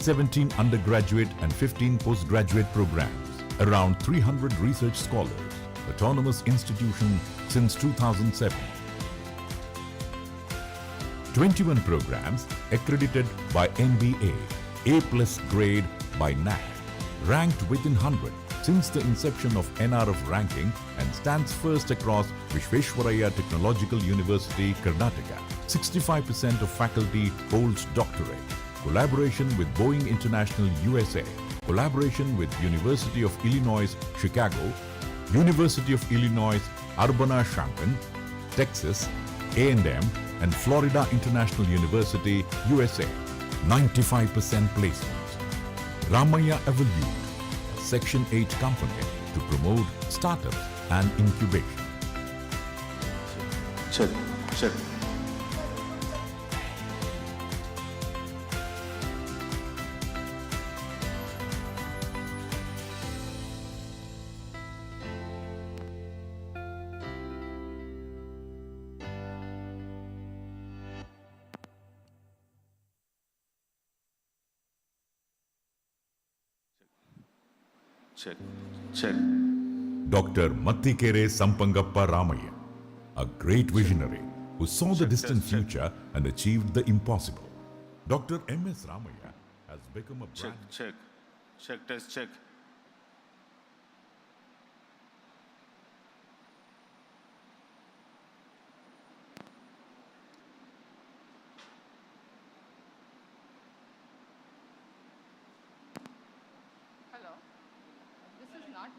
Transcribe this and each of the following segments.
17 undergraduate and 15 postgraduate programs, around 300 research scholars, autonomous institution since 2007. 21 programs accredited by NBA, A+ grade by NAC, ranked within 100 since the inception of NRF ranking and stands first across Visvesvaraya Technological University, Karnataka. 65% of faculty holds doctorate. Collaboration with Boeing International USA. Collaboration with University of Illinois, Chicago, University of Illinois, Urbana-Champaign, Texas, A&M, and Florida International University, USA. 95% placements. Ramaiah Evolute, a Section 8 company to promote startups and incubation. Check. Check. Dr. Mattikere Sampangappa Ramaiah, a great visionary who saw the distant future and achieved the impossible. Dr. M.S. Ramaiah has become a brand. Check. Hello. This is not.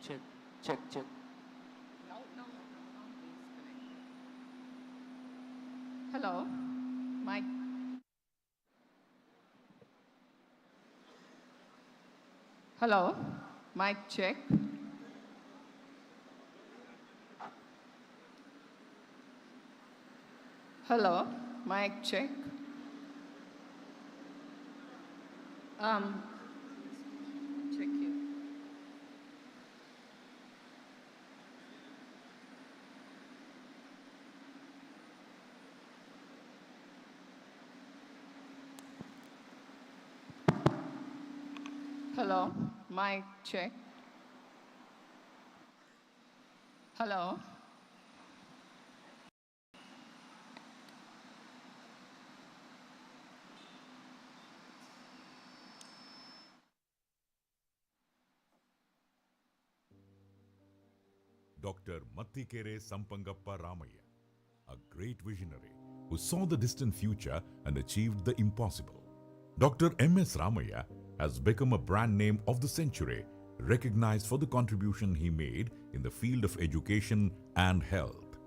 Check. No, please connect. Hello. Mic. Hello. Mic check. Hello. Mic check. Check here. Hello, mic check. Hello. Dr. Mattikere Sampangappa Ramaiah, a great visionary who saw the distant future and achieved the impossible. Dr. M.S. Ramaiah has become a brand name of the century, recognized for the contribution he made in the field of education and health.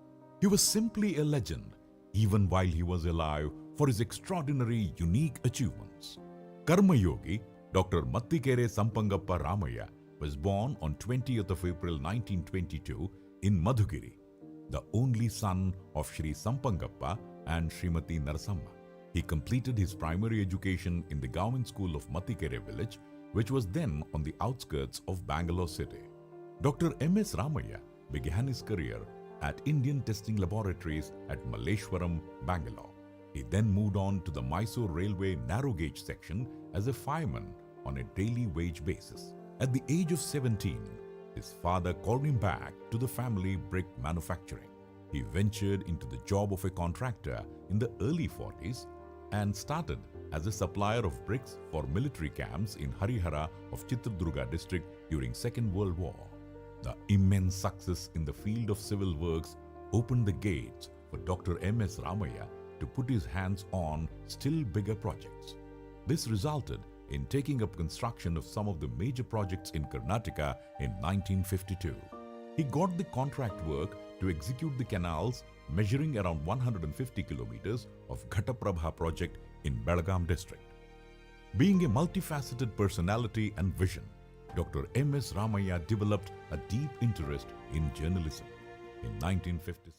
He was simply a legend, even while he was alive, for his extraordinary, unique achievements. Karma Yogi, Dr. Mattikere Sampangappa Ramaiah, was born on 20th of April 1922 in Madhugiri, the only son of Shri Sampangappa and Srimati Narasamma. He completed his primary education in the government school of Mattikere village, which was then on the outskirts of Bangalore city. Dr. M.S. Ramaiah began his career at Indian Testing Laboratories at Malleshwaram, Bangalore. He then moved on to the Mysore Railway narrow gauge section as a fireman on a daily wage basis. At the age of 17, his father called him back to the family brick manufacturing. He ventured into the job of a contractor in the early 40s and started as a supplier of bricks for military camps in Harihara of Chitradurga district during Second World War. The immense success in the field of civil works opened the gates for Dr. M.S. Ramaiah to put his hands on still bigger projects. This resulted in taking up construction of some of the major projects in Karnataka in 1952. He got the contract work to execute the canals measuring around 150 kilometers of Ghataprabha project in Belgaum district. Being a multifaceted personality and vision, Dr. M.S. Ramaiah developed a deep interest in journalism. In 1956,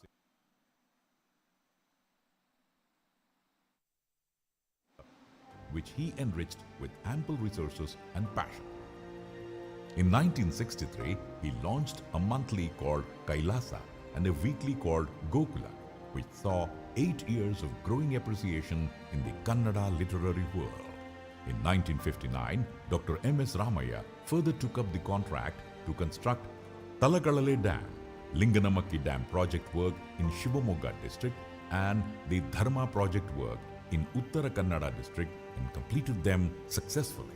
which he enriched with ample resources and passion. In 1963, he launched a monthly called Kailasa and a weekly called Gokula, which saw 8 years of growing appreciation in the Kannada literary world. In 1959, Dr. M.S. Ramaiah further took up the contract to construct Talakalale Dam, Linganamakki Dam project work in Shivamogga district and the Dharma project work in Uttara Kannada district and completed them successfully.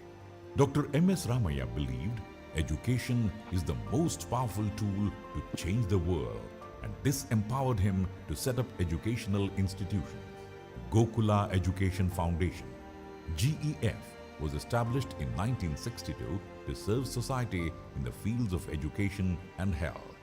Dr. M.S. Ramaiah believed education is the most powerful tool to change the world, and this empowered him to set up educational institutions. Gokula Education Foundation, GEF, was established in 1962 to serve society in the fields of education and health.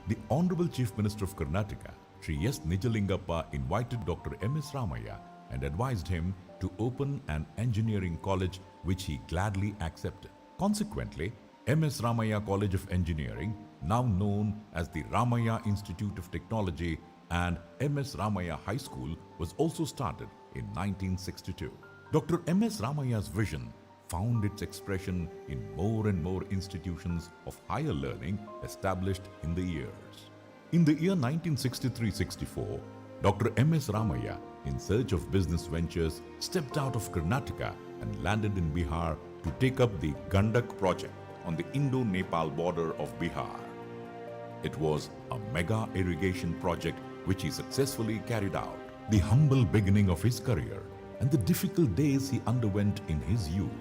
The Honorable Chief Minister of Karnataka, Sri S. Nijalingappa, invited Dr. M.S. Ramaiah and advised him to open an engineering college, which he gladly accepted. Consequently, M.S. Ramaiah College of Engineering, now known as the Ramaiah Institute of Technology, and M.S. Ramaiah High School was also started in 1962. Dr. M.S. Ramaiah's vision found its expression in more and more institutions of higher learning established in the years. In the year 1963-64, Dr. M.S. Ramaiah, in search of business ventures, stepped out of Karnataka and landed in Bihar to take up the Gandak project on the Indo-Nepal border of Bihar. It was a mega irrigation project which he successfully carried out. The humble beginning of his career and the difficult days he underwent in his youth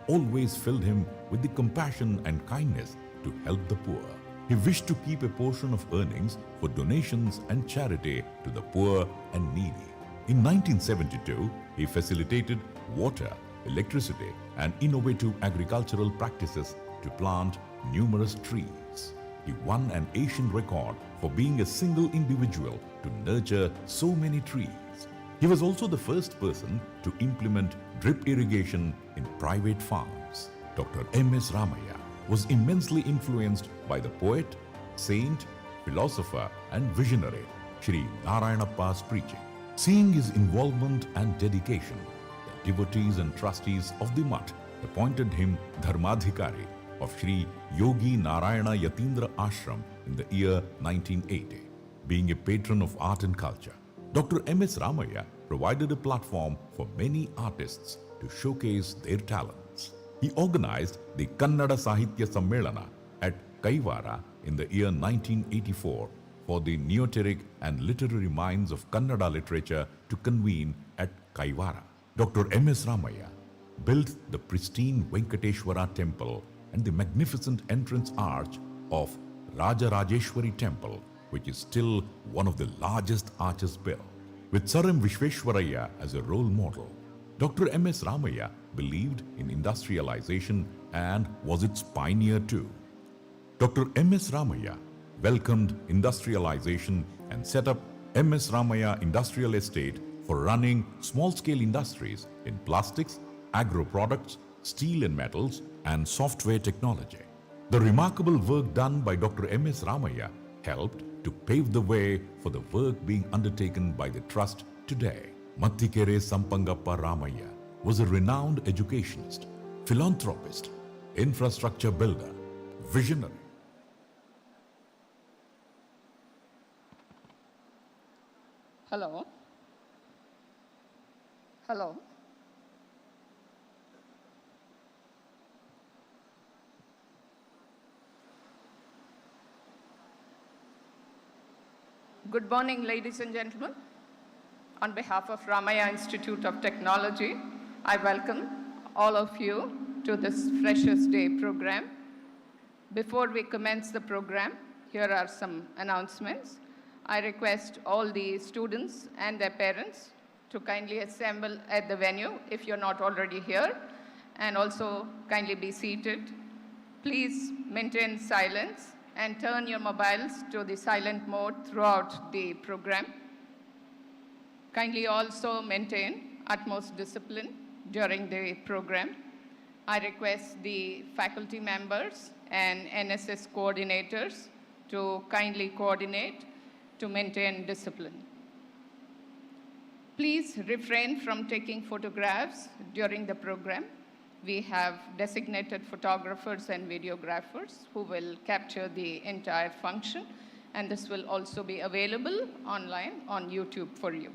always filled him with the compassion and kindness to help the poor. He wished to keep a portion of earnings for donations and charity to the poor and needy. In 1972, he facilitated water, electricity, and innovative agricultural practices to plant numerous trees. He won an Asian record for being a single individual to nurture so many trees. He was also the first person to implement drip irrigation in private farms. Dr. M.S. Ramaiah was immensely influenced by the poet, saint, philosopher, and visionary Sri Narayanappa's preaching. Seeing his involvement and dedication, the devotees and trustees of the Mutt appointed him Dharmadhikari of Sri Yogi Narayana Yatindra Ashram in the year 1980. Being a patron of art and culture, Dr. M.S. Ramaiah provided a platform for many artists to showcase their talents. He organized the Kannada Sahitya Sammelana at Kaivara in the year 1984 for the neoteric and literary minds of Kannada literature to convene at Kaivara. Dr. M.S. Ramaiah built the pristine Venkateshwara temple and the magnificent entrance arch of Rajarajeshwari temple, which is still one of the largest arches built. With Sir M. Vishveshwaraya as a role model, Dr. M.S. Ramaiah believed in industrialization and was its pioneer too. Dr. M.S. Ramaiah welcomed industrialization and set up M.S. Ramaiah Industrial Estate for running small-scale industries in plastics, agro-products, steel and metals, and software technology. The remarkable work done by Dr. M.S. Ramaiah helped to pave the way for the work being undertaken by the Trust today. Mattikere Sampangappa Ramaiah was a renowned educationist, philanthropist, infrastructure builder, visionary. Hello. Hello. Good morning, ladies and gentlemen. On behalf of Ramaiah Institute of Technology, I welcome all of you to this Freshers' Day program. Before we commence the program, here are some announcements. I request all the students and their parents to kindly assemble at the venue if you're not already here, and also kindly be seated. Please maintain silence and turn your mobiles to the silent mode throughout the program. Kindly also maintain utmost discipline during the program. I request the faculty members and NSS coordinators to kindly coordinate to maintain discipline. Please refrain from taking photographs during the program. We have designated photographers and videographers who will capture the entire function, and this will also be available online on YouTube for you.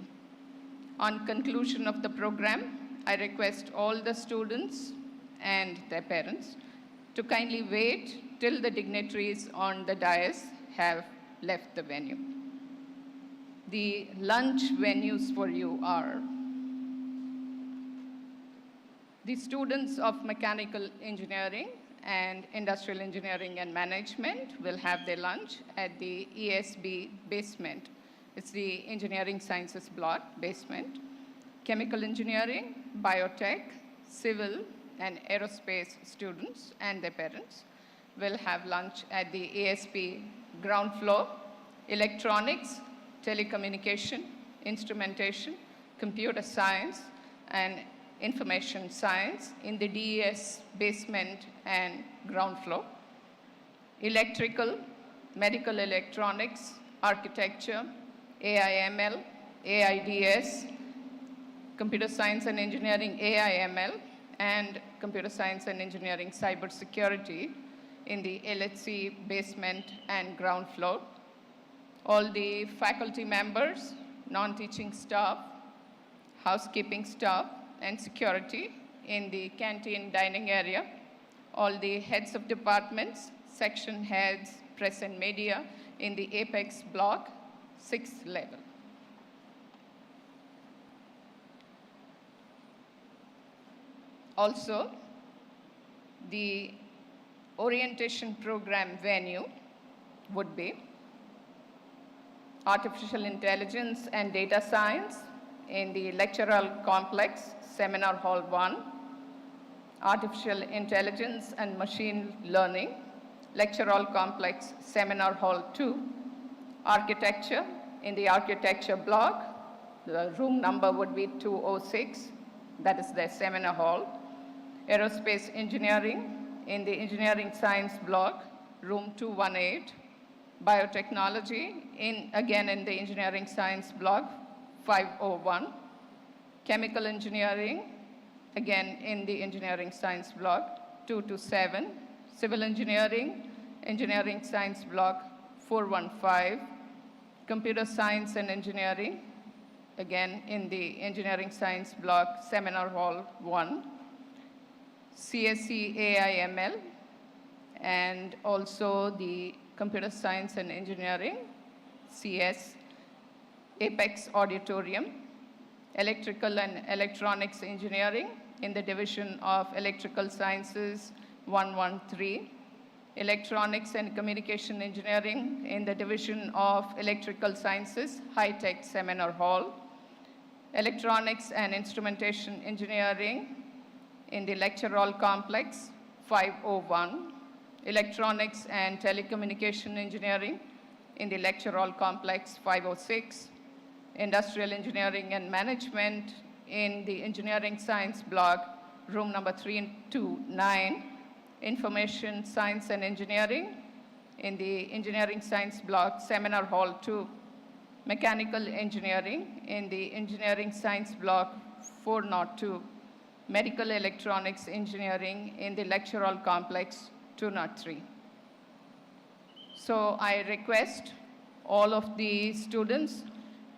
On conclusion of the program, I request all the students and their parents to kindly wait till the dignitaries on the dais have left the venue. The lunch venues for you are the students of mechanical engineering and industrial engineering and management will have their lunch at the ESB basement. It's the engineering sciences block basement. Chemical engineering, biotech, civil, and aerospace students and their parents will have lunch at the ASP ground floor. Electronics, telecommunication, instrumentation, computer science, and information science in the DES basement and ground floor. Electrical, medical electronics, architecture, AIML, AIDS, computer science and engineering AIML, and computer science and engineering cybersecurity in the LHC basement and ground floor. All the faculty members, non-teaching staff, housekeeping staff, and security in the canteen dining area. All the heads of departments, section heads, press and media in the Apex block, 6th level. Also, the orientation program venue would be Artificial Intelligence and Data Science in the Lectural Complex, Seminar Hall 1, Artificial Intelligence and Machine Learning, Lectural Complex, Seminar Hall 2, Architecture in the Architecture block, the room number would be 206, that is the Seminar Hall, Aerospace Engineering in the Engineering Science block, room 218, Biotechnology, again in the Engineering Science block, 501, Chemical Engineering, again in the Engineering Science block, 227, Civil Engineering, Engineering Science block, 415, Computer Science and Engineering, again in the Engineering Science block, Seminar Hall 1, CSE AIML, and also the Computer Science and Engineering, CS, Apex Auditorium, Electrical and Electronics Engineering in the Division of Electrical Sciences 113, Electronics and Communication Engineering in the Division of Electrical Sciences, High-Tech Seminar Hall, Electronics and Instrumentation Engineering in the Lecture Hall Complex, 501, Electronics and Telecommunication Engineering in the Lecture Hall Complex, 506, Industrial Engineering and Management in the Engineering Science block, room number 329, Information Science and Engineering in the Engineering Science block, Seminar Hall 2, Mechanical Engineering in the Engineering Science block, 402, Medical Electronics Engineering in the Lecture Hall Complex, 203. So I request all of the students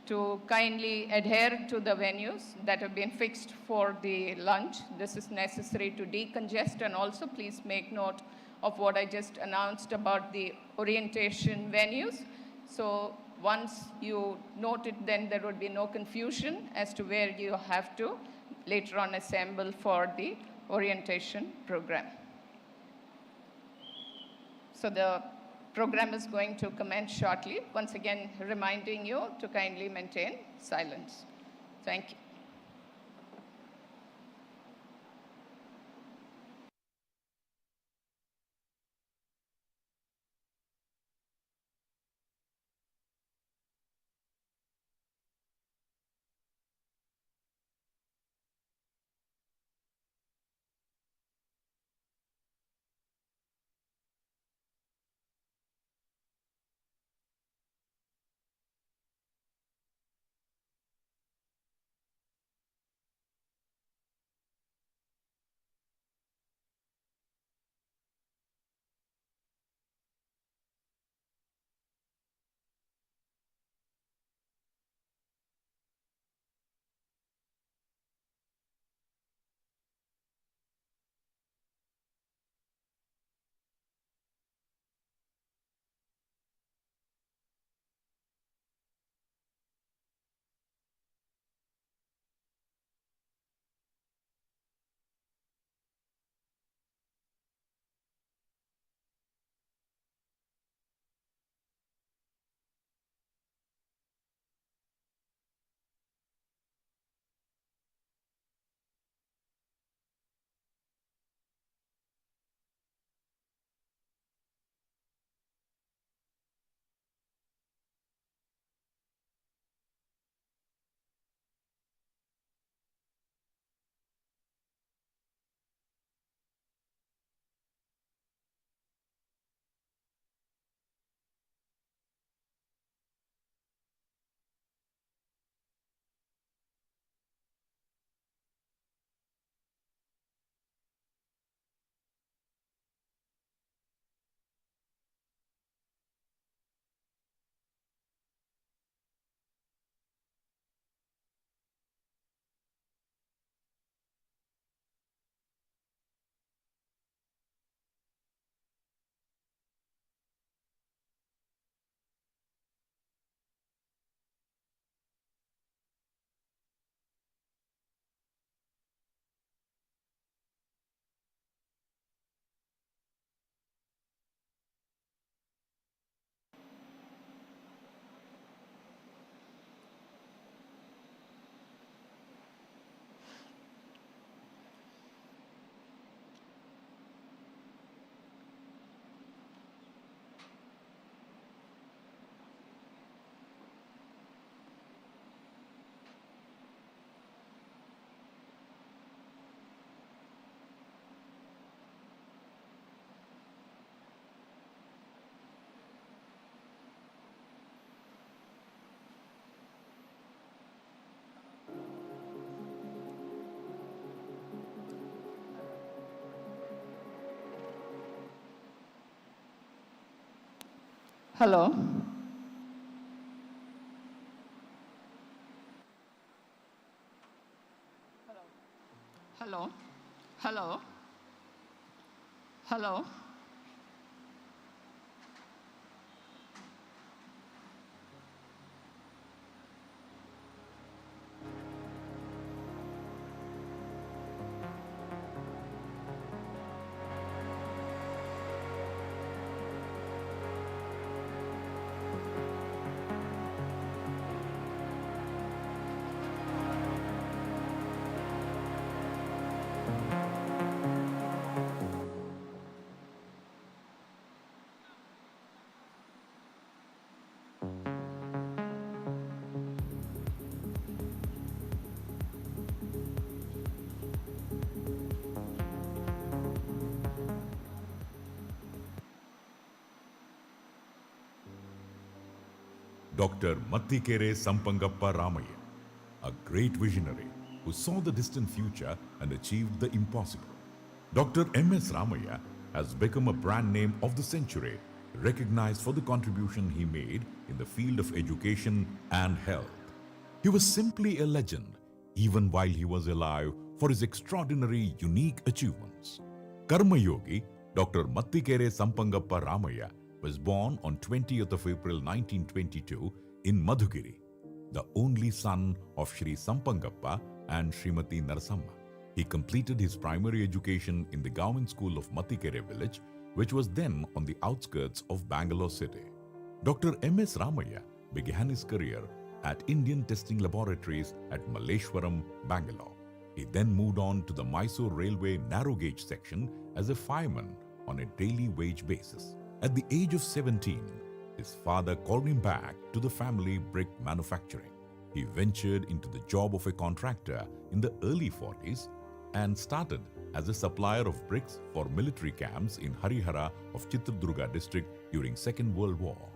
to kindly adhere to the venues that have been fixed for the lunch. This is necessary to decongest, and also please make note of what I just announced about the orientation venues. So once you note it, then there would be no confusion as to where you have to later on assemble for the orientation program. So the program is going to commence shortly. Once again, reminding you to kindly maintain silence. Thank you. Hello. Hello. Hello. Hello. Dr. Mattikere Sampangappa Ramaiah, a great visionary who saw the distant future and achieved the impossible. Dr. M.S. Ramaiah has become a brand name of the century, recognized for the contribution he made in the field of education and health. He was simply a legend, even while he was alive, for his extraordinary, unique achievements. Karma Yogi, Dr. Mattikere Sampangappa Ramaiah, was born on 20th of April 1922 in Madhugiri, the only son of Shri Sampangappa and Srimati Narasamma. He completed his primary education in the government school of Mattikere village, which was then on the outskirts of Bangalore city. Dr. M.S. Ramaiah began his career at Indian Testing Laboratories at Malleshwaram, Bangalore. He then moved on to the Mysore Railway narrow gauge section as a fireman on a daily wage basis. At the age of 17, his father called him back to the family brick manufacturing. He ventured into the job of a contractor in the early 40s and started as a supplier of bricks for military camps in Harihara of Chitradurga district during Second World War.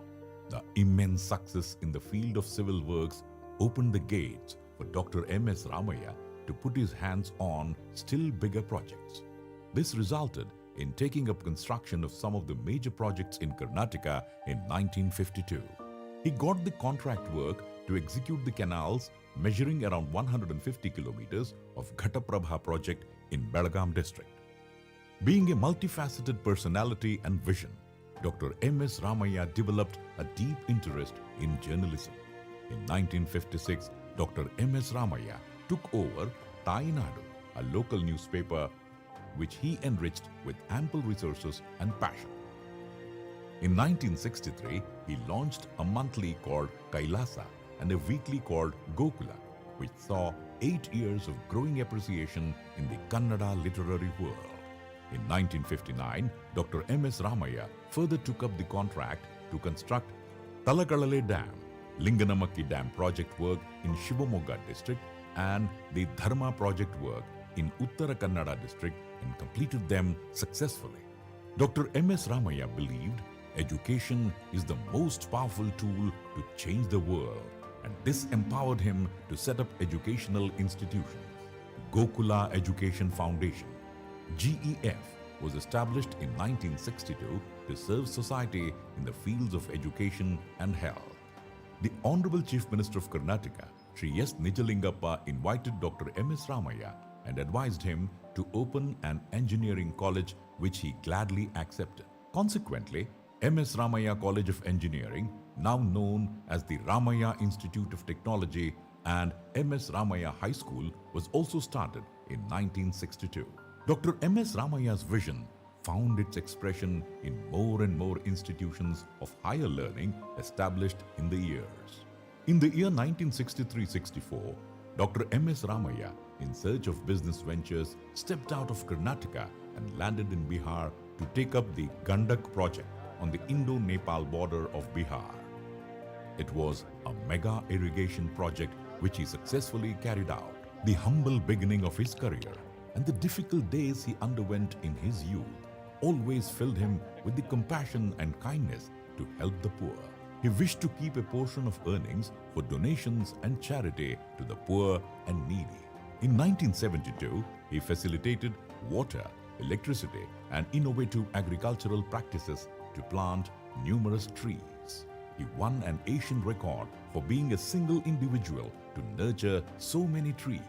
The immense success in the field of civil works opened the gates for Dr. M.S. Ramaiah to put his hands on still bigger projects. This resulted in taking up construction of some of the major projects in Karnataka in 1952. He got the contract work to execute the canals measuring around 150 kilometers of Ghataprabha project in Belgaum district. Being a multifaceted personality and vision, Dr. M.S. Ramaiah developed a deep interest in journalism. In 1956, Dr. M.S. Ramaiah took over Tainadu, a local newspaper which he enriched with ample resources and passion. In 1963, he launched a monthly called Kailasa and a weekly called Gokula, which saw 8 years of growing appreciation in the Kannada literary world. In 1959, Dr. M.S. Ramaiah further took up the contract to construct Talakalale Dam, Linganamakki Dam project work in Shivamogga district and the Dharma project work in Uttara Kannada district and completed them successfully. Dr. M.S. Ramaiah believed education is the most powerful tool to change the world, and this empowered him to set up educational institutions. Gokula Education Foundation, GEF, was established in 1962 to serve society in the fields of education and health. The Honorable Chief Minister of Karnataka, Sri S. Nijalingappa, invited Dr. M.S. Ramaiah and advised him to open an engineering college, which he gladly accepted. Consequently, M.S. Ramaiah College of Engineering, now known as the Ramaiah Institute of Technology, and M.S. Ramaiah High School was also started in 1962. Dr. M.S. Ramaiah's vision found its expression in more and more institutions of higher learning established in the years. In the year 1963-64, Dr. M.S. Ramaiah, in search of business ventures, stepped out of Karnataka and landed in Bihar to take up the Gandak project on the Indo-Nepal border of Bihar. It was a mega irrigation project which he successfully carried out. The humble beginning of his career and the difficult days he underwent in his youth always filled him with the compassion and kindness to help the poor. He wished to keep a portion of earnings for donations and charity to the poor and needy. In 1972, he facilitated water, electricity, and innovative agricultural practices to plant numerous trees. He won an Asian record for being a single individual to nurture so many trees.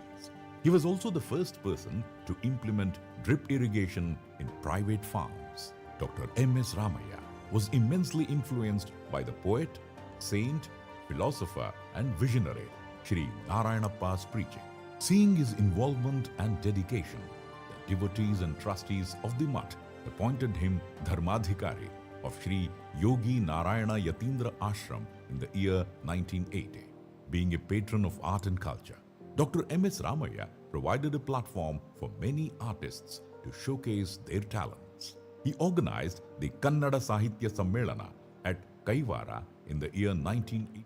He was also the first person to implement drip irrigation in private farms. Dr. M.S. Ramaiah was immensely influenced by the poet, saint, philosopher and visionary Shri Narayanappa's preaching. Seeing his involvement and dedication, the devotees and trustees of the mutt appointed him Dharmadhikari of Shri Yogi Narayana Yatindra Ashram in the year 1980. Being a patron of art and culture, Dr. M.S. Ramaiah provided a platform for many artists to showcase their talents. He organized the Kannada Sahitya Sammelana at Kaivara in the year 1980.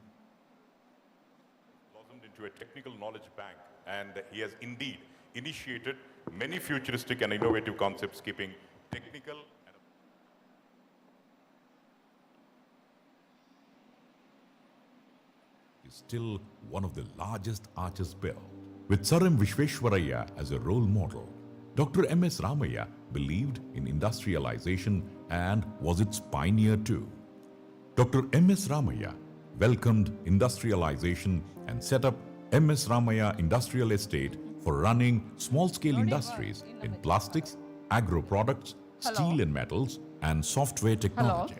Blossomed into a technical knowledge bank, and he has indeed initiated many futuristic and innovative concepts keeping technical and is still one of the largest arches built. With Sir M. Vishveshwaraya as a role model, Dr. M.S. Ramaiah believed in industrialization and was its pioneer too. Dr. M.S. Ramaiah welcomed industrialization and set up M.S. Ramaiah Industrial Estate for running small-scale industries in plastics, agro-products, steel and metals, and software technology.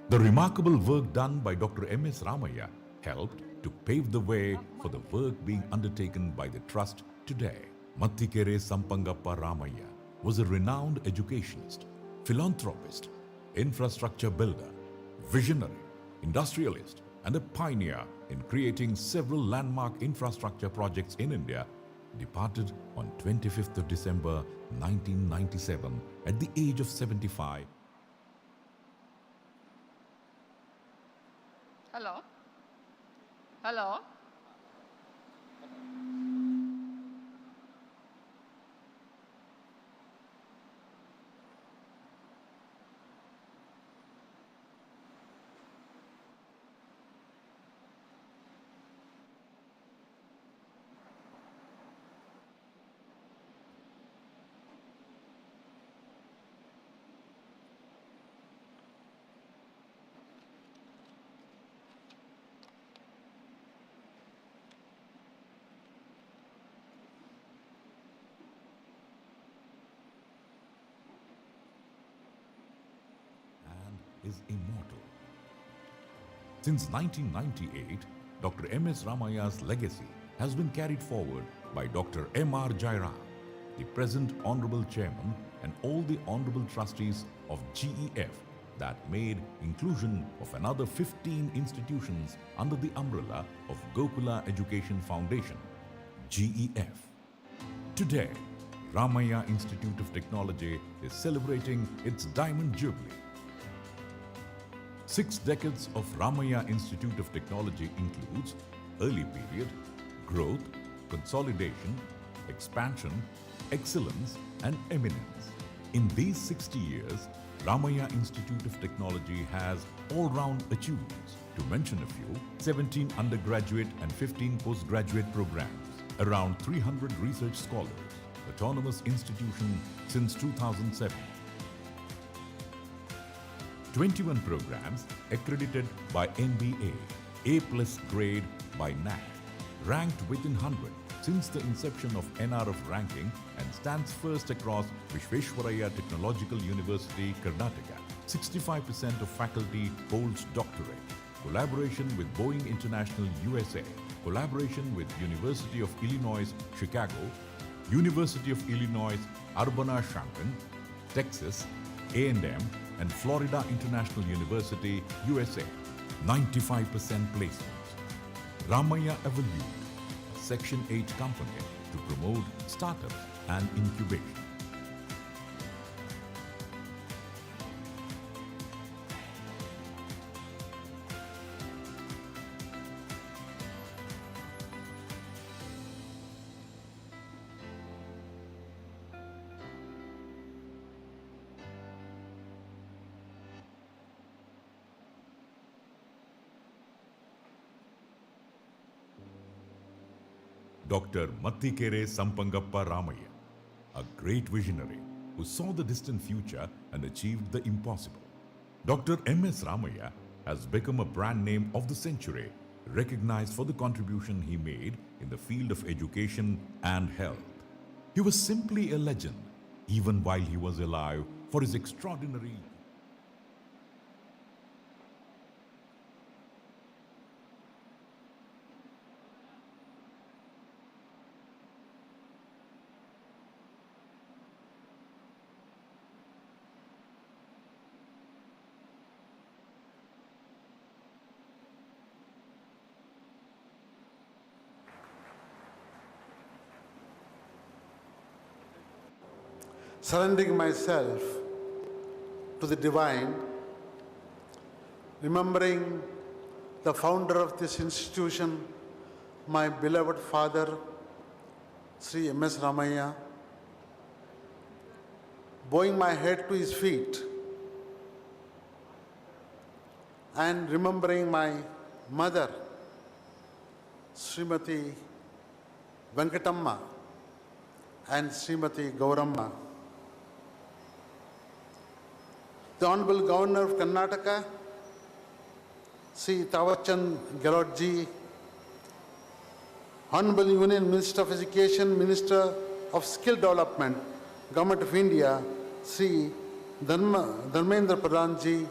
The remarkable work done by Dr. M.S. Ramaiah helped to pave the way for the work being undertaken by the Trust today. Mattikere Sampangappa Ramaiah was a renowned educationist, philanthropist, infrastructure builder, visionary, industrialist, and a pioneer in creating several landmark infrastructure projects in India. Departed on 25th of December 1997 at the age of 75. Hello? Hello? Is immortal. Since 1998, Dr. M.S. Ramaiah's legacy has been carried forward by Dr. M.R. Jairam, the present Honorable Chairman, and all the Honorable Trustees of GEF that made inclusion of another 15 institutions under the umbrella of Gokula Education Foundation, GEF. Today, Ramaiah Institute of Technology is celebrating its Diamond Jubilee. 6 decades of Ramaiah Institute of Technology includes early period, growth, consolidation, expansion, excellence, and eminence. In these 60 years, Ramaiah Institute of Technology has all-round achievements. To mention a few, 17 undergraduate and 15 postgraduate programs, around 300 research scholars, autonomous institution since 2007. 21 programs accredited by NBA, A+ grade by NAC, ranked within 100 since the inception of NRF ranking and stands first across Vishveshwaraya Technological University, Karnataka. 65% of faculty holds doctorate. Collaboration with Boeing International USA, collaboration with University of Illinois, Chicago, University of Illinois, Urbana-Champaign, Texas, A&M, and Florida International University, USA. 95% placements. Ramaiah Avenue, a Section 8 company to promote startups and incubation. Dr. Mattikere Sampangappa Ramaiah, a great visionary who saw the distant future and achieved the impossible. Dr. M.S. Ramaiah has become a brand name of the century, recognized for the contribution he made in the field of education and health. He was simply a legend, even while he was alive, for his extraordinary. Surrendering myself to the divine, remembering the founder of this institution, my beloved father, Sri M.S. Ramaiah, bowing my head to his feet, and remembering my mother, Srimati Venkatamma and Srimati Gauramma. The Honorable Governor of Karnataka, Sri Tawachand Gehlotji, Honorable Union Minister of Education, Minister of Skill Development, Government of India, Sri Dharmendra Pradhanji,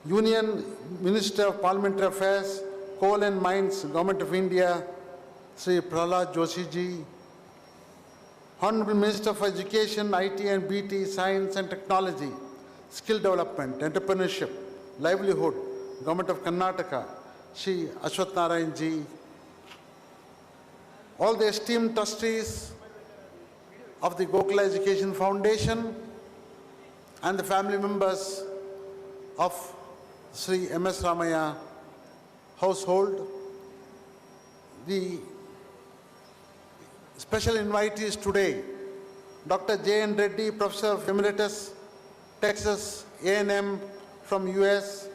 Union Minister of Parliamentary Affairs, Coal and Mines, Government of India, Sri Prahlad Joshi ji, Honorable Minister for Education, IT and BT, Science and Technology, Skill Development, Entrepreneurship, Livelihood, Government of Karnataka, Shri Ashwath Narayan ji, all the esteemed trustees of the Gokula Education Foundation and the family members of Sri M.S. Ramaiah household, the special invitees today, Dr. J.N. Reddy, Professor of Emeritus, Texas A&M from US,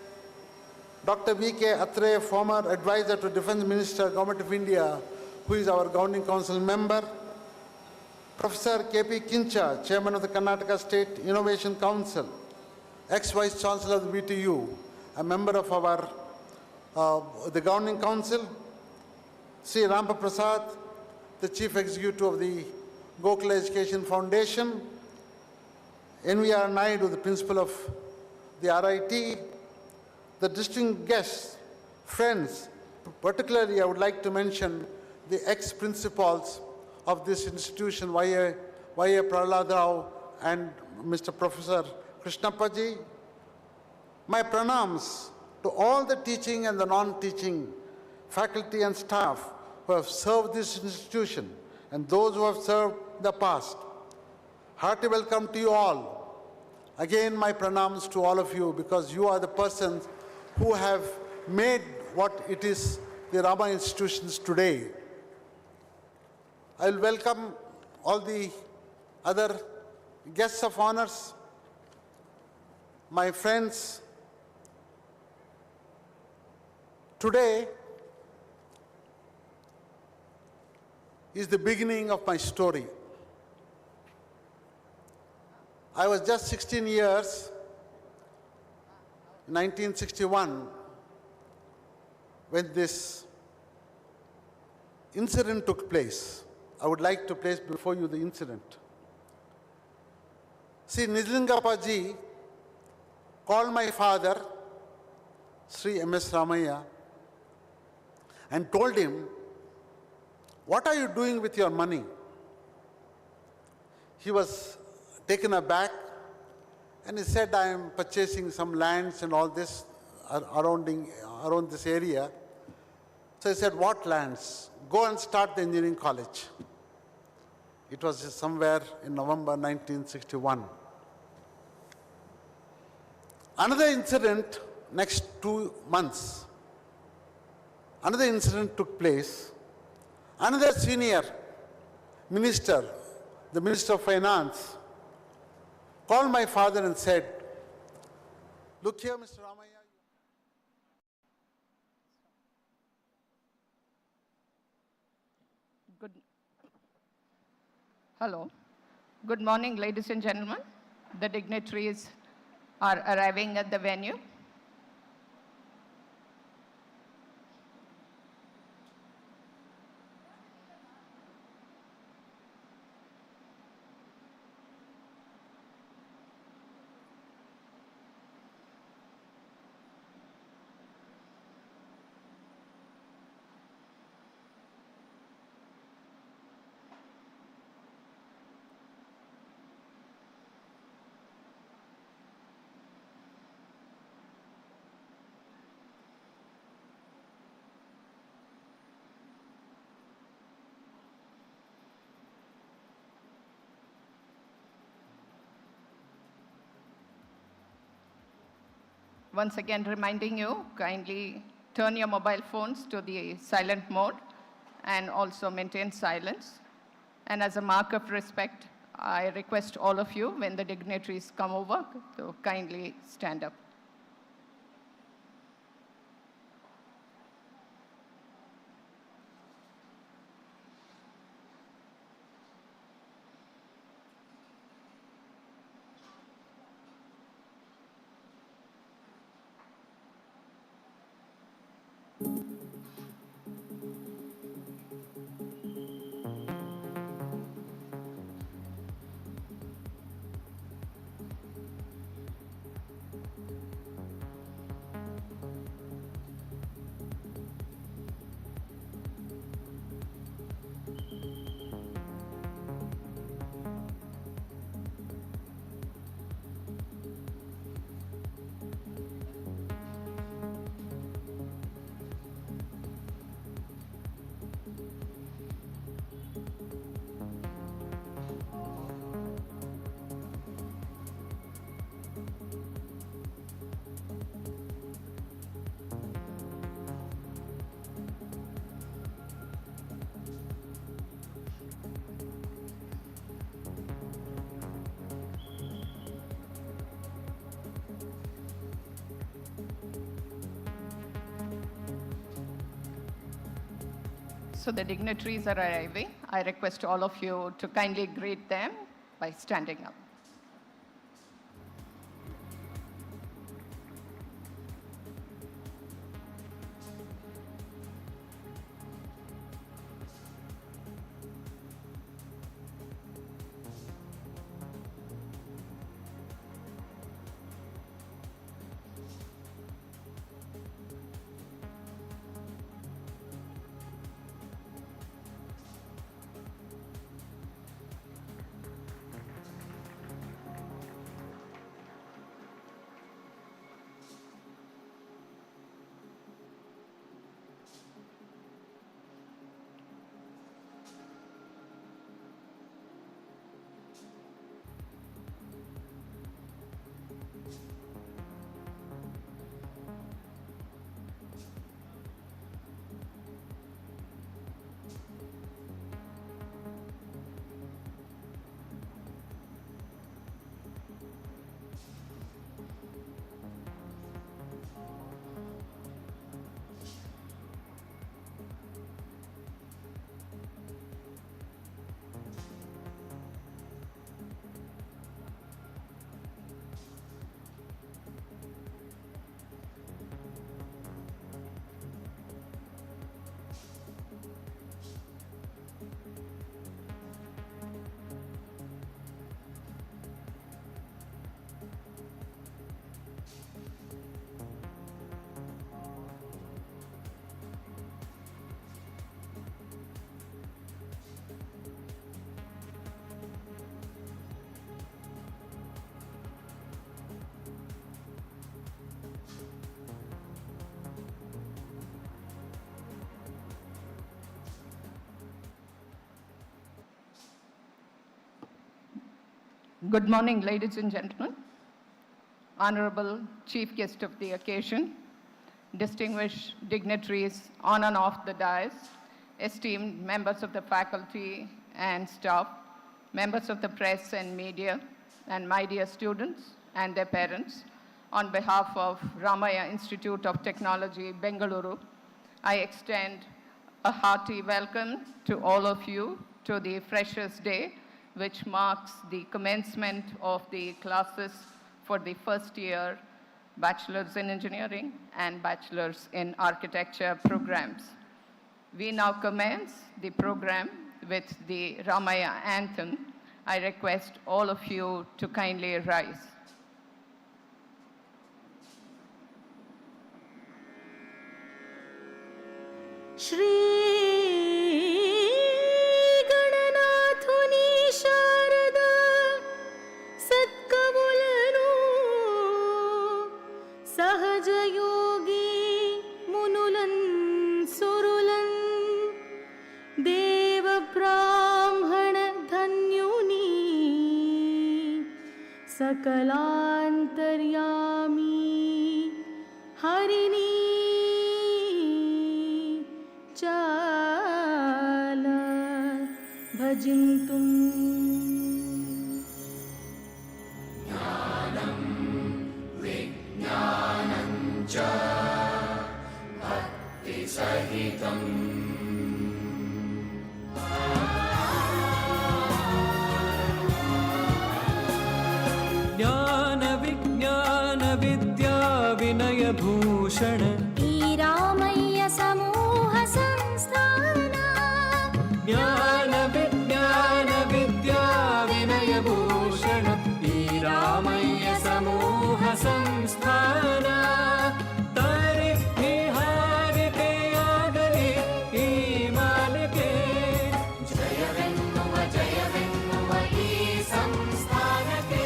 Dr. V.K. Atre, former advisor to Defense Minister, Government of India, who is our Governing Council member, Professor K.P. Kincha, Chairman of the Karnataka State Innovation Council, ex-Vice Chancellor of the VTU, a member of our the Governing Council, Sri Rampa Prasad, the Chief Executive of the Gokula Education Foundation, N.V.R. Naidu, the Principal of the RIT, the distinguished guests, friends, particularly I would like to mention the ex-principals of this institution, Y.A. Prahlad Rao and Mr. Professor Krishnappa ji. My pranams to all the teaching and the non-teaching faculty and staff who have served this institution and those who have served the past. Hearty welcome to you all. Again, my pranams to all of you because you are the persons who have made what it is the Rama institutions today. I will welcome all the other guests of honors, my friends. Today is the beginning of my story. I was just 16 years, 1961, when this incident took place. I would like to place before you the incident. See, Nijlingappa ji called my father, Sri M.S. Ramaiah, and told him, "What are you doing with your money?" He was taken aback and he said, "I am purchasing some lands and all this around this area." So he said, "What lands? Go and start the engineering college." It was somewhere in November 1961. Another incident, next 2 months, another incident took place. Another senior minister, the Minister of Finance, called my father and said, "Look here, Mr. Ramaiah." Hello. Good morning, ladies and gentlemen, the dignitaries are arriving at the venue. Once again, reminding you, kindly turn your mobile phones to the silent mode and also maintain silence. And as a mark of respect, I request all of you, when the dignitaries come over, to kindly stand up. So the dignitaries are arriving. I request all of you to kindly greet them by standing up. Good morning, ladies and gentlemen. Honorable Chief Guest of the occasion, distinguished dignitaries on and off the dais, esteemed members of the faculty and staff, members of the press and media, and my dear students and their parents, on behalf of Ramaiah Institute of Technology, Bengaluru, I extend a hearty welcome to all of you to the Freshers' Day, which marks the commencement of the classes for the first year Bachelor's in Engineering and Bachelor's in Architecture programs. We now commence the program with the Ramaiah anthem. I request all of you to kindly rise. Shri गणनाथुनी Sharda सत्कवुलनु सहज योगी मुनुलन सुरुलन देव ब्राह्मण धन्युनी सकलांतर्यामी हरिणी चाल भजिन्तुम् ज्ञान विज्ञान विद्या विनय भूषण रामय्य समूह संस्थान ज्ञान विज्ञान विद्या विनय भूषण रामय्य समूह संस्थान तारे निहारिते आगले ಈ ಮಾಲಿಕೆ ಜಯವೆನ್ನುವ ಈ ಸಂಸ್ಥಾನಕ್ಕೆ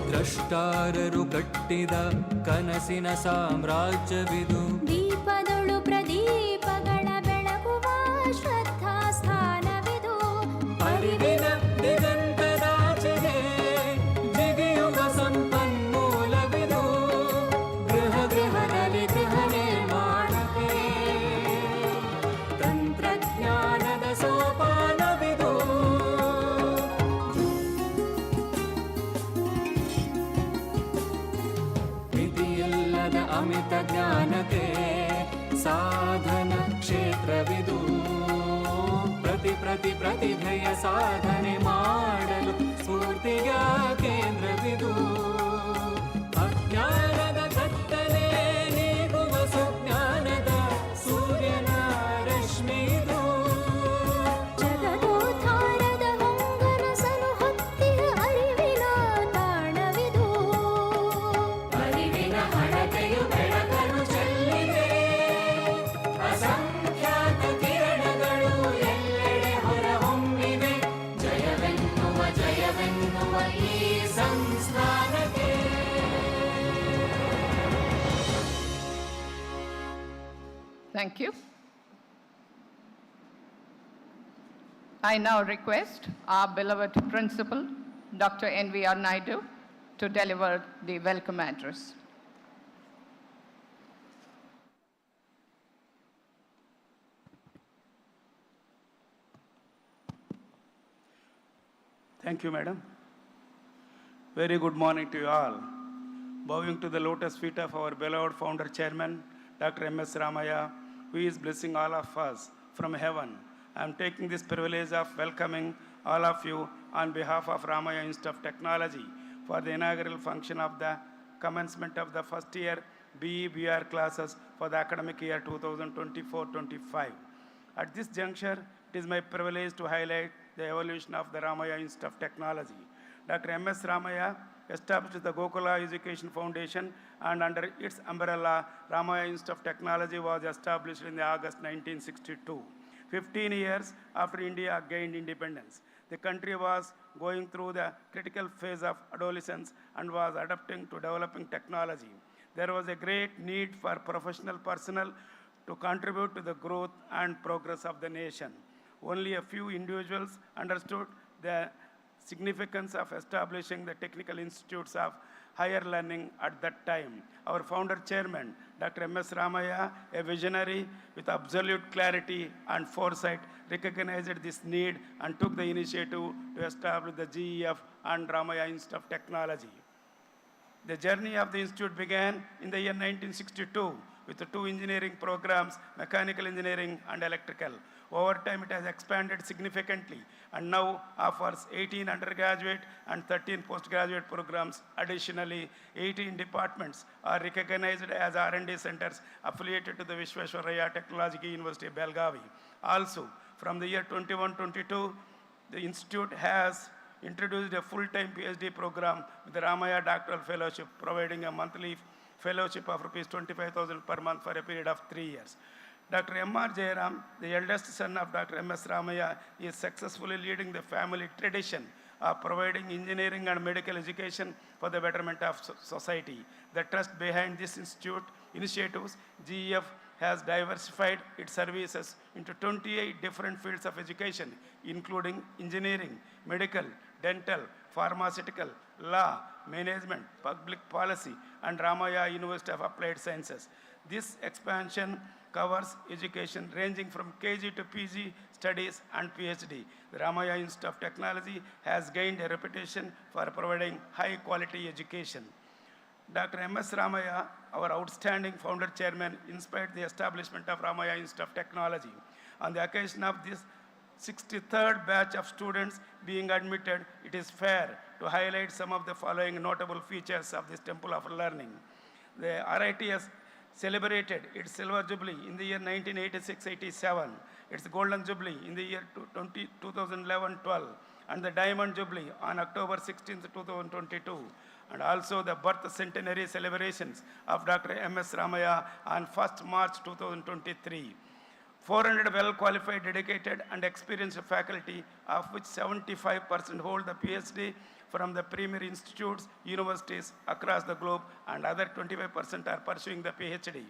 ದ್ರಷ್ಟಾರರು ಕಟ್ಟಿದ ಕನಸಿನ ಸಾಮ್ರಾಜ್ಯವಿದು ದೀಪದೊಳು ಪ್ರದೀಪಗಳ ಬೆಳಗುವ ಶ್ರದ್ಧಾ ಸ್ಥಾನವಿದು ಅರಿವಿನ ದಿಗಂತದಾಚೆಗೆ ಜಿಗಿಯುವ ಸಂಪನ್ಮೂಲವಿದು ಗೃಹ ಗೃಹದಲ್ಲಿ ಗೃಹ ನಿರ್ಮಾಣಕ್ಕೆ ತಂತ್ರಜ್ಞಾನದ ಸೋಪಾನವಿದು ಮಿತಿಯಿಲ್ಲದ ಅಮಿತ ಜ್ಞಾನಕ್ಕೆ ಸಾಧನ ಕ್ಷೇತ್ರವಿದು ಪ್ರತಿಭೆಯ ಸಾಧನೆ ಮಾಡಲು ಸ್ಫೂರ್ತಿಯ ಕೇಂದ್ರವಿದು ಅಜ್ಞಾನದ ಕತ್ತಲೆ ನೀಗುವ ಸುಜ್ಞಾನದ ಸೂರ್ಯನ ರಶ್ಮಿದು ಜಗದೋದ್ಧಾರದ ಹೊಂಗನಸನು ಹೊತ್ತಿದ ಅರಿವಿನ ತಾಣವಿದು ಅರಿವಿನ ಹಣತೆಯು ಬೆಳಕನ್ನು ಚೆಲ್ಲಿದೆ ಅಸಂಖ್ಯಾತ ಕಿರಣಗಳು ಎಲ್ಲೆಡೆ ಹೊರಹೊಮ್ಮಿವೆ ಜಯವೆನ್ನುವ ಈ ಸಂಸ್ಥಾನಕ್ಕೆ Thank you. I now request our beloved principal, Dr. N.V.R. Naidu, to deliver the welcome address. Thank you, madam. Very good morning to you all. Bowing to the lotus feet of our beloved founder chairman, Dr. M.S. Ramaiah, who is blessing all of us from heaven. I am taking this privilege of welcoming all of you on behalf of Ramaiah Institute of Technology for the inaugural function of the commencement of the first year B.ARCH classes for the academic year 2024-25. At this juncture, it is my privilege to highlight the evolution of the Ramaiah Institute of Technology. Dr. M.S. Ramaiah established the Gokula Education Foundation, and under its umbrella, Ramaiah Institute of Technology was established in August 1962. 15 years after India gained independence, the country was going through the critical phase of adolescence and was adapting to developing technology. There was a great need for professional personnel to contribute to the growth and progress of the nation. Only a few individuals understood the significance of establishing the technical institutes of higher learning at that time. Our founder chairman, Dr. M.S. Ramaiah, a visionary with absolute clarity and foresight, recognized this need and took the initiative to establish the GEF and Ramaiah Institute of Technology. The journey of the institute began in the year 1962 with 2 engineering programs, mechanical engineering and electrical. Over time, it has expanded significantly and now offers 18 undergraduate and 13 postgraduate programs. Additionally, 18 departments are recognized as R&D centers affiliated to the Visvesvaraya Technological University of Belgavi. Also, from the year 21-22, the institute has introduced a full-time PhD program with the Ramaiah Doctoral Fellowship, providing a monthly fellowship of Rs 25,000 per month for a period of 3 years. Dr. M.R. Jayaram, the eldest son of Dr. M.S. Ramaiah, is successfully leading the family tradition of providing engineering and medical education for the betterment of society. The trust behind this initiatives, GEF has diversified its services into 28 different fields of education, including engineering, medical, dental, pharmaceutical, law, management, public policy, and Ramaiah University of Applied Sciences. This expansion covers education ranging from KG to PG studies and PhD. The Ramaiah Institute of Technology has gained a reputation for providing high-quality education. Dr. M.S. Ramaiah, our outstanding founder chairman, inspired the establishment of Ramaiah Institute of Technology. On the occasion of this 63rd batch of students being admitted, it is fair to highlight some of the following notable features of this temple of learning. The RIT has celebrated its silver jubilee in the year 1986-87, its golden jubilee in the year 2011-12, and the diamond jubilee on October 16, 2022, and also the birth centenary celebrations of Dr. M.S. Ramaiah on 1st March 2023. 400 well-qualified, dedicated, and experienced faculty, of which 75% hold the PhD from the premier institutes, universities across the globe, and other 25% are pursuing the PhD.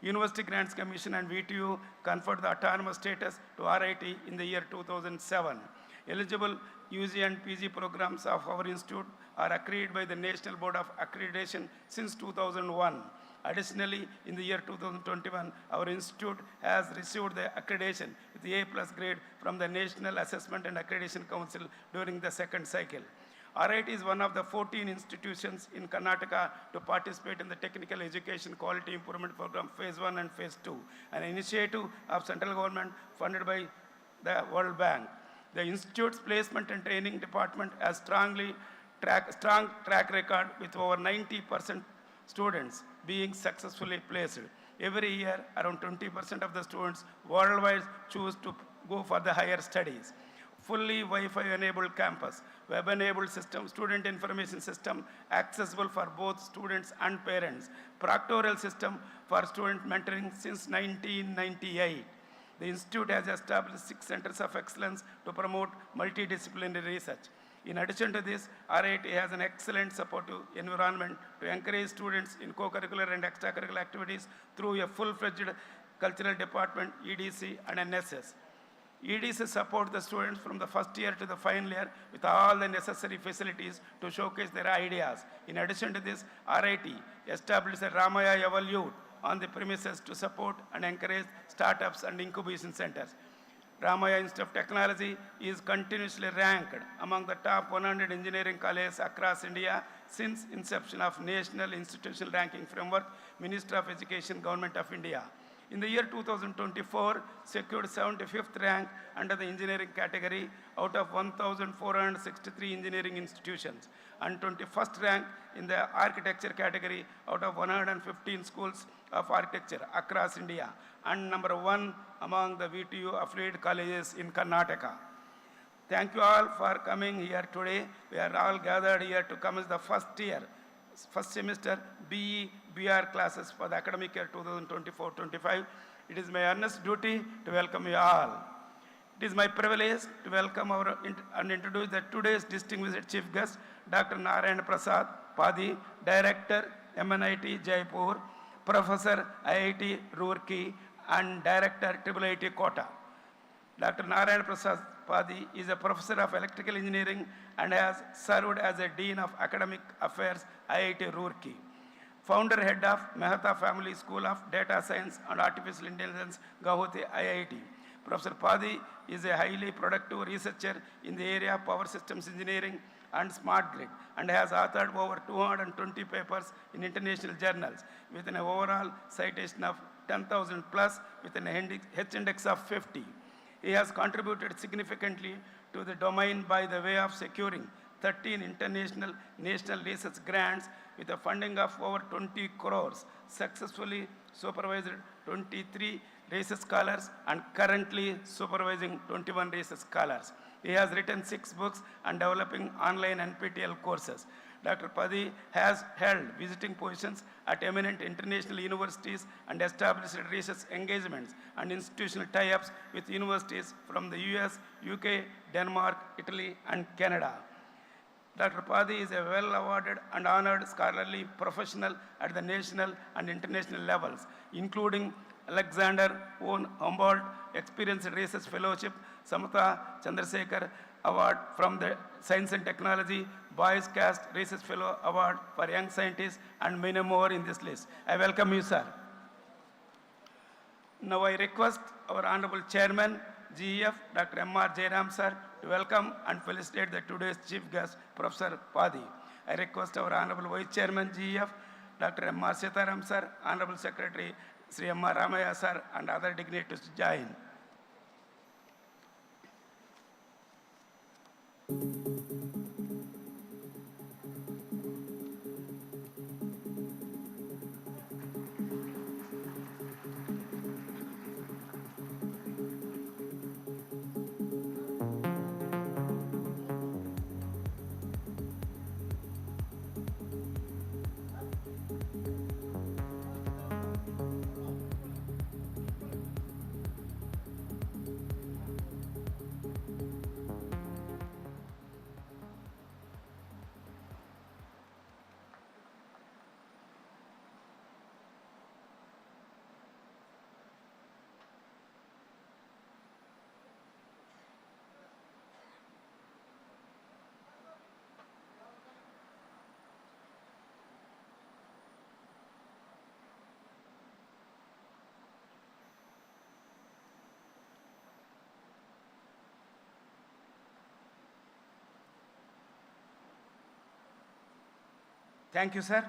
University Grants Commission and VTU conferred the autonomous status to RIT in the year 2007. Eligible UG and PG programs of our institute are accredited by the National Board of Accreditation since 2001. Additionally, in the year 2021, our institute has received the accreditation with the A+ grade from the National Assessment and Accreditation Council during the second cycle. RIT is one of the 14 institutions in Karnataka to participate in the Technical Education Quality Improvement Program Phase 1 and Phase 2, an initiative of central government funded by the World Bank. The institute's placement and training department has strong track record with over 90% students being successfully placed. Every year, around 20% of the students worldwide choose to go for the higher studies. Fully Wi-Fi enabled campus, web-enabled system, student information system accessible for both students and parents, proctoral system for student mentoring since 1998. The institute has established 6 centers of excellence to promote multidisciplinary research. In addition to this, RIT has an excellent supportive environment to encourage students in co-curricular and extracurricular activities through a full-fledged cultural department, EDC, and NSS. EDC supports the students from the first year to the final year with all the necessary facilities to showcase their ideas. In addition to this, RIT established a Ramaiah Evolute on the premises to support and encourage startups and incubation centers. Ramaiah Institute of Technology is continuously ranked among the top 100 engineering colleges across India since inception of National Institutional Ranking Framework, Ministry of Education, Government of India. In the year 2024, secured 75th rank under the engineering category out of 1,463 engineering institutions, and 21st rank in the architecture category out of 115 schools of architecture across India, and number 1 among the VTU affiliated colleges in Karnataka. Thank you all for coming here today. We are all gathered here to commence the first semester B.ARCH classes for the academic year 2024-25. It is my earnest duty to welcome you all. It is my privilege to welcome and introduce today's distinguished chief guest, Dr. Narayana Prasad Padi, Director, MNIT Jaipur, Professor IIT Roorkee, and Director, IIIT Kota. Dr. Narayana Prasad Padi is a professor of electrical engineering and has served as a Dean of Academic Affairs, IIT Roorkee. Founder head of Mehta Family School of Data Science and Artificial Intelligence, Guwahati IIT. Professor Padi is a highly productive researcher in the area of power systems engineering and smart grid, and has authored over 220 papers in international journals with an overall citation of 10,000 plus with an H-index of 50. He has contributed significantly to the domain by the way of securing 13 international national research grants with a funding of over 20 crores, successfully supervised 23 research scholars and currently supervising 21 research scholars. He has written 6 books and developing online NPTEL courses. Dr. Padi has held visiting positions at eminent international universities and established research engagements and institutional tie-ups with universities from the US, UK, Denmark, Italy, and Canada. Dr. Padi is a well-awarded and honored scholarly professional at the national and international levels, including Alexander von Humboldt Experienced Research Fellowship, Samata Chandrasekhar Award from the Science and Technology, Boys Caste Research Fellow Award for Young Scientists, and many more in this list. I welcome you, sir. Now I request our Honorable Chairman, GEF, Dr. M.R. Jairam, sir, to welcome and felicitate the today's chief guest, Professor Padi. I request our Honorable Vice Chairman, GEF, Dr. M.R. Sitaram, sir, Honorable Secretary, Sri M.R. Ramaiah, sir, and other dignitaries to join. Thank you, sir.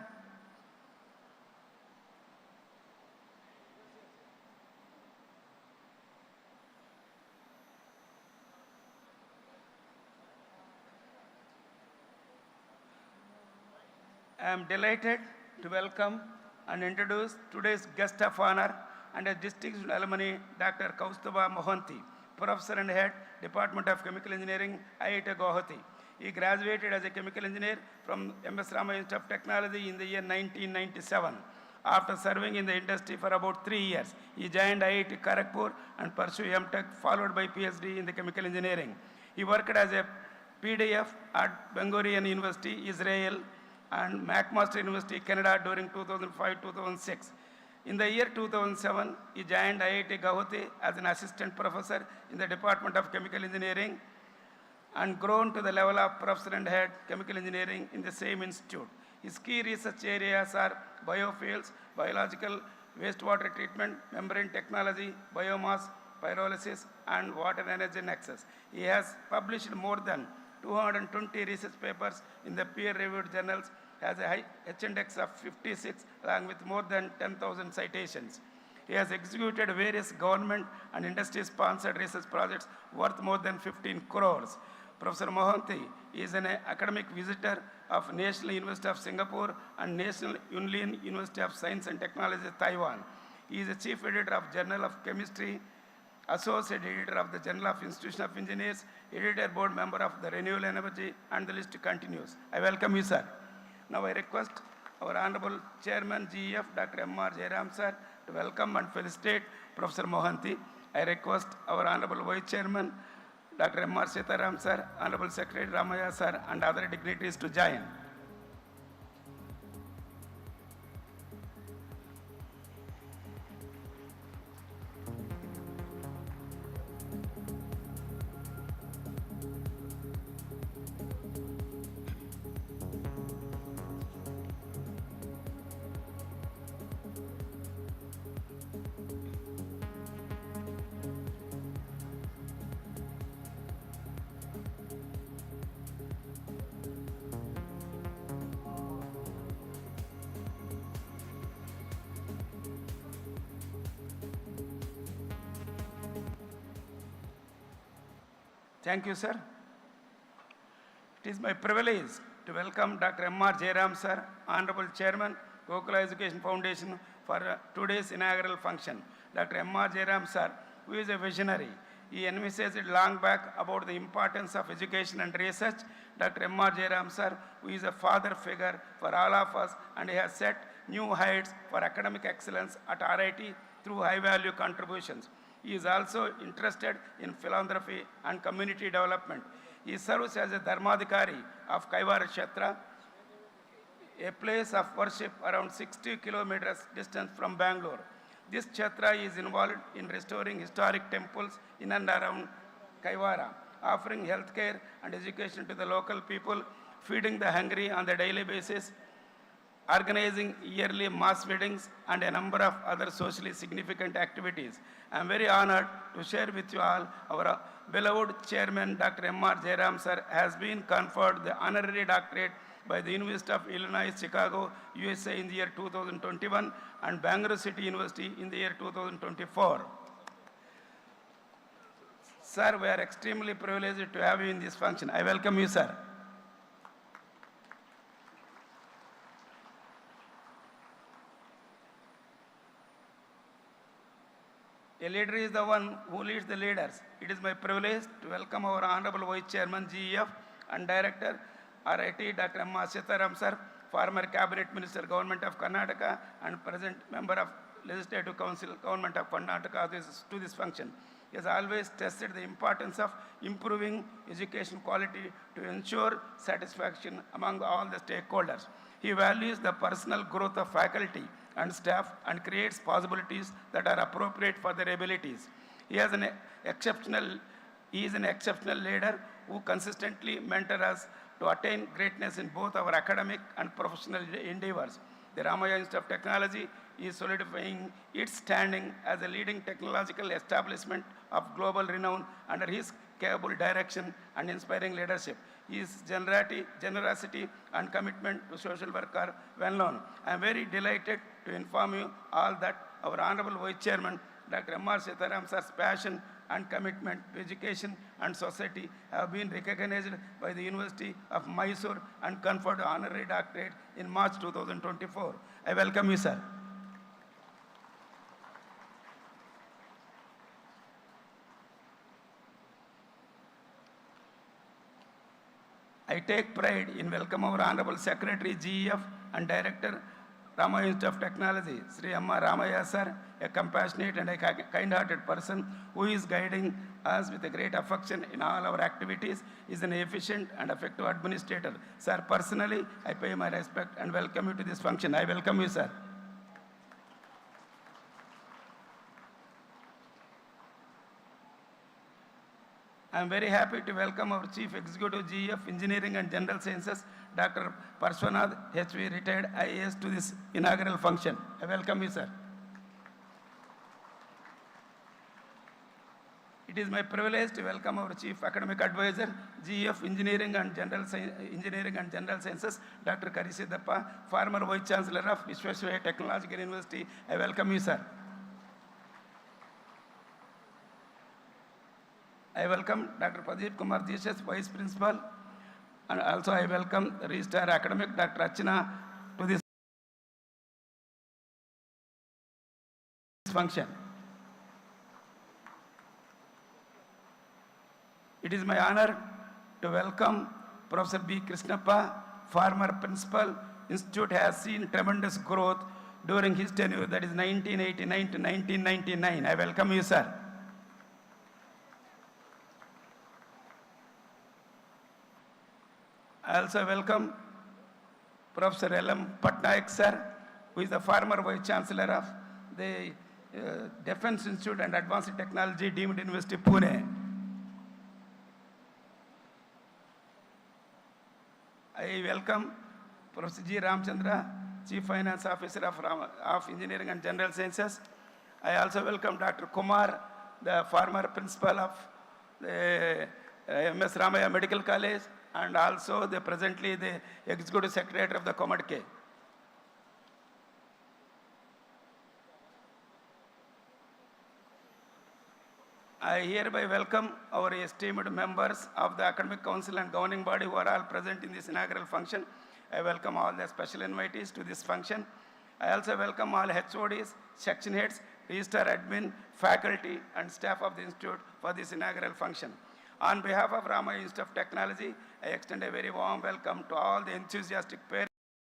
I am delighted to welcome and introduce today's guest of honor and a distinguished alumni, Dr. Kaustubha Mohanty, Professor and Head, Department of Chemical Engineering, IIT Guwahati. He graduated as a chemical engineer from M.S. Ramaiah Institute of Technology in the year 1997. After serving in the industry for about 3 years, he joined IIT Kharagpur and pursued M.Tech, followed by PhD in the chemical engineering. He worked as a PDF at Ben Gurion University, Israel, and McMaster University, Canada during 2005-2006. In the year 2007, he joined IIT Guwahati as an assistant professor in the Department of Chemical Engineering and grown to the level of professor and head chemical engineering in the same institute. His key research areas are biofuels, biological wastewater treatment, membrane technology, biomass, pyrolysis, and water energy nexus. He has published more than 220 research papers in the peer-reviewed journals, has a high H-index of 56 along with more than 10,000 citations. He has executed various government and industry-sponsored research projects worth more than 15 crores. Professor Mohanty is an academic visitor of National University of Singapore and National Yunlin University of Science and Technology, Taiwan. He is the chief editor of Journal of Chemistry, associate editor of the Journal of Institution of Engineers, editor board member of the Renewable Energy, and the list continues. I welcome you, sir. Now I request our Honorable Chairman, GEF, Dr. M.R. Jairam, sir, to welcome and felicitate Professor Mohanty. I request our Honorable Vice Chairman, Dr. M.R. Sitaram, sir, Honorable Secretary Ramaiah, sir, and other dignitaries to join. Thank you, sir. It is my privilege to welcome Dr. M.R. Jairam, sir, Honorable Chairman, Gokula Education Foundation, for today's inaugural function. Dr. M.R. Jairam, sir, who is a visionary. He envisaged long back about the importance of education and research. Dr. M.R. Jairam, sir, who is a father figure for all of us, and he has set new heights for academic excellence at RIT through high-value contributions. He is also interested in philanthropy and community development. He serves as a Dharmadhikari of Kaivara Kshetra, a place of worship around 60 kilometers distance from Bangalore. This Kshetra is involved in restoring historic temples in and around Kaivara, offering healthcare and education to the local people, feeding the hungry on a daily basis, organizing yearly mass weddings, and a number of other socially significant activities. I am very honored to share with you all our beloved chairman, Dr. M.R. Jairam, sir, has been conferred the honorary doctorate by the University of Illinois, Chicago, USA in the year 2021 and Bangalore City University in the year 2024. Sir, we are extremely privileged to have you in this function. I welcome you, sir. A leader is the one who leads the leaders. It is my privilege to welcome our Honorable Vice Chairman, GEF, and Director, RIT, Dr. M. Sitaram, sir, former Cabinet Minister, Government of Karnataka, and present member of Legislative Council, Government of Karnataka, to this function. He has always stressed the importance of improving education quality to ensure satisfaction among all the stakeholders. He values the personal growth of faculty and staff and creates possibilities that are appropriate for their abilities. He is an exceptional leader who consistently mentors us to attain greatness in both our academic and professional endeavors. The Ramaiah Institute of Technology is solidifying its standing as a leading technological establishment of global renown under his capable direction and inspiring leadership. His generosity and commitment to social work are well known. I am very delighted to inform you all that our Honorable Vice Chairman, Dr. M.R. Sitaram sir's passion and commitment to education and society have been recognized by the University of Mysore and conferred honorary doctorate in March 2024. I welcome you, sir. I take pride in welcoming our Honorable Secretary, GEF, and Director, Ramaiah Institute of Technology, Sri Amma Ramaiah, sir, a compassionate and a kind-hearted person who is guiding us with a great affection in all our activities, is an efficient and effective administrator. Sir, personally, I pay my respect and welcome you to this function. I welcome you, sir. I am very happy to welcome our Chief Executive GEF Engineering and General Sciences, Dr. Parshvanath HV, retired IAS, to this inaugural function. I welcome you, sir. It is my privilege to welcome our Chief Academic Advisor, GEF Engineering and General Sciences, Dr. Karisiddappa, former Vice Chancellor of Visvesvaraya Technological University. I welcome you, sir. I welcome Dr. Pradeep Kumar Jesus, Vice Principal, and also I welcome the Registrar Academic, Dr. Archana, to this function. It is my honor to welcome Professor B. Krishnappa, former Principal. Institute has seen tremendous growth during his tenure, that is 1989 to 1999. I welcome you, sir. I also welcome Professor L.M. Patnaik, sir, who is the former Vice Chancellor of the Defense Institute and Advanced Technology, Deemed University, Pune. I welcome Professor G. Ramchandra, Chief Finance Officer of Engineering and General Sciences. I also welcome Dr. Kumar, the former Principal of the M.S. Ramaiah Medical College, and also presently the Executive Secretary of the COMEDK. I hereby welcome our esteemed members of the Academic Council and Governing Body who are all present in this inaugural function. I welcome all the special invitees to this function. I also welcome all HODs, section heads, registrar admin, faculty, and staff of the institute for this inaugural function. On behalf of Ramaiah Institute of Technology, I extend a very warm welcome to all the enthusiastic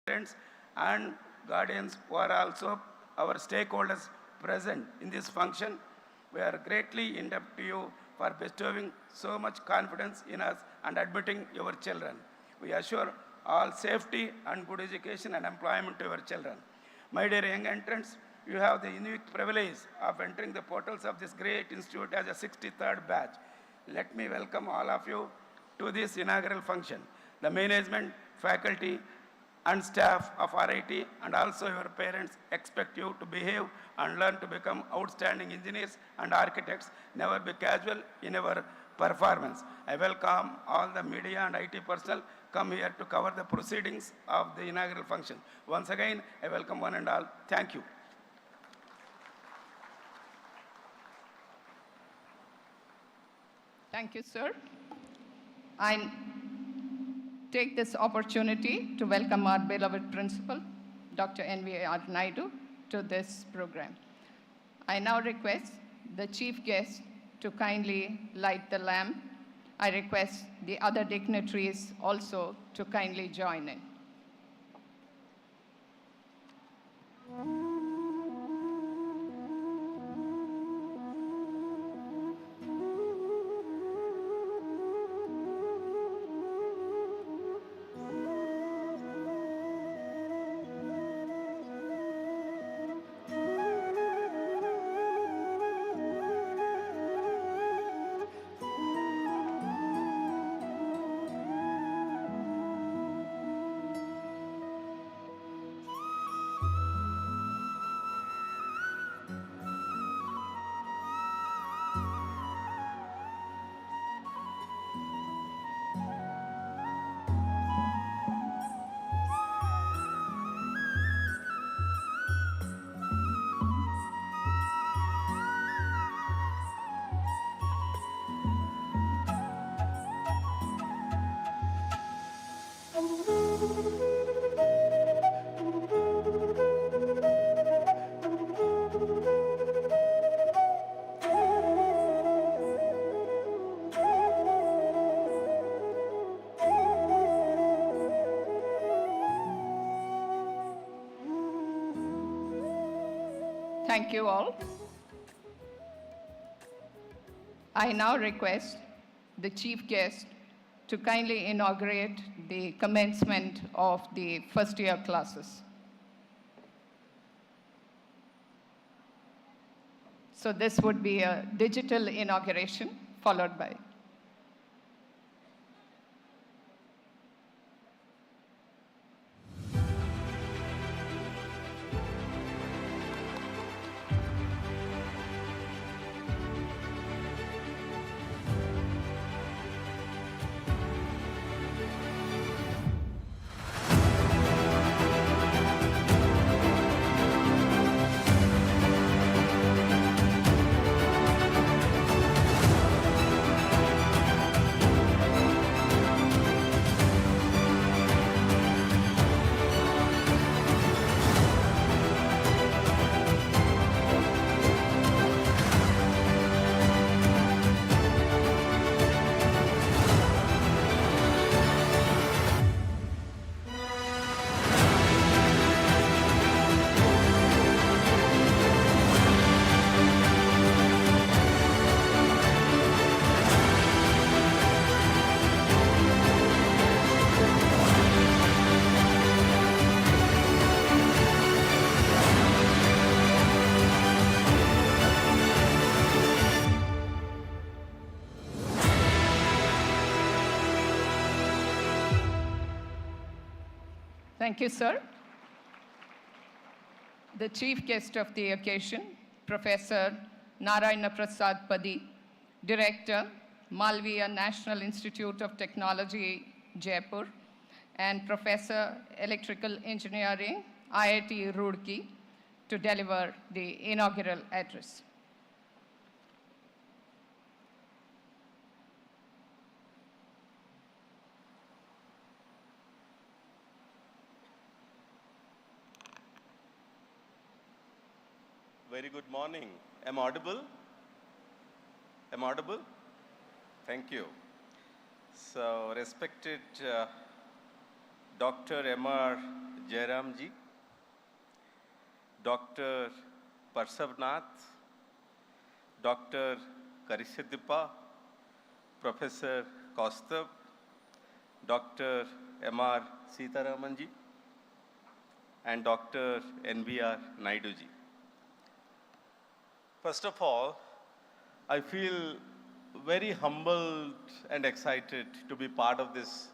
parents and guardians who are also our stakeholders present in this function. We are greatly indebted to you for bestowing so much confidence in us and admitting your children. We assure all safety and good education and employment to your children. My dear young entrants, you have the unique privilege of entering the portals of this great institute as a 63rd batch. Let me welcome all of you to this inaugural function. The management, faculty, and staff of RIT and also your parents expect you to behave and learn to become outstanding engineers and architects. Never be casual in your performance. I welcome all the media and IT personnel come here to cover the proceedings of the inaugural function. Once again, I welcome one and all. Thank you. Thank you, sir. I take this opportunity to welcome our beloved principal, Dr. N.V.R. Naidu, to this program. I now request the chief guest to kindly light the lamp. I request the other dignitaries also to kindly join in. Thank you all. I now request the chief guest to kindly inaugurate the commencement of the first year classes. So this would be a digital inauguration followed by. Thank you, sir. The chief guest of the occasion, Professor Narayana Prasad Padi, Director, Malviya National Institute of Technology, Jaipur, and Professor Electrical Engineering, IIT Roorkee, to deliver the inaugural address. very good morning. Am I audible? Am I audible? Thank you. So, respected Dr. M.R. Jairamji, Dr. Parsavnath, Dr. Karishadipa, Professor Kaustubh, Dr. M.R. Sitaramanji, and Dr. N.B.R. Naiduji. First of all, I feel very humbled and excited to be part of this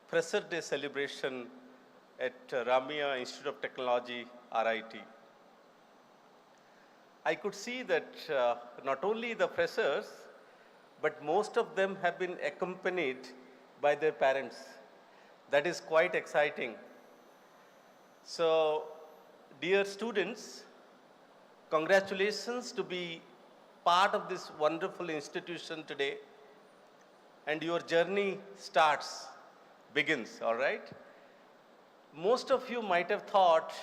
Fresher Day celebration at Ramaiah Institute of Technology, RIT. I could see that not only the freshers, but most of them have been accompanied by their parents. That is quite exciting. So, dear students, congratulations to be part of this wonderful institution today, and your journey begins, all right? Most of you might have thought,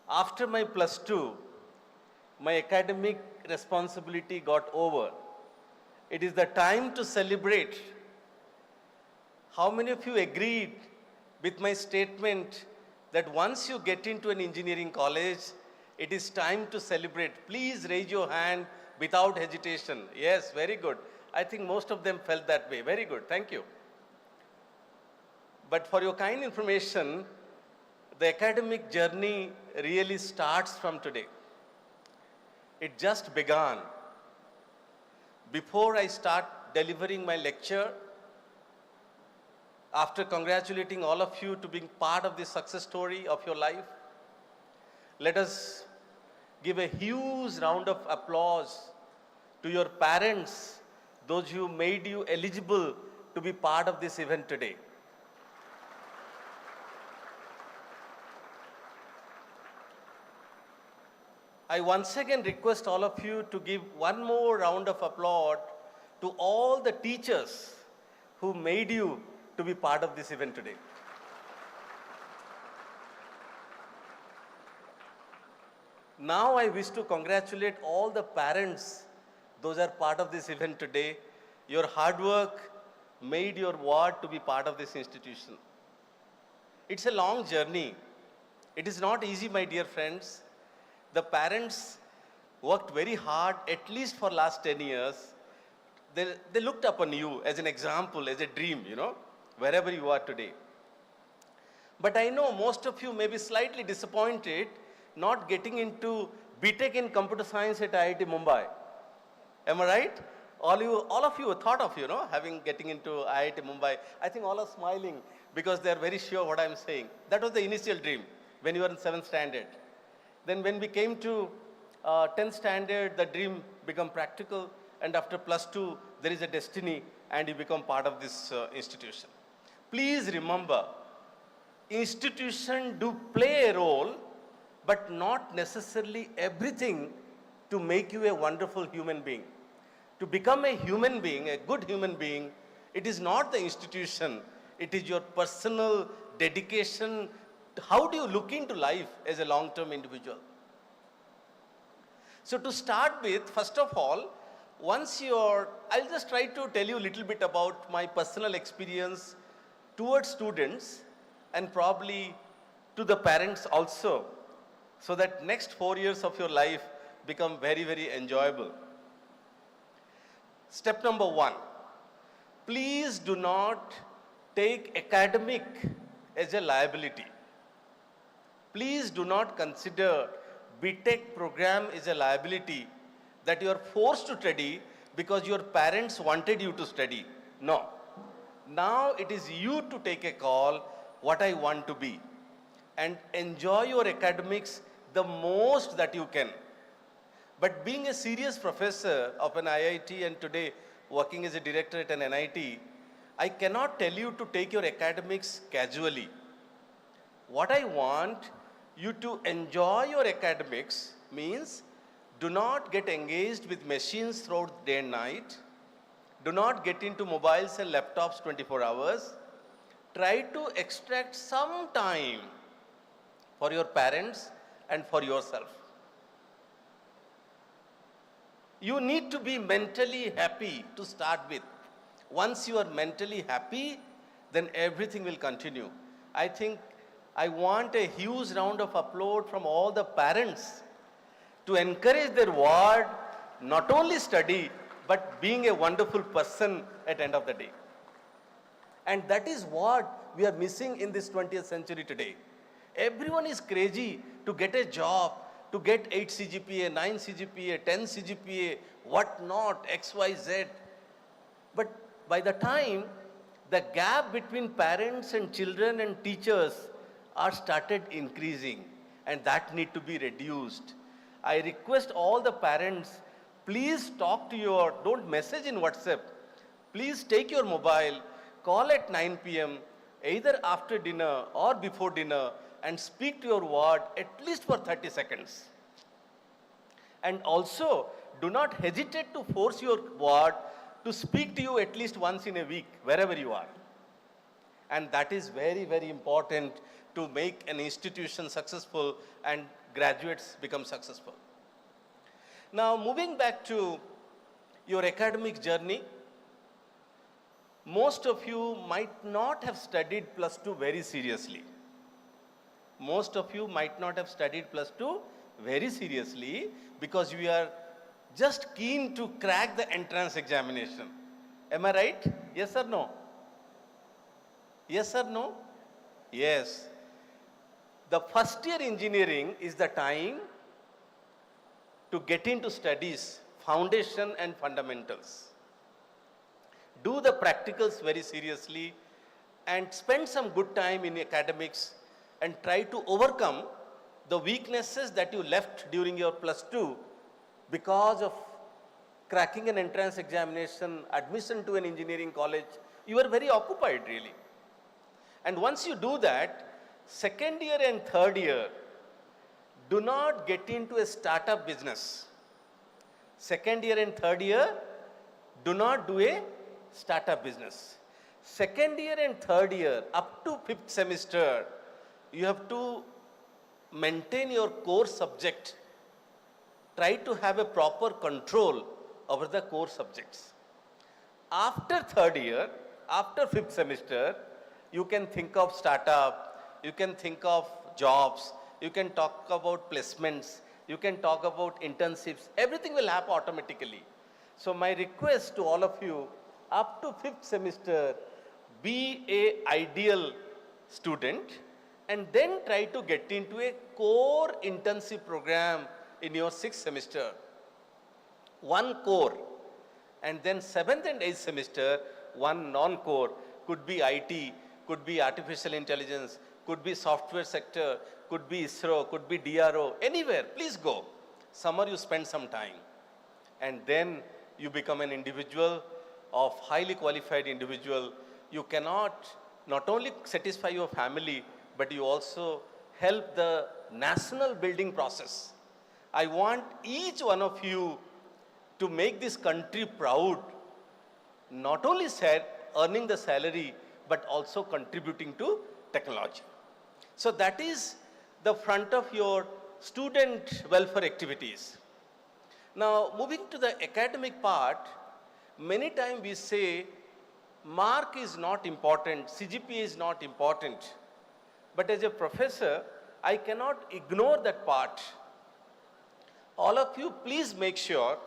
after my +2, my academic responsibility got over. It is the time to celebrate. How many of you agreed with my statement that once you get into an engineering college, it is time to celebrate? Please raise your hand without hesitation. Yes, very good. I think most of them felt that way. Very good, thank you. But for your kind information, the academic journey really starts from today. It just began. Before I start delivering my lecture, after congratulating all of you to being part of this success story of your life, let us give a huge round of applause to your parents, those who made you eligible to be part of this event today. I once again request all of you to give one more round of applause to all the teachers who made you to be part of this event today. Now I wish to congratulate all the parents, those are part of this event today. Your hard work made your ward to be part of this institution. It's a long journey. It is not easy, my dear friends. The parents worked very hard, at least for last 10 years. They looked upon you as an example, as a dream, wherever you are today. But I know most of you may be slightly disappointed not getting into B.Tech in Computer Science at IIT Mumbai. Am I right? All of you thought of, getting into IIT Mumbai. I think all are smiling because they are very sure what I am saying. That was the initial dream when you were in 7th standard. Then when we came to 10th standard, the dream became practical, and after +2, there is a destiny, and you become part of this institution. Please remember, institutions do play a role, but not necessarily everything to make you a wonderful human being. To become a human being, a good human being, it is not the institution, it is your personal dedication. How do you look into life as a long-term individual? So to start with, first of all, I'll just try to tell you a little bit about my personal experience towards students and probably to the parents also, so that next 4 years of your life become very, very enjoyable. Step number 1, please do not take academic as a liability. Please do not consider B.Tech program is a liability that you are forced to study because your parents wanted you to study. No. Now it is you to take a call, what I want to be, and enjoy your academics the most that you can. But being a serious professor of an IIT and today working as a director at an NIT, I cannot tell you to take your academics casually. What I want you to enjoy your academics means do not get engaged with machines throughout day and night. Do not get into mobiles and laptops 24 hours. Try to extract some time for your parents and for yourself. You need to be mentally happy to start with. Once you are mentally happy, then everything will continue. I think I want a huge round of applause from all the parents to encourage their ward, not only study, but being a wonderful person at the end of the day. And that is what we are missing in this 20th century today. Everyone is crazy to get a job, to get 8 CGPA, 9 CGPA, 10 CGPA, what not, X, Y, Z. But by the time the gap between parents and children and teachers are started increasing, and that need to be reduced. I request all the parents, please talk to your, don't message in WhatsApp. Please take your mobile, call at 9 p.m., either after dinner or before dinner, and speak to your ward at least for 30 seconds. And also, do not hesitate to force your ward to speak to you at least once in a week, wherever you are. And that is very, very important to make an institution successful and graduates become successful. Now, moving back to your academic journey, most of you might not have studied +2 very seriously. Most of you might not have studied +2 very seriously because we are just keen to crack the entrance examination. Am I right? Yes or no? Yes or no? Yes. The first year engineering is the time to get into studies, foundation and fundamentals. Do the practicals very seriously and spend some good time in academics and try to overcome the weaknesses that you left during your +2 because of cracking an entrance examination, admission to an engineering college. You were very occupied really. And once you do that, second year and third year, do not get into a startup business. Second year and third year, do not do a startup business. Second year and third year, up to 5th semester, you have to maintain your core subject. Try to have a proper control over the core subjects. After third year, after 5th semester, you can think of startup, you can think of jobs, you can talk about placements, you can talk about internships, everything will happen automatically. So my request to all of you, up to 5th semester, be an ideal student and then try to get into a core internship program in your 6th semester. One core, and then 7th and 8th semester, one non-core, could be IT, could be artificial intelligence, could be software sector, could be ISRO, could be DRO, anywhere, please go. Summer you spend some time. And then you become an individual of highly qualified individual. You cannot not only satisfy your family, but you also help the national building process. I want each one of you to make this country proud, not only earning the salary, but also contributing to technology. So that is the front of your student welfare activities. Now, moving to the academic part, many times we say mark is not important, CGPA is not important. But as a professor, I cannot ignore that part. All of you, please make sure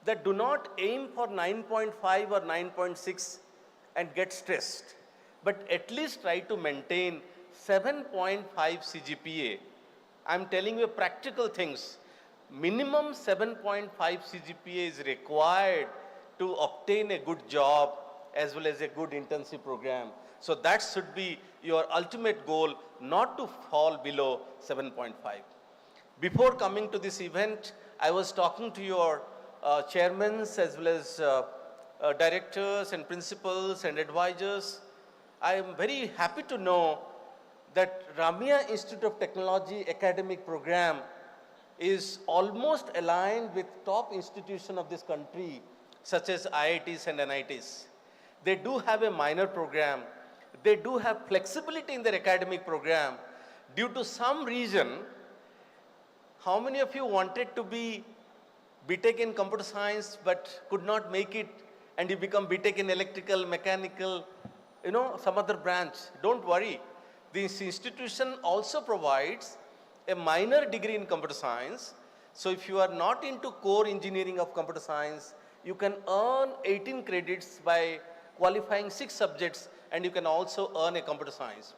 that do not aim for 9.5 or 9.6 and get stressed, but at least try to maintain 7.5 CGPA. I'm telling you practical things. Minimum 7.5 CGPA is required to obtain a good job as well as a good internship program. So that should be your ultimate goal, not to fall below 7.5. Before coming to this event, I was talking to your chairmen as well as directors and principals and advisors. I am very happy to know that Ramaiah Institute of Technology academic program is almost aligned with top institutions of this country, such as IITs and NITs. They do have a minor program. They do have flexibility in their academic program. Due to some reason, how many of you wanted to be B.Tech in computer science but could not make it, and you become B.Tech in electrical, mechanical, some other branch. Don't worry. This institution also provides a minor degree in computer science. So if you are not into core engineering of computer science, you can earn 18 credits by qualifying 6 subjects, and you can also earn a computer science.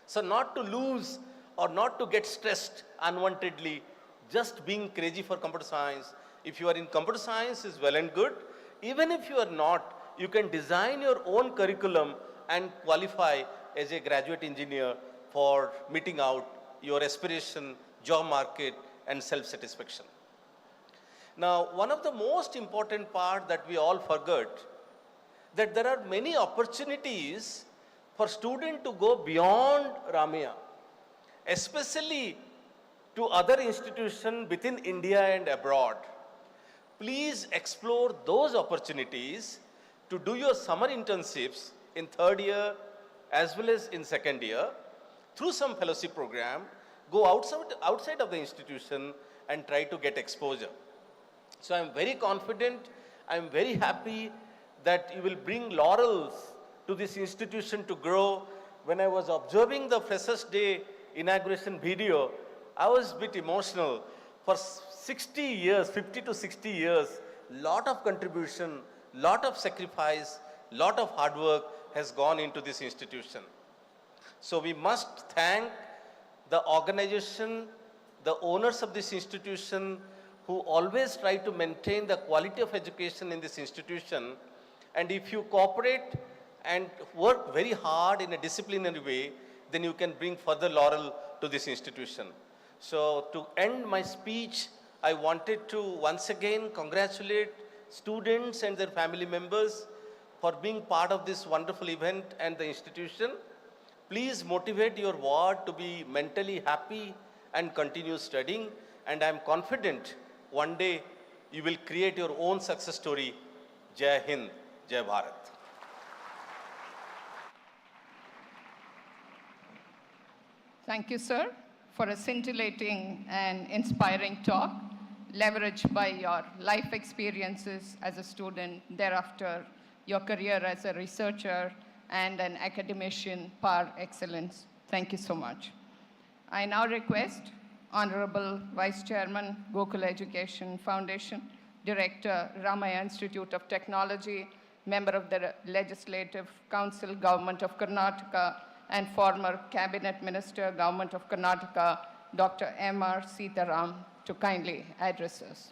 So not to lose or not to get stressed unwantedly, just being crazy for computer science. If you are in computer science is well and good. Even if you are not, you can design your own curriculum and qualify as a graduate engineer for meeting out your aspiration, job market, and self-satisfaction. Now, one of the most important part that we all forget, that there are many opportunities for students to go beyond Ramaiah, especially to other institutions within India and abroad. Please explore those opportunities to do your summer internships in 3rd year as well as in 2nd year through some fellowship program. Go outside of the institution and try to get exposure. So I'm very confident, I'm very happy that you will bring laurels to this institution to grow. When I was observing the Freshers' Day inauguration video, I was a bit emotional. For 60 years, 50 to 60 years, lot of contribution, lot of sacrifice, lot of hard work has gone into this institution. So we must thank the organization, the owners of this institution, who always try to maintain the quality of education in this institution. And if you cooperate and work very hard in a disciplinary way, then you can bring further laurel to this institution. So to end my speech, I wanted to once again congratulate students and their family members for being part of this wonderful event and the institution. Please motivate your ward to be mentally happy and continue studying. And I'm confident one day you will create your own success story. Jai Hind, Jai Bharat. Thank you, sir, for a scintillating and inspiring talk, leveraged by your life experiences as a student, thereafter your career as a researcher and an academician par excellence. Thank you so much. I now request Honorable Vice Chairman, Gokul Education Foundation, Director, Ramaiah Institute of Technology, Member of the Legislative Council, Government of Karnataka, and former Cabinet Minister, Government of Karnataka, Dr. M.R. Sitaram, to kindly address us.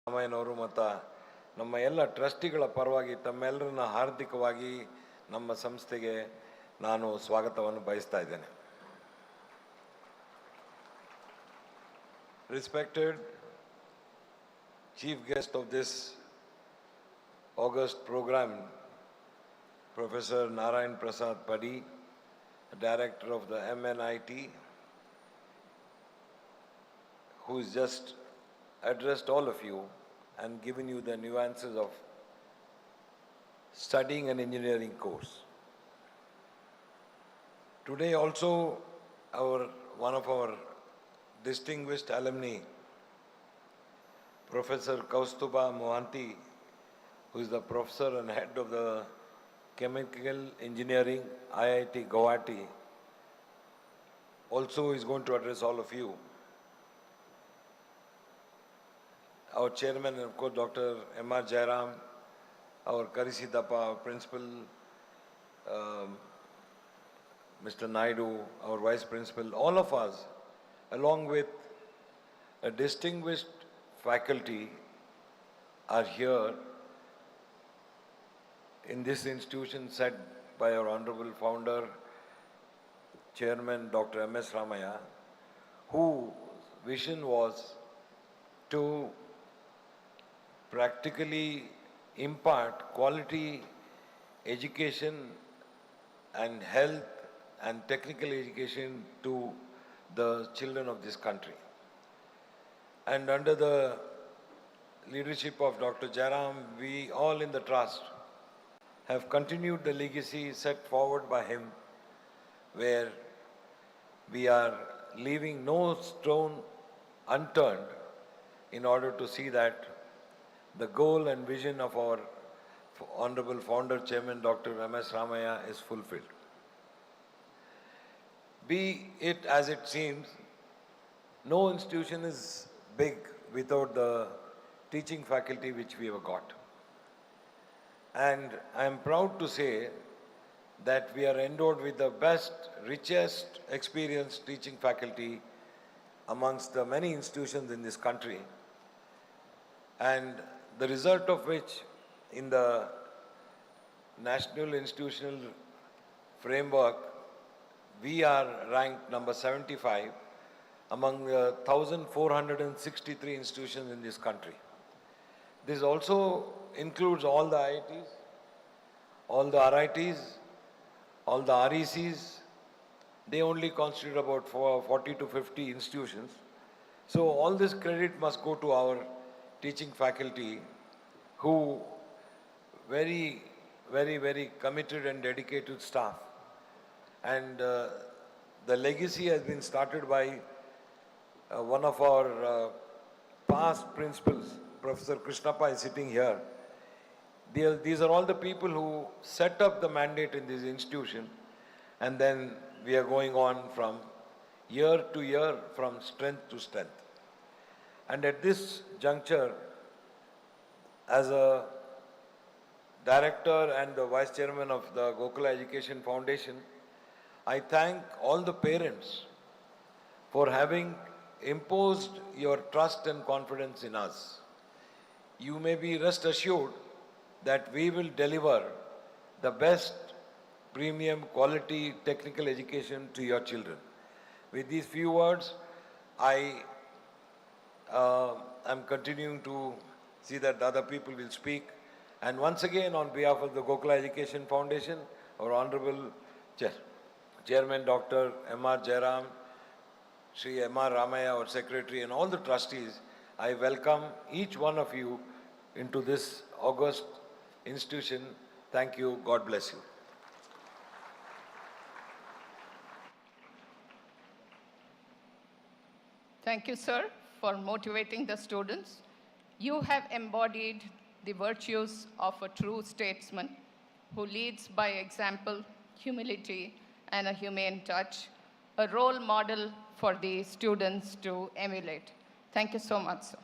ರಾಮಯ್ಯನವರು ಮತ್ತು ನಮ್ಮ ಎಲ್ಲ ಟ್ರಸ್ಟಿಗಳ ಪರವಾಗಿ ತಮ್ಮೆಲ್ಲರನ್ನ ಹಾರ್ದಿಕವಾಗಿ ನಮ್ಮ ಸಂಸ್ಥೆಗೆ ನಾನು ಸ್ವಾಗತವನ್ನು ಬಯಸ್ತಾ ಇದ್ದೇನೆ. Respected Chief Guest of this August program, Professor Narayan Prasad Padi, Director of the MNIT, who has just addressed all of you and given you the nuances of studying an engineering course. Today also one of our distinguished alumni, Professor Kaustuba Mohanty, who is the professor and head of the Chemical Engineering IIT Guwahati, also is going to address all of you. Our chairman, of course, Dr. M.R. Jairam, our Karisidappa, our principal, Mr. Naidu, our vice principal, all of us, along with a distinguished faculty, are here in this institution set by our honorable founder, chairman, Dr. M.S. Ramaiah, whose vision was to practically impart quality education and health and technical education to the children of this country. And under the leadership of Dr. Jairam, we all in the trust have continued the legacy set forward by him where we are leaving no stone unturned in order to see that the goal and vision of our Honorable Founder Chairman Dr. M.S. Ramaiah is fulfilled. Be it as it seems, no institution is big without the teaching faculty which we have got. And I am proud to say that we are endowed with the best, richest, experienced teaching faculty amongst the many institutions in this country, and the result of which in the National Institutional Framework, we are ranked number 75 among the 1,463 institutions in this country. This also includes all the IITs, all the RITs, all the RECs. They only constitute about 40 to 50 institutions. So all this credit must go to our teaching faculty who very committed and dedicated staff. And the legacy has been started by one of our past principals, Professor Krishnappa is sitting here. These are all the people who set up the mandate in this institution, and then we are going on from year to year, from strength to strength. And at this juncture, as a director and the vice chairman of the Gokula Education Foundation, I thank all the parents for having imposed your trust and confidence in us. You may be rest assured that we will deliver the best premium quality technical education to your children. With these few words, I am continuing to see that other people will speak. And once again, on behalf of the Gokula Education Foundation, our Honorable Chairman Dr. M.R. Jairam, Sri M.R. Ramaiah, our Secretary, and all the trustees, I welcome each one of you into this august institution. Thank you. God bless you. Thank you, sir, for motivating the students. You have embodied the virtues of a true statesman who leads by example, humility, and a humane touch, a role model for the students to emulate. Thank you so much, sir.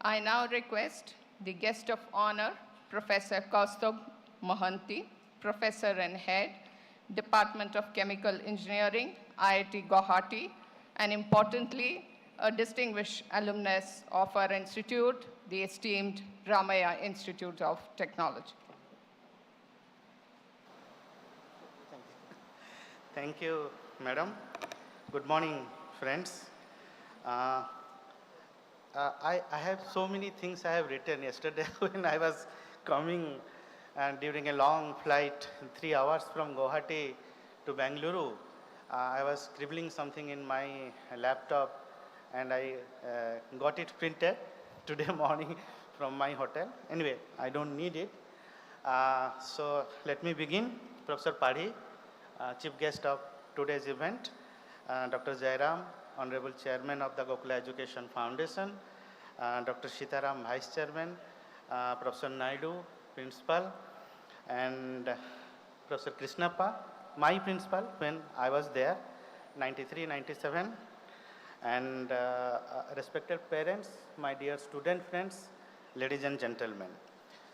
I now request the guest of honor, Professor Kaustubh Mohanty, Professor and Head, Department of Chemical Engineering, IIT Guwahati, and importantly, a distinguished alumnus of our institute, the esteemed Ramaiah Institute of Technology. Thank you, madam. Good morning, friends. I have so many things I have written yesterday when I was coming and during a long flight, 3 hours from Guwahati to Bengaluru. I was scribbling something in my laptop and I got it printed today morning from my hotel. Anyway, I don't need it. So let me begin. Professor Padhi, chief guest of today's event, Dr. Jairam, Honorable Chairman of the Gokula Education Foundation, Dr. Sitaram, Vice Chairman, Professor Naidu, Principal, and Professor Krishnappa, my principal when I was there, 93, 97, and respected parents, my dear student friends, ladies and gentlemen.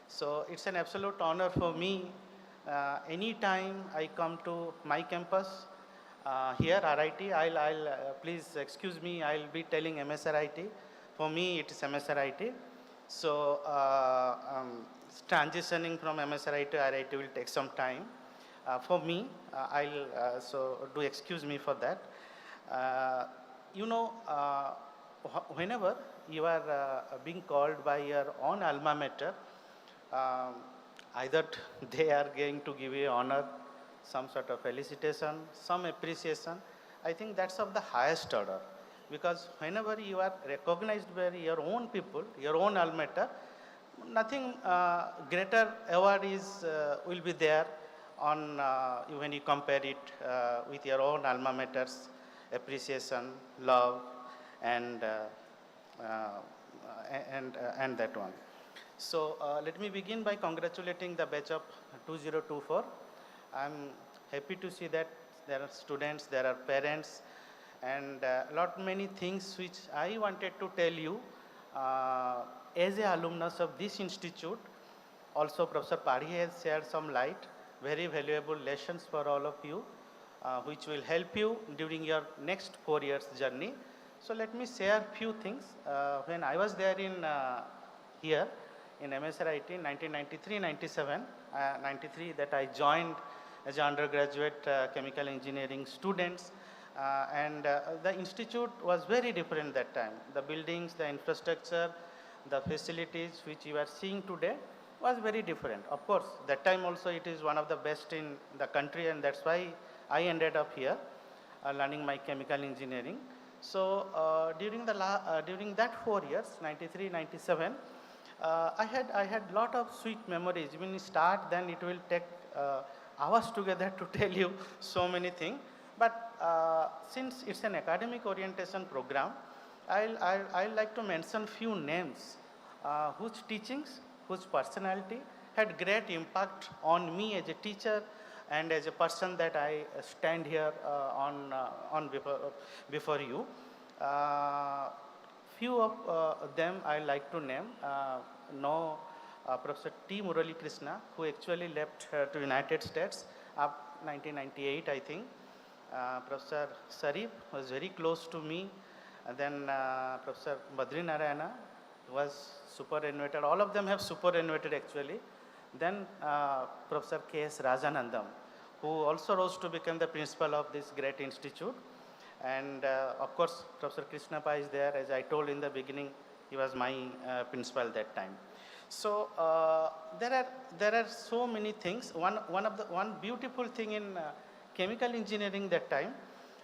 So it's an absolute honor for me. Anytime I come to my campus, here RIT, please excuse me, I'll be telling MSRIT. For me, it is MSRIT. So transitioning from MSRIT to RIT will take some time. For me, so do excuse me for that. You know, whenever you are being called by your own alma mater, either they are going to give you honor, some sort of felicitation, some appreciation. I think that's of the highest order. Because whenever you are recognized by your own people, your own alma mater, nothing greater award will be there on when you compare it with your own alma mater's appreciation, love, and that one. So let me begin by congratulating the batch of 2024. I'm happy to see that there are students, there are parents, and lot many things which I wanted to tell you as a alumnus of this institute. Also, Professor Padhi has shared some light, very valuable lessons for all of you, which will help you during your next 4 years journey. So let me share few things. When I was there in here in MSRIT in 1993-97, 93 that I joined as an undergraduate chemical engineering students, and the institute was very different that time. The buildings, the infrastructure, the facilities which you are seeing today was very different. Of course, that time also it is one of the best in the country, and that's why I ended up here learning my chemical engineering. So during that 4 years, 93, 97, I had lot of sweet memories. When you start, then it will take hours together to tell you so many things. But since it's an academic orientation program, I'll like to mention few names whose teachings, whose personality had great impact on me as a teacher and as a person that I stand here before you. Few of them I like to name. Professor T. Murali Krishna, who actually left to United States up 1998, I think. Professor Sarif was very close to me. And then Professor Badri Narayana was superannuated. All of them have superannuated actually. Then Professor K.S. Rajanandam, who also rose to become the principal of this great institute. And of course, Professor Krishna Pai is there. As I told in the beginning, he was my principal that time. So there are so many things. One beautiful thing in chemical engineering that time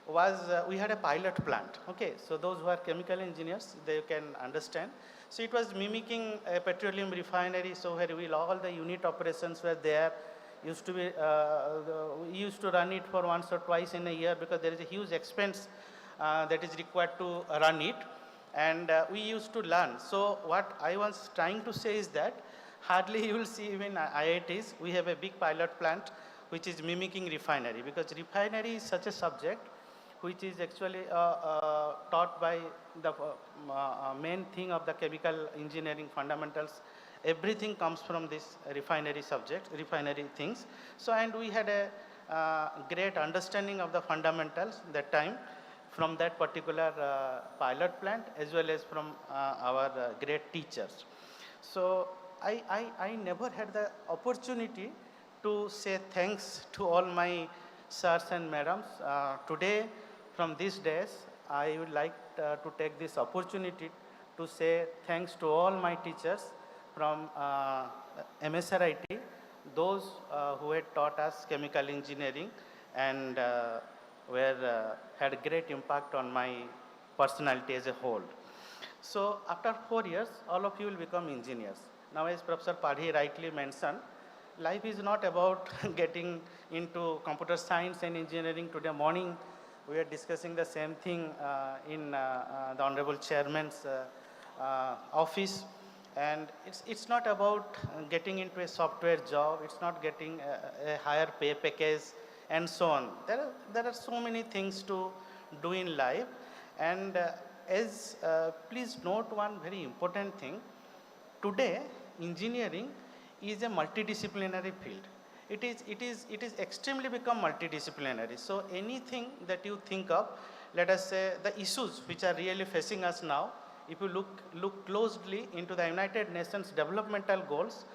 was we had a pilot plant. Okay, so those who are chemical engineers, they can understand. So it was mimicking a petroleum refinery. So where all the unit operations were there. Used to be, we used to run it for once or twice in a year because there is a huge expense that is required to run it, and we used to learn. So what I was trying to say is that hardly you will see even IITs, we have a big pilot plant which is mimicking refinery, because refinery is such a subject which is actually taught by the main thing of the chemical engineering fundamentals. Everything comes from this refinery subject, refinery things. So, and we had a great understanding of the fundamentals that time from that particular pilot plant, as well as from our great teachers. So I never had the opportunity to say thanks to all my sirs and madams. Today, from these days, I would like to take this opportunity to say thanks to all my teachers from MSRIT, those who had taught us chemical engineering and had great impact on my personality as a whole. So after 4 years, all of you will become engineers. Now, as Professor Padhi rightly mentioned, life is not about getting into computer science and engineering. Today morning, we are discussing the same thing in the Honorable Chairman's office. And it's not about getting into a software job, it's not getting a higher pay package and so on. There are so many things to do in life. And please note one very important thing. Today, engineering is a multidisciplinary field. It is extremely become multidisciplinary. So anything that you think of, let us say the issues which are really facing us now, if you look closely into the United Nations developmental goals,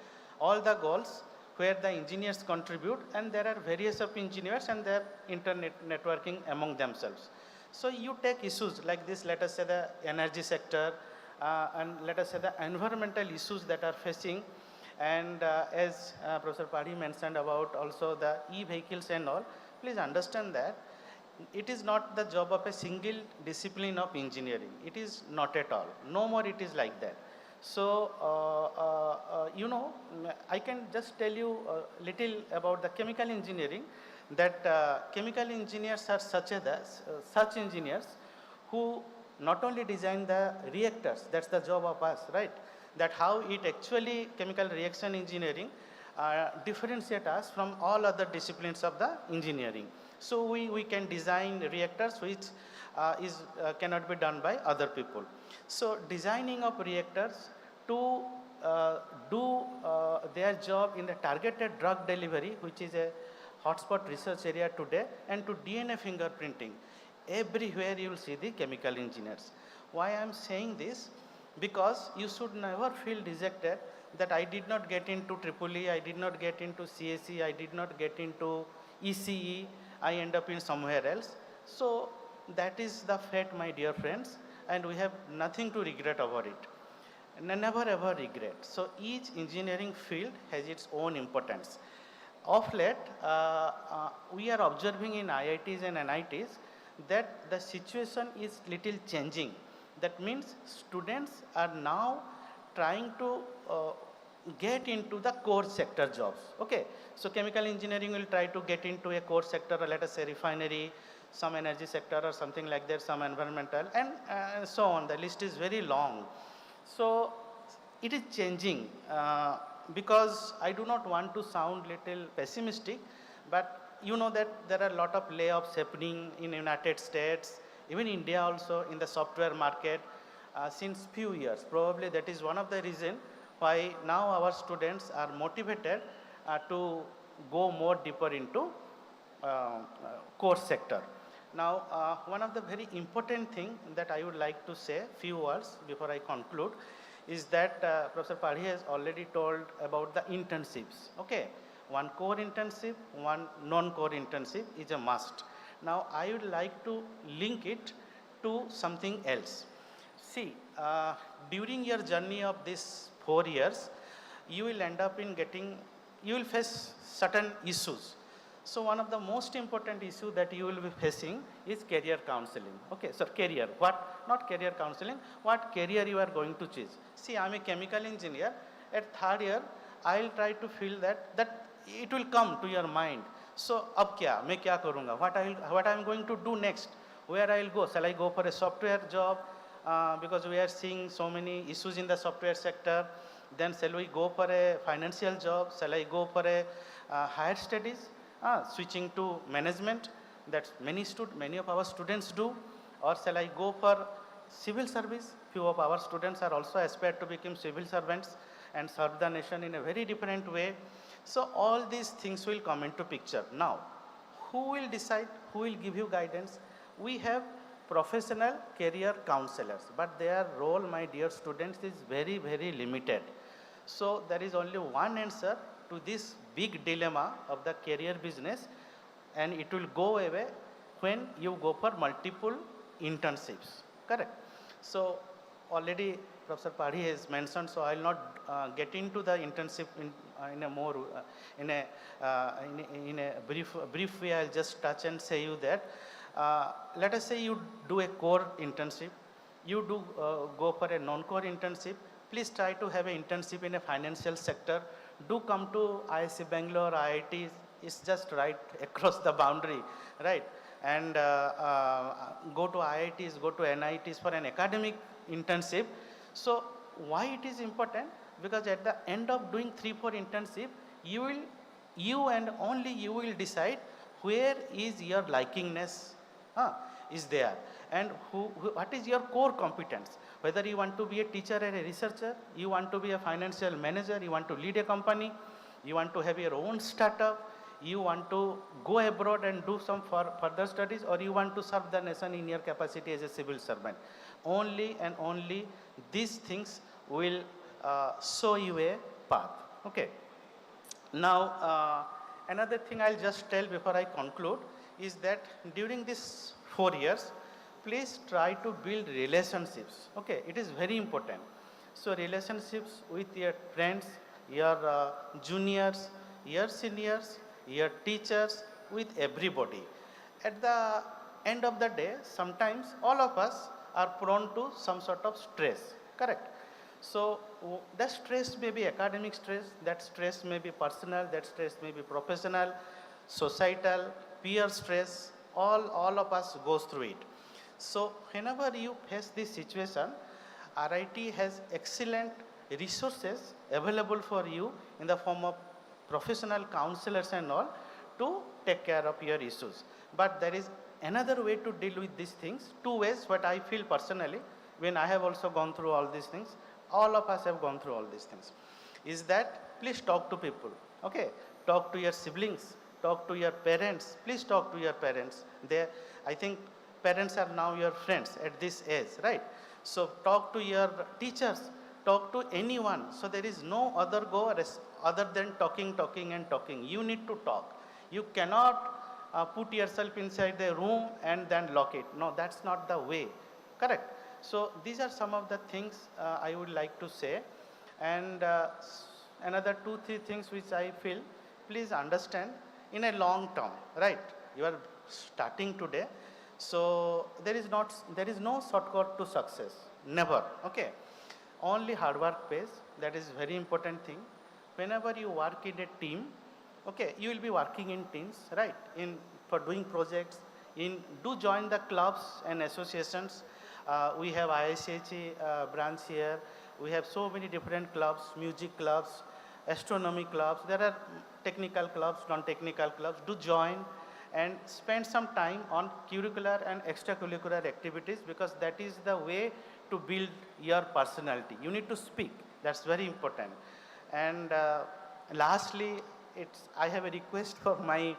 all the goals where the engineers contribute, and there are various of engineers and their internet networking among themselves. So you take issues like this, let us say the energy sector, and let us say the environmental issues that are facing, and as Professor Padhi mentioned about also the e-vehicles and all, please understand that it is not the job of a single discipline of engineering. It is not at all. No more it is like that. So, I can just tell you a little about the chemical engineering, that chemical engineers are such engineers who not only design the reactors, that's the job of us, right? That how it actually, chemical reaction engineering, differentiate us from all other disciplines of the engineering. So we can design reactors which cannot be done by other people. So designing of reactors to do their job in the targeted drug delivery, which is a hotspot research area today, and to DNA fingerprinting. Everywhere you will see the chemical engineers. Why I am saying this? Because you should never feel dejected that I did not get into EEE, I did not get into CSE, I did not get into ECE, I end up in somewhere else. So that is the fate, my dear friends, and we have nothing to regret about it. Never ever regret. So each engineering field has its own importance. Of late, we are observing in IITs and NITs that the situation is little changing. That means students are now trying to get into the core sector jobs. Okay, so chemical engineering will try to get into a core sector, let us say refinery, some energy sector or something like that, some environmental, and so on. The list is very long. So it is changing because I do not want to sound little pessimistic, but you know that there are a lot of layoffs happening in United States, even India also, in the software market since few years. Probably that is one of the reasons why now our students are motivated to go more deeper into core sector. Now, one of the very important thing that I would like to say, few words before I conclude, is that Professor Padhi has already told about the internships. Okay, one core internship, one non-core internship is a must. Now, I would like to link it to something else. See, during your journey of these 4 years, you will end up in you will face certain issues. So one of the most important issue that you will be facing is career counseling. Okay, so career, not career counseling, what career you are going to choose. See, I am a chemical engineer. At 3rd year, I will try to feel that it will come to your mind. So, ab kya, main kya karunga? What I am going to do next? Where I will go? Shall I go for a software job? Because we are seeing so many issues in the software sector. Then shall we go for a financial job? Shall I go for a higher studies? Switching to management, that many of our students do, or shall I go for civil service? Few of our students are also aspired to become civil servants and serve the nation in a very different way. So all these things will come into picture. Now, who will decide? Who will give you guidance? We have professional career counselors, but their role, my dear students, is very, very limited. So there is only one answer to this big dilemma of the career business, and it will go away when you go for multiple internships. Correct? So already Professor Padhi has mentioned, so I will not get into the internship in a brief way. I will just touch and say you that let us say you do a core internship, you do go for a non-core internship. Please try to have an internship in a financial sector. Do come to IISc Bangalore, IIT, it's just right across the boundary, right? And go to IITs, go to NITs for an academic internship. So why it is important? Because at the end of doing 3-4 internship, you and only you will decide where is your likingness is there, and what is your core competence. Whether you want to be a teacher or a researcher, you want to be a financial manager, you want to lead a company, you want to have your own startup, you want to go abroad and do some further studies, or you want to serve the nation in your capacity as a civil servant. Only and only these things will show you a path. Okay. Now, another thing I'll just tell before I conclude is that during these 4 years, please try to build relationships. Okay, it is very important. So relationships with your friends, your juniors, your seniors, your teachers, with everybody. At the end of the day, sometimes all of us are prone to some sort of stress, correct? So that stress may be academic stress, that stress may be personal, that stress may be professional, societal, peer stress, all of us goes through it. So whenever you face this situation, RIT has excellent resources available for you in the form of professional counselors and all to take care of your issues. But there is another way to deal with these things, two ways, what I feel personally, when I have also gone through all these things, all of us have gone through all these things, is that please talk to people, okay? Talk to your siblings, talk to your parents, please talk to your parents. I think parents are now your friends at this age, right? So talk to your teachers, talk to anyone. So there is no other go other than talking. You need to talk. You cannot put yourself inside the room and then lock it. No, that's not the way, correct? So these are some of the things I would like to say. And another 2-3 things which I feel, please understand, in a long term, right? You are starting today. So there is no shortcut to success, never, okay? Only hard work pays, that is very important thing. Whenever you work in a team, okay, you will be working in teams, right? For doing projects, do join the clubs and associations. We have IICHE branch here. We have so many different clubs, music clubs, astronomy clubs. There are technical clubs, non-technical clubs. Do join and spend some time on curricular and extracurricular activities, because that is the way to build your personality. You need to speak. That's very important. And lastly, I have a request for my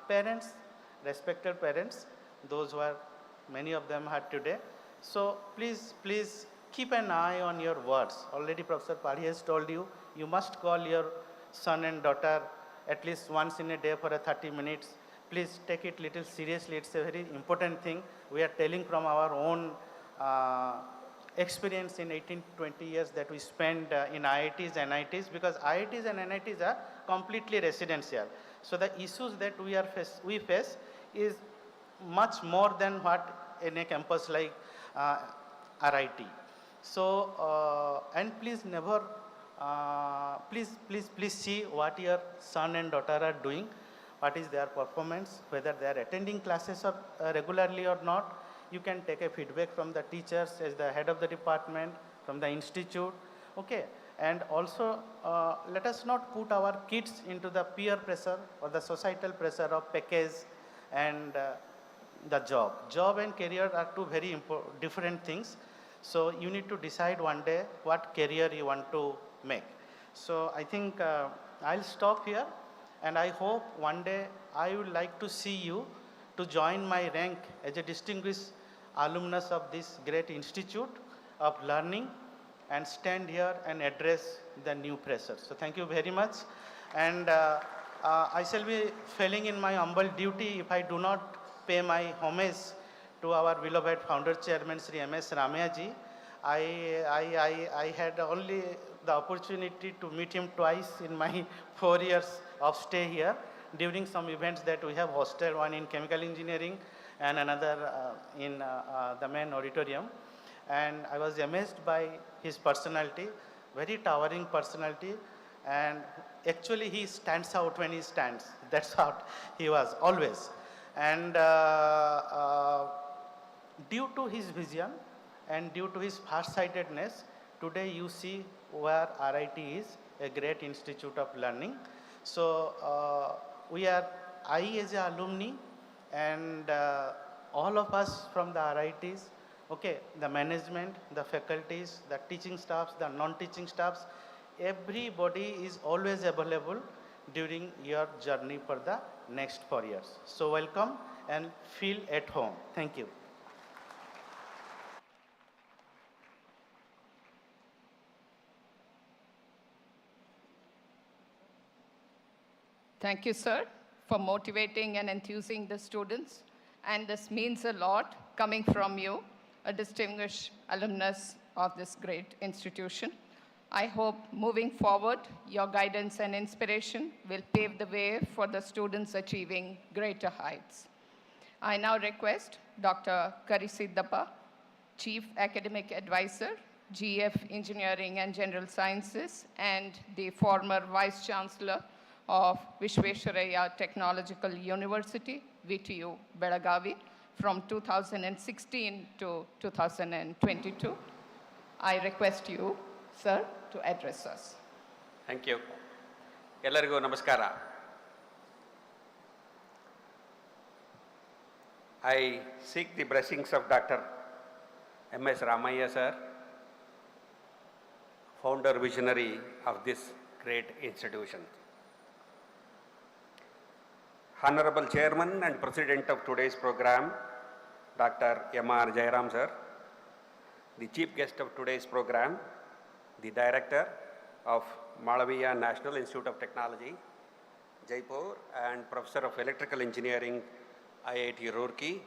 parents, respected parents, those who are, many of them are today. So please keep an eye on your words. Already Professor Pari has told you, you must call your son and daughter at least once in a day for 30 minutes. Please take it little seriously. It's a very important thing. We are telling from our own experience in 18-20 years that we spent in IITs and NITs, because IITs and NITs are completely residential. So the issues that we face is much more than what in a campus like RIT. So, and please never, please see what your son and daughter are doing, what is their performance, whether they are attending classes regularly or not. You can take a feedback from the teachers as the head of the department, from the institute, okay? And also, let us not put our kids into the peer pressure or the societal pressure of package and the job. Job and career are two very different things. So you need to decide one day what career you want to make. So I think I'll stop here, and I hope one day I would like to see you to join my rank as a distinguished alumnus of this great institute of learning and stand here and address the new pressures. So thank you very much. And I shall be failing in my humble duty if I do not pay my homage to our beloved founder chairman, Sri M.S. Ramaiah ji. I had only the opportunity to meet him twice in my 4 years of stay here during some events that we have hosted, one in chemical engineering and another in the main auditorium. And I was amazed by his personality, very towering personality, and actually he stands out when he stands. That's how he was always. And due to his vision and due to his farsightedness, today you see where RIT is, a great institute of learning. So I as an alumni and all of us from the RITs, okay, the management, the faculties, the teaching staffs, the non-teaching staffs, everybody is always available during your journey for the next 4 years. So welcome and feel at home. Thank you. Thank you, sir, for motivating and enthusing the students. And this means a lot coming from you, a distinguished alumnus of this great institution. I hope moving forward, your guidance and inspiration will pave the way for the students achieving greater heights. I now request Dr. Karisiddappa, Chief Academic Advisor GF Engineering and General Sciences, and the former Vice Chancellor of Vishvesvaraya Technological University, VTU, Belagavi, from 2016 to 2022. I request you, sir, to address us. Thank you. ಎಲ್ಲರಿಗೂ ನಮಸ್ಕಾರ. I seek the blessings of Dr. M.S. Ramaiah, sir, founder visionary of this great institution. Honorable Chairman and President of today's program, Dr. M.R. Jairam, sir, the chief guest of today's program, the Director of Ramaiah National Institute of Technology, Jaipur, and Professor of Electrical Engineering, IIT Roorkee,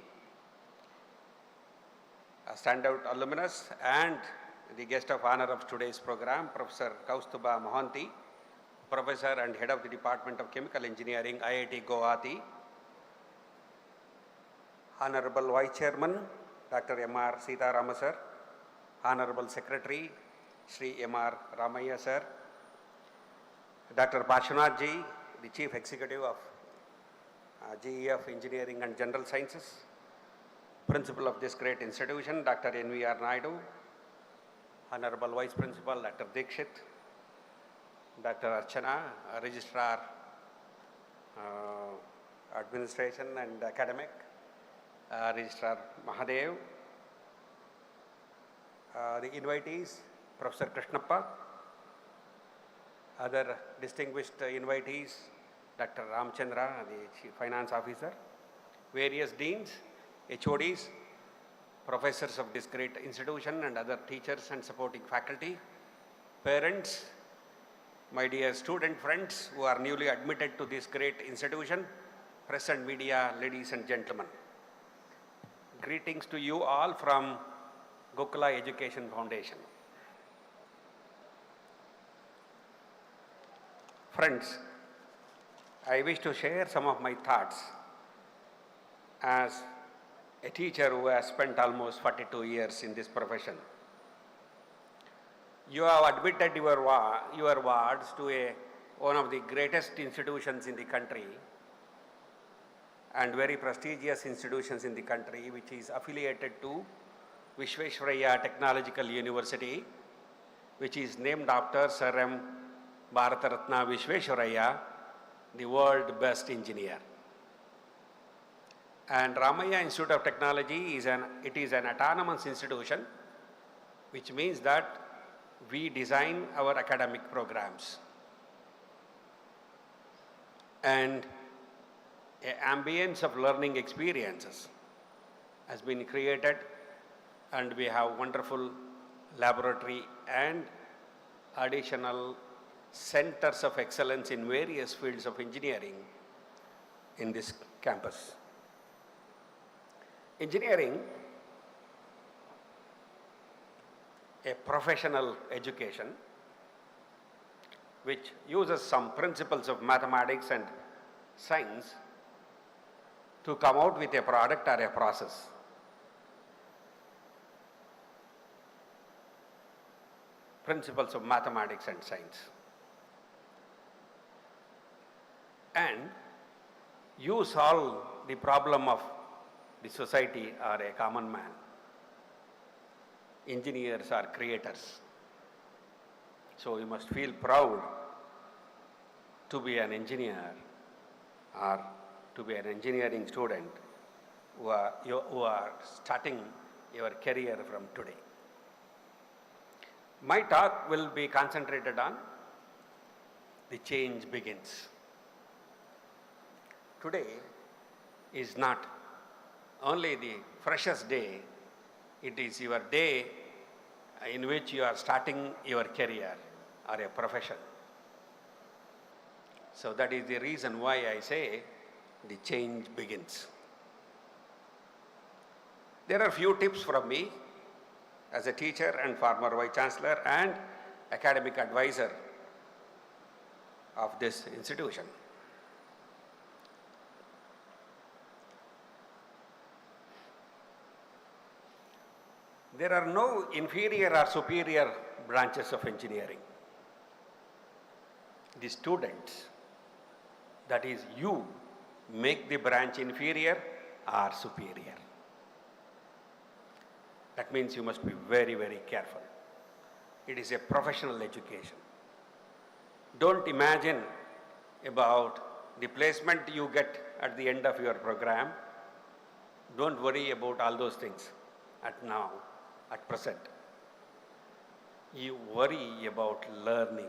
a standout alumnus, and the guest of honor of today's program, Professor Kaustuba Mohanty, Professor and Head of the Department of Chemical Engineering, IIT Guwahati, Honorable Vice Chairman, Dr. M.R. Sitharama, sir, Honorable Secretary, Shri M.R. Ramaiah, sir, Dr. Parshanath ji, the Chief Executive of GEF Engineering and General Sciences, Principal of this great institution, Dr. N.V.R. Naidu, Honorable Vice Principal, Dr. Dikshit, Dr. Archana, Registrar, Administration and Academic, Registrar Mahadev, the invitees, Professor Krishnappa, other distinguished invitees, Dr. Ramchandra, the Chief Finance Officer, various deans, HODs, professors of this great institution and other teachers and supporting faculty, parents, my dear student friends who are newly admitted to this great institution, press and media, ladies and gentlemen. Greetings to you all from Gokula Education Foundation. Friends, I wish to share some of my thoughts as a teacher who has spent almost 42 years in this profession. You have admitted your wards to one of the greatest institutions in the country and very prestigious institutions in the country, which is affiliated to Vishvesvaraya Technological University, which is named after Sir M. Bharataratna Vishvesvaraya, the world best engineer. And Ramaiah Institute of Technology is an autonomous institution, which means that we design our academic programs. And an ambience of learning experiences has been created, and we have wonderful laboratory and additional centers of excellence in various fields of engineering in this campus. Engineering, a professional education which uses some principles of mathematics and science to come out with a product or a process. Principles of mathematics and science. And you solve the problem of the society or a common man. Engineers are creators. So you must feel proud to be an engineer or to be an engineering student who are starting your career from today. My talk will be concentrated on the change begins. Today is not only the freshest day, it is your day in which you are starting your career or a profession. So that is the reason why I say the change begins. There are few tips from me as a teacher and former Vice Chancellor and academic advisor of this institution. there are no inferior or superior branches of engineering. The students, that is you, make the branch inferior or superior. That means you must be very, very careful. It is a professional education. Don't imagine about the placement you get at the end of your program. Don't worry about all those things at present. You worry about learning.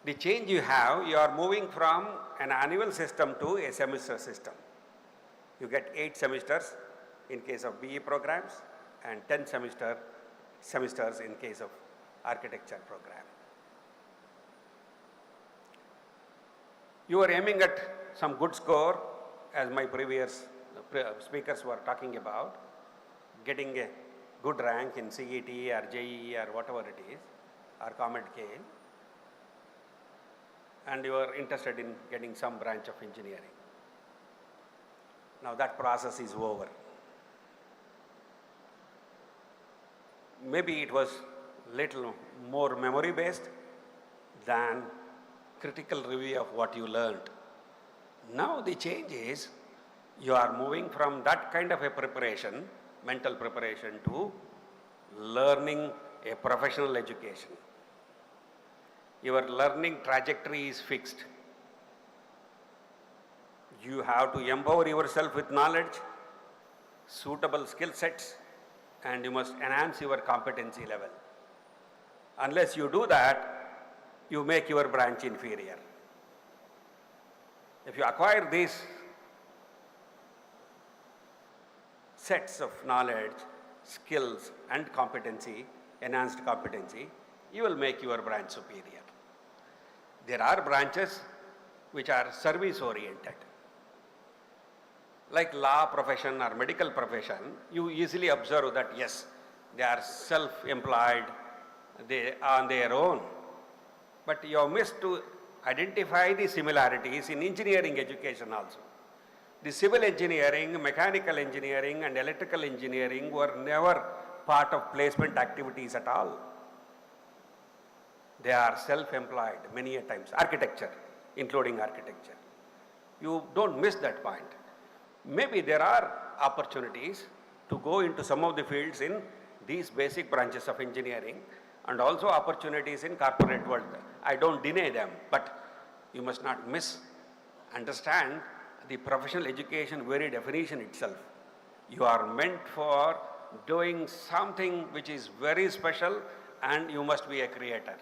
The change you have, you are moving from an annual system to a semester system. You get 8 semesters in case of BE programs and 10 semesters in case of architecture program. You are aiming at some good score, as my previous speakers were talking about, getting a good rank in CET or JEE or whatever it is, or COMEDK, and you are interested in getting some branch of engineering. Now that process is over. Maybe it was little more memory based than critical review of what you learned. Now the change is you are moving from that kind of a preparation, mental preparation, to learning a professional education. Your learning trajectory is fixed. You have to empower yourself with knowledge, suitable skill sets, and you must enhance your competency level. Unless you do that, you make your branch inferior. If you acquire these sets of knowledge, skills, and competency, enhanced competency, you will make your branch superior. There are branches which are service oriented. Like law profession or medical profession, you easily observe that yes, they are self-employed, they are on their own. But you have missed to identify the similarities in engineering education also. The civil engineering, mechanical engineering, and electrical engineering were never part of placement activities at all. They are self-employed many a times. Architecture, including architecture. You don't miss that point. Maybe there are opportunities to go into some of the fields in these basic branches of engineering, and also opportunities in corporate world. I don't deny them, but you must not misunderstand the professional education very definition itself. You are meant for doing something which is very special, and you must be a creator.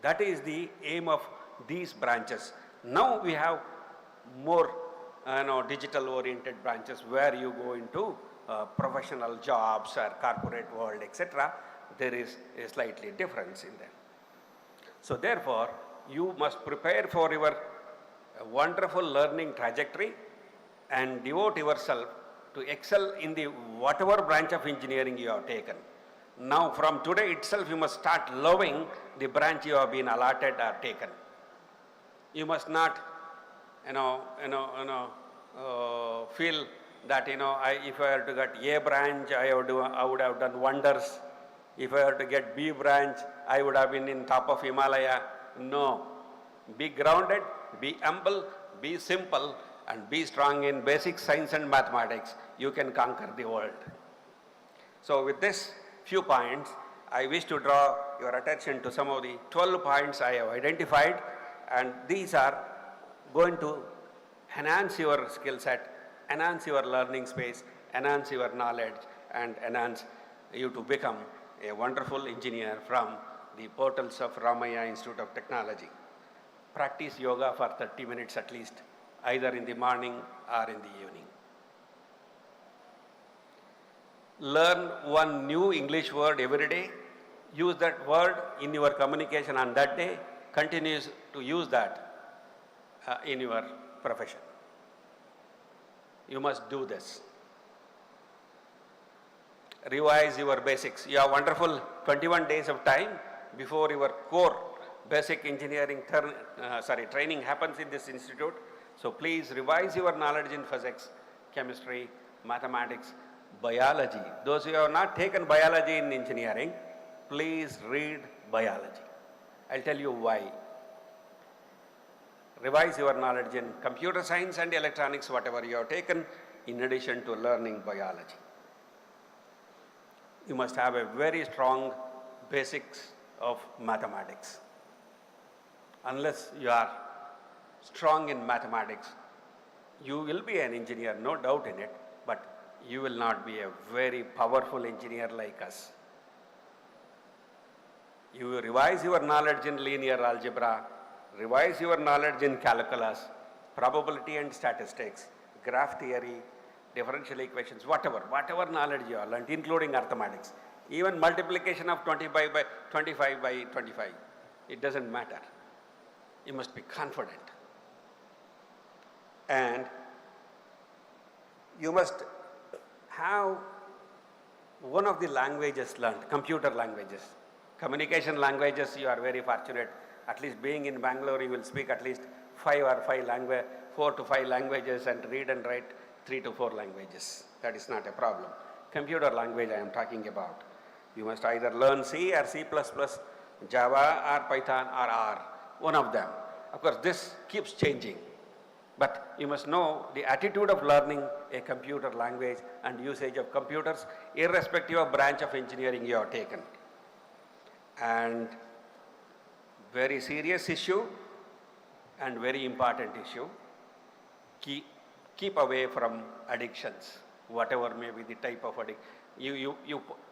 That is the aim of these branches. Now we have more digital oriented branches where you go into professional jobs or corporate world, etc. There is a slightly difference in them. So therefore, you must prepare for your wonderful learning trajectory and devote yourself to excel in the whatever branch of engineering you have taken. Now from today itself, you must start loving the branch you have been allotted or taken. You must not feel that if I had to get A branch, I would have done wonders. If I had to get B branch, I would have been in top of Himalaya. No. Be grounded, be humble, be simple, and be strong in basic science and mathematics. You can conquer the world. So with this few points, I wish to draw your attention to some of the 12 points I have identified, and these are going to enhance your skill set, enhance your learning space, enhance your knowledge, and enhance you to become a wonderful engineer from the portals of Ramaiah Institute of Technology. Practice yoga for 30 minutes at least, either in the morning or in the evening. Learn one new English word every day. Use that word in your communication on that day. Continue to use that in your profession. You must do this. Revise your basics. You have wonderful 21 days of time before your core basic engineering training happens in this institute. So please revise your knowledge in physics, chemistry, mathematics, biology. Those who have not taken biology in engineering, please read biology. I'll tell you why. Revise your knowledge in computer science and electronics, whatever you have taken, in addition to learning biology. You must have a very strong basics of mathematics. Unless you are strong in mathematics, you will be an engineer, no doubt in it, but you will not be a very powerful engineer like us. You revise your knowledge in linear algebra, revise your knowledge in calculus, probability and statistics, graph theory, differential equations, whatever knowledge you have learned, including arithmetics, even multiplication of 25 by 25, it doesn't matter. You must be confident. And you must have one of the languages learned, computer languages. Communication languages, you are very fortunate. At least being in Bangalore, you will speak at least 4 to 5 languages and read and write 3 to 4 languages. That is not a problem. Computer language I am talking about. You must either learn C or C++, Java or Python or R, one of them. Of course, this keeps changing. But you must know the attitude of learning a computer language and usage of computers, irrespective of branch of engineering you have taken. And very serious issue and very important issue, keep away from addictions, whatever may be the type of addiction.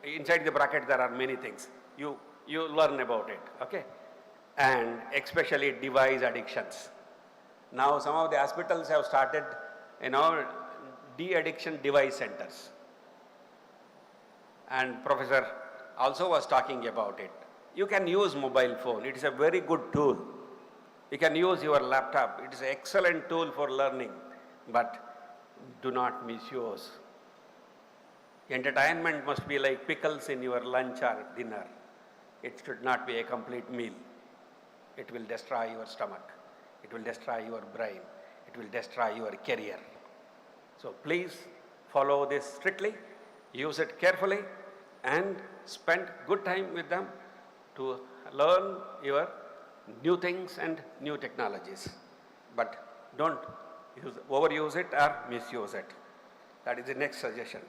Inside the bracket there are many things. You learn about it, okay? And especially device addictions. Now some of the hospitals have started, de-addiction device centers. And Professor also was talking about it. You can use mobile phone. It is a very good tool. You can use your laptop. It is an excellent tool for learning, but do not misuse. Entertainment must be like pickles in your lunch or dinner. It should not be a complete meal. It will destroy your stomach. It will destroy your brain. It will destroy your career. So please follow this strictly, use it carefully, and spend good time with them to learn your new things and new technologies. But don't overuse it or misuse it. That is the next suggestion.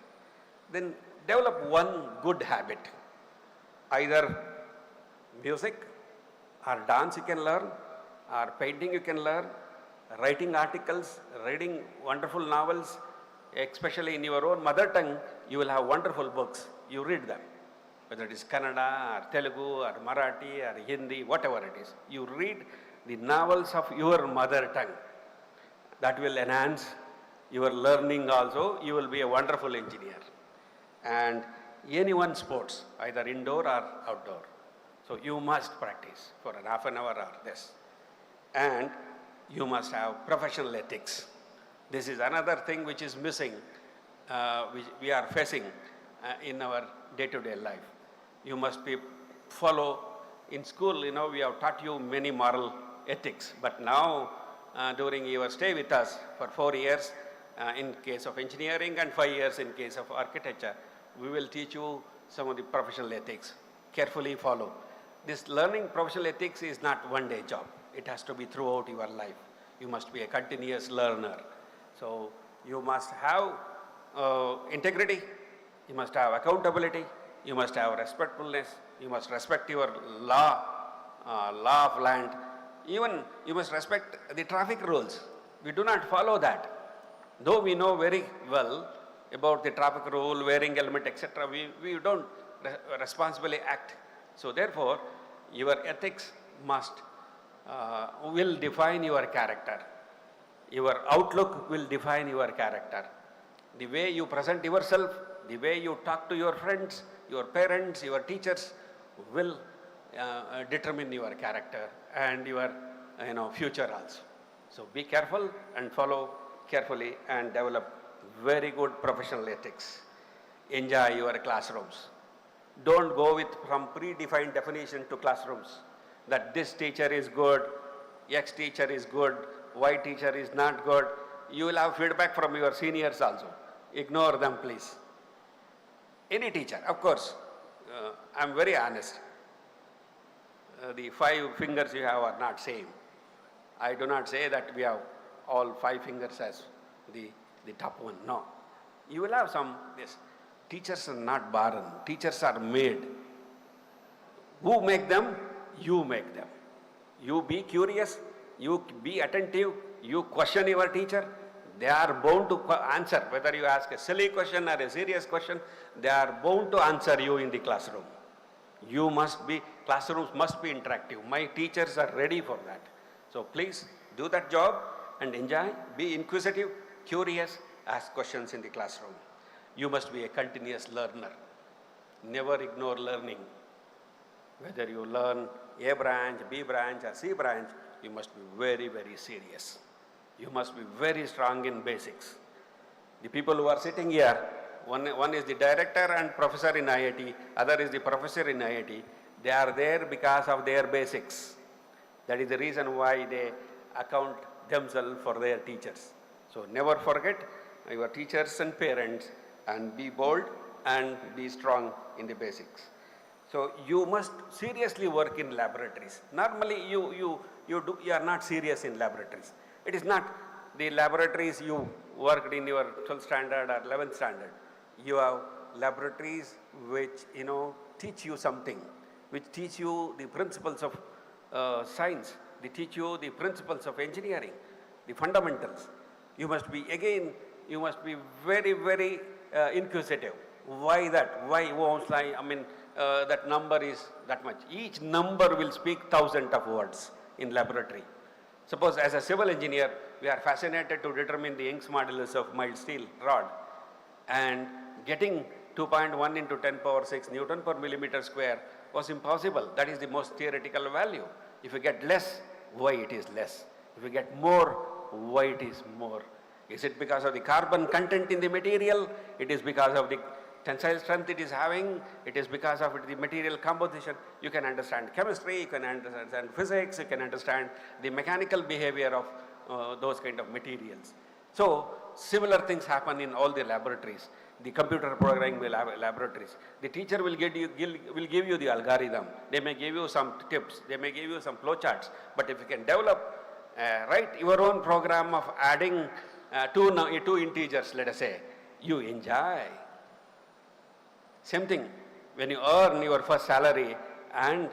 Then develop one good habit. Either music or dance you can learn, or painting you can learn, writing articles, reading wonderful novels, especially in your own mother tongue, you will have wonderful books. You read them, whether it is Kannada or Telugu or Marathi or Hindi, whatever it is. You read the novels of your mother tongue. That will enhance your learning also. You will be a wonderful engineer. And any one sports, either indoor or outdoor. So you must practice for an half an hour or this. And you must have professional ethics. This is another thing which is missing, which we are facing in our day-to-day life. You must follow, in school, we have taught you many moral ethics, but now during your stay with us for 4 years in case of engineering and 5 years in case of architecture, we will teach you some of the professional ethics. Carefully follow. This learning professional ethics is not one-day job. It has to be throughout your life. You must be a continuous learner. So you must have integrity, you must have accountability, you must have respectfulness, you must respect your law of land. Even you must respect the traffic rules. We do not follow that. Though we know very well about the traffic rule, wearing helmet, etc., we don't responsibly act. So therefore, your ethics will define your character. Your outlook will define your character. The way you present yourself, the way you talk to your friends, your parents, your teachers will determine your character and your future also. So be careful and follow carefully and develop very good professional ethics. Enjoy your classrooms. Don't go with some predefined definition to classrooms that this teacher is good, X teacher is good, Y teacher is not good. You will have feedback from your seniors also. Ignore them, please. Any teacher, of course, I'm very honest. The 5 fingers you have are not same. I do not say that we have all 5 fingers as the top one. No. You will have some, yes. Teachers are not born. Teachers are made. Who make them? You make them. You be curious, you be attentive, you question your teacher. They are bound to answer. Whether you ask a silly question or a serious question, they are bound to answer you in the classroom. You must be, classrooms must be interactive. My teachers are ready for that. So please do that job and enjoy, be inquisitive, curious, ask questions in the classroom. You must be a continuous learner. Never ignore learning. Whether you learn A branch, B branch or C branch, you must be very, very serious. You must be very strong in basics. The people who are sitting here, one is the director and professor in IIT, other is the professor in IIT. They are there because of their basics. That is the reason why they account themselves for their teachers. So never forget your teachers and parents and be bold and be strong in the basics. So you must seriously work in laboratories. Normally you are not serious in laboratories. It is not the laboratories you worked in your 12th standard or 11th standard. You have laboratories which, teach you something, which teach you the principles of science, they teach you the principles of engineering, the fundamentals. You must be very, very inquisitive. Why that? Why that number is that much? Each number will speak thousands of words in laboratory. Suppose as a civil engineer, we are fascinated to determine the Young's modulus of mild steel rod, and getting 2.1 into 10 power 6 Newton per millimeter square was impossible. That is the most theoretical value. If you get less, why it is less? If you get more, why it is more? Is it because of the carbon content in the material? It is because of the tensile strength it is having. It is because of the material composition. You can understand chemistry, you can understand physics, you can understand the mechanical behavior of those kind of materials. So similar things happen in all the laboratories. The computer programming laboratories. The teacher will give you the algorithm. They may give you some tips. They may give you some flowcharts. But if you can develop, write your own program of adding two integers, let us say, you enjoy. Same thing, when you earn your first salary and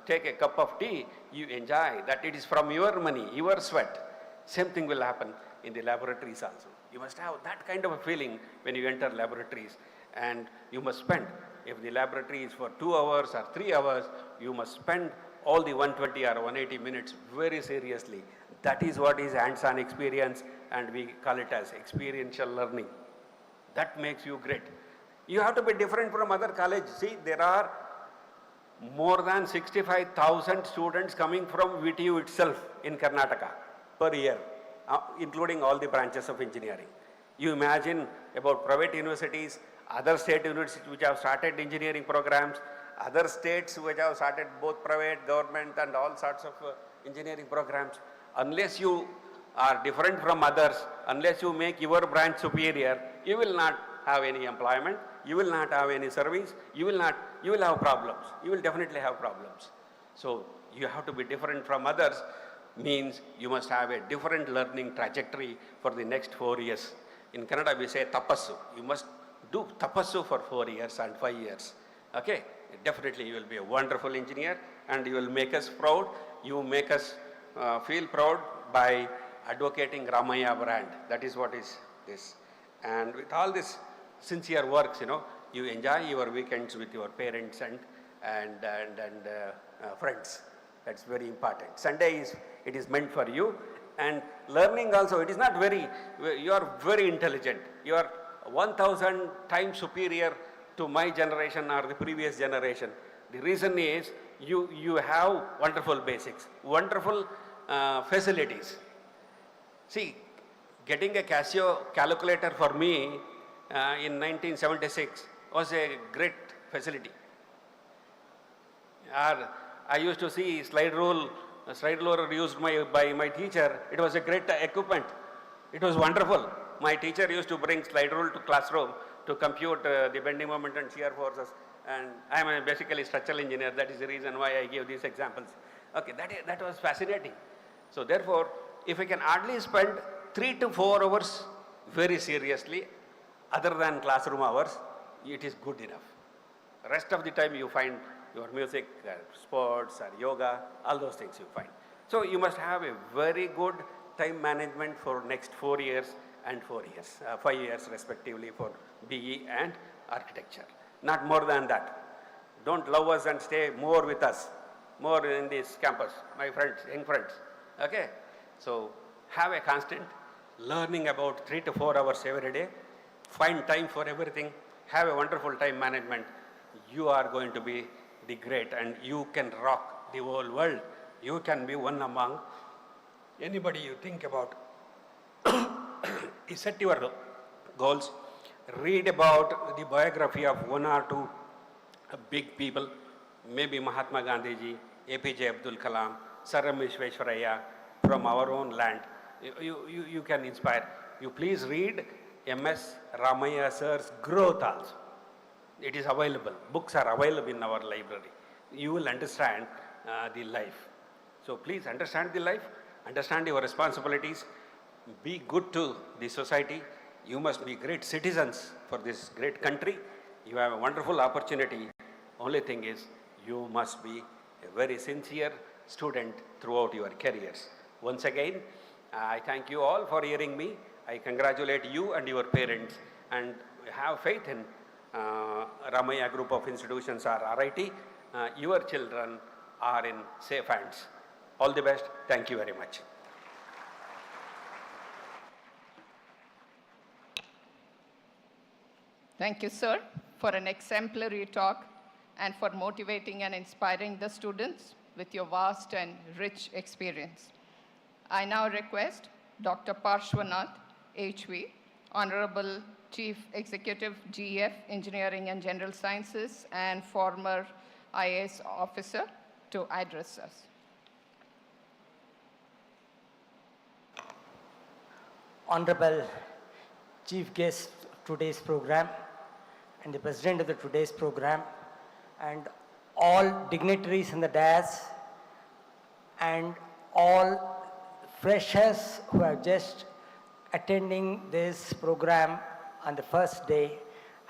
take a cup of tea, you enjoy. That it is from your money, your sweat. Same thing will happen in the laboratories also. You must have that kind of a feeling when you enter laboratories, and you must spend, if the laboratory is for 2 hours or 3 hours, you must spend all the 120 or 180 minutes very seriously. That is what is hands-on experience, and we call it as experiential learning. That makes you great. You have to be different from other colleges. See, there are more than 65,000 students coming from VTU itself in Karnataka per year, including all the branches of engineering. You imagine about private universities, other state universities which have started engineering programs, other states which have started both private, government and all sorts of engineering programs. Unless you are different from others, unless you make your branch superior, you will not have any employment, you will not have any service, you will have problems. You will definitely have problems. So you have to be different from others, means you must have a different learning trajectory for the next 4 years. In Kannada we say tapassu. You must do tapassu for 4 years and 5 years. Okay? Definitely you will be a wonderful engineer and you will make us proud. You make us feel proud by advocating Ramaiah brand. That is what is this. And with all this sincere works, you enjoy your weekends with your parents and friends. That's very important. Sunday it is meant for you. And learning also, it is not you are very intelligent. You are 1,000 times superior to my generation or the previous generation. The reason is you have wonderful basics, wonderful facilities. See, getting a Casio calculator for me in 1976 was a great facility. I used to see slide ruler used by my teacher. It was a great equipment. It was wonderful. My teacher used to bring slide rule to classroom to compute the bending moment and shear forces. And I am basically structural engineer. That is the reason why I give these examples. Okay, that was fascinating. So therefore, if we can hardly spend 3 to 4 hours very seriously, other than classroom hours, it is good enough. Rest of the time you find your music, sports, or yoga, all those things you find. So you must have a very good time management for next 4 years and 4 years, 5 years respectively for BE and architecture. Not more than that. Don't love us and stay more with us, more in this campus, my friends, young friends. Okay? So have a constant learning about 3 to 4 hours every day. Find time for everything. Have a wonderful time management. You are going to be the great and you can rock the whole world. You can be one among anybody you think about. You set your goals. Read about the biography of 1 or 2 big people, maybe Mahatma Gandhi ji, APJ Abdul Kalam, Sir M. Vishwesvaraya from our own land. You can inspire. You please read MS Ramaiah sir's Growth also. It is available. Books are available in our library. You will understand the life. So please understand the life, understand your responsibilities, be good to the society. You must be great citizens for this great country. You have a wonderful opportunity. Only thing is, you must be a very sincere student throughout your careers. Once again, I thank you all for hearing me. I congratulate you and your parents and have faith in Ramaiah Group of Institutions or RIT. Your children are in safe hands. All the best. Thank you very much. Thank you, sir, for an exemplary talk and for motivating and inspiring the students with your vast and rich experience. I now request Dr. Parshwanath, HV, Honorable Chief Executive, GF, Engineering and General Sciences, and former IAS officer, to address us. Honorable Chief Guest of today's program, and the President of the today's program, and all dignitaries in the dais, and all freshers who are just attending this program on the first day,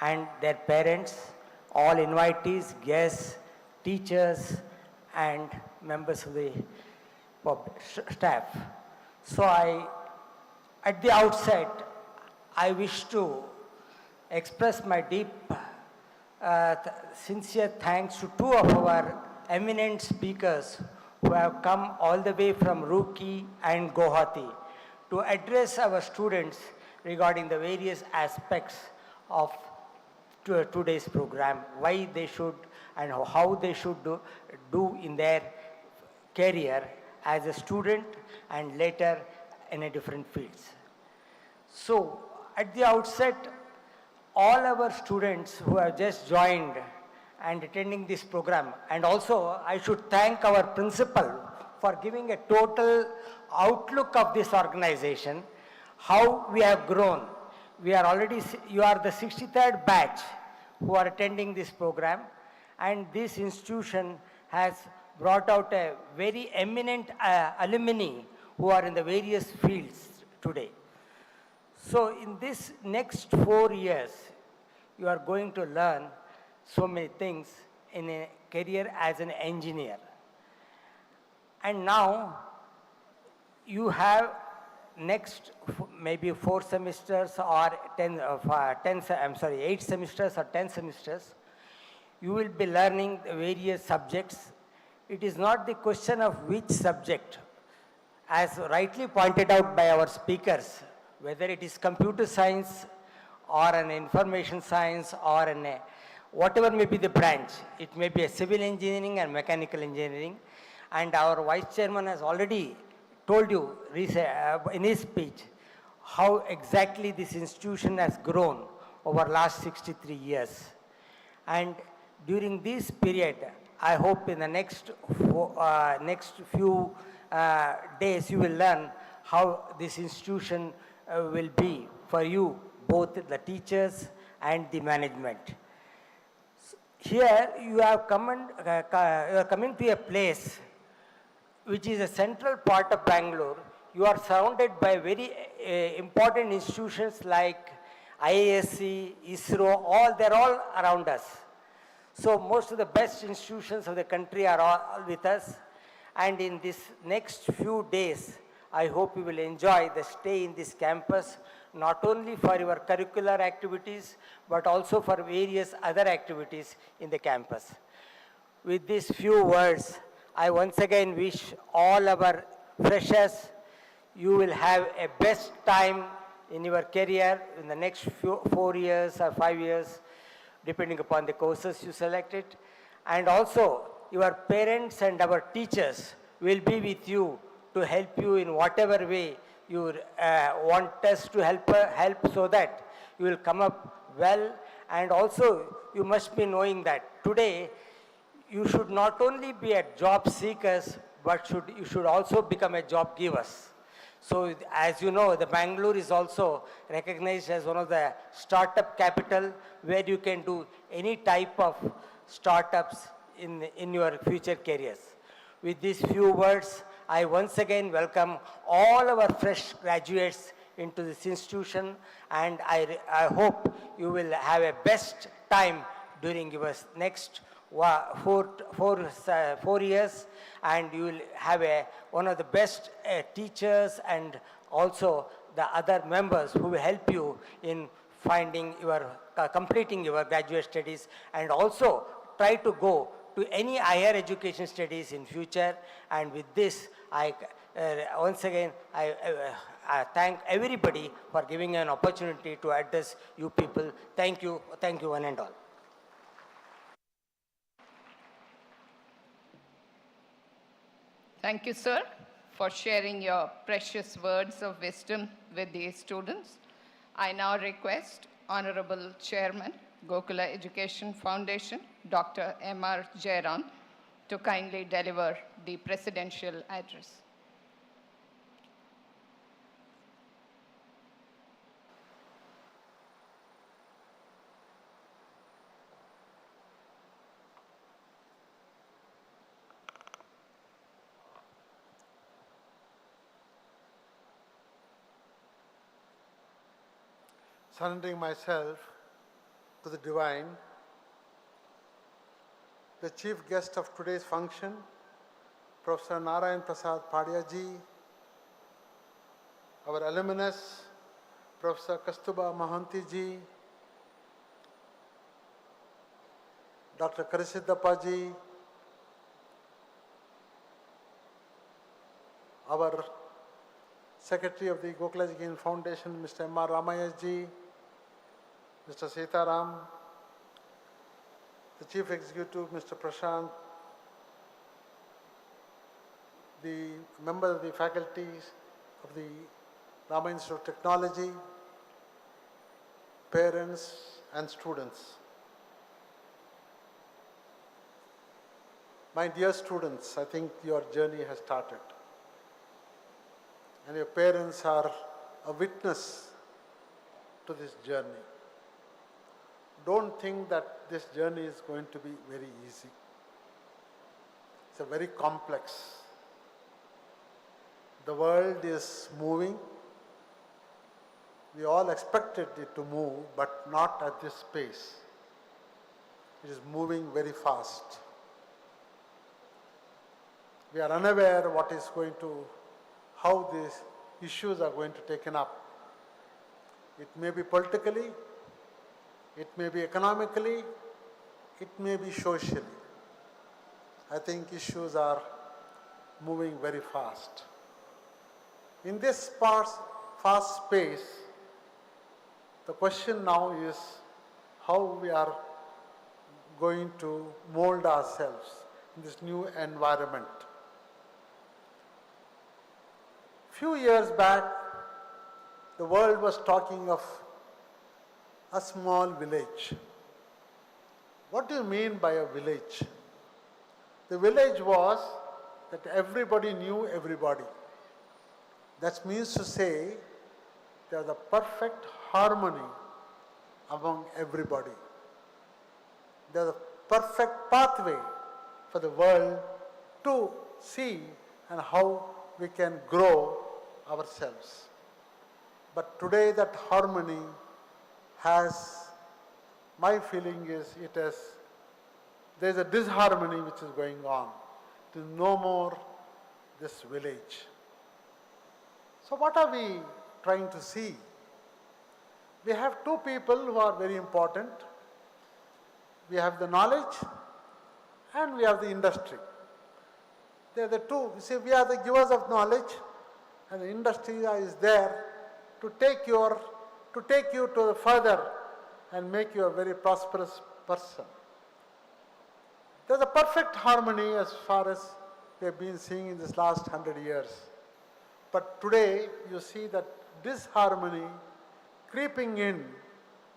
and their parents, all invitees, guests, teachers, and members of the staff. So at the outset, I wish to express my deep, sincere thanks to 2 of our eminent speakers who have come all the way from Roorkee and Guwahati to address our students regarding the various aspects of today's program, why they should and how they should do in their career as a student and later in a different fields. So at the outset, all our students who have just joined and attending this program, and also I should thank our principal for giving a total outlook of this organization, how we have grown. You are the 63rd batch who are attending this program, and this institution has brought out a very eminent alumni who are in the various fields today. So in this next 4 years, you are going to learn so many things in a career as an engineer. And now you have next maybe 4 semesters or 8 semesters or 10 semesters. You will be learning the various subjects. It is not the question of which subject, as rightly pointed out by our speakers, whether it is computer science or an information science or whatever may be the branch. It may be a civil engineering and mechanical engineering. And our Vice Chairman has already told you in his speech how exactly this institution has grown over last 63 years. And during this period, I hope in the next few days you will learn how this institution will be for you, both the teachers and the management. Here you have you are coming to a place which is a central part of Bangalore. You are surrounded by very important institutions like IISc, ISRO, they're all around us. So most of the best institutions of the country are all with us. And in this next few days, I hope you will enjoy the stay in this campus, not only for your curricular activities, but also for various other activities in the campus. With these few words, I once again wish all our freshers, you will have a best time in your career in the next 4 years or 5 years, depending upon the courses you selected. And also, your parents and our teachers will be with you to help you in whatever way you want us to help so that you will come up well. And also, you must be knowing that today, you should not only be a job seekers, but you should also become a job givers. So as you know, the Bangalore is also recognized as one of the startup capital where you can do any type of startups in your future careers. With these few words, I once again welcome all our fresh graduates into this institution, and I hope you will have a best time during your next 4 years, and you will have one of the best teachers and also the other members who will help you in finding your, completing your graduate studies, and also try to go to any higher education studies in future. And with this, once again, I thank everybody for giving an opportunity to address you people. Thank you one and all. Thank you, sir, for sharing your precious words of wisdom with the students. I now request Honorable Chairman, Gokula Education Foundation, Dr. M.R. Jairam, to kindly deliver the presidential address. Surrendering myself to the divine, the chief guest of today's function, Professor Narayan Prasad Padia ji, our alumnus, Professor Kastuba Mahanti ji, Dr. Karisiddappa ji, our Secretary of the Gokula Education Foundation, Mr. M.R. Ramaiah ji, Mr. Sitaram, the Chief Executive, Mr. Prashant, the members of the faculties of the Ramaiah Institute of Technology, parents and students. My dear students, I think your journey has started. And your parents are a witness to this journey. Don't think that this journey is going to be very easy. It's a very complex. The world is moving. We all expected it to move, but not at this pace. It is moving very fast. We are unaware what is going to, how these issues are going to be taken up. It may be politically, it may be economically, it may be socially. I think issues are moving very fast. In this fast space, the question now is how we are going to mold ourselves in this new environment. Few years back, the world was talking of a small village. What do you mean by a village? The village was that everybody knew everybody. That means to say there was a perfect harmony among everybody. There's a perfect pathway for the world to see and how we can grow ourselves. But today that harmony has, my feeling is there's a disharmony which is going on. It is no more this village. So what are we trying to see? We have two people who are very important. We have the knowledge and we have the industry. They are the two. You see, we are the givers of knowledge and the industry is there to take you to the further and make you a very prosperous person. There's a perfect harmony as far as we have been seeing in this last 100 years. But today you see that disharmony creeping in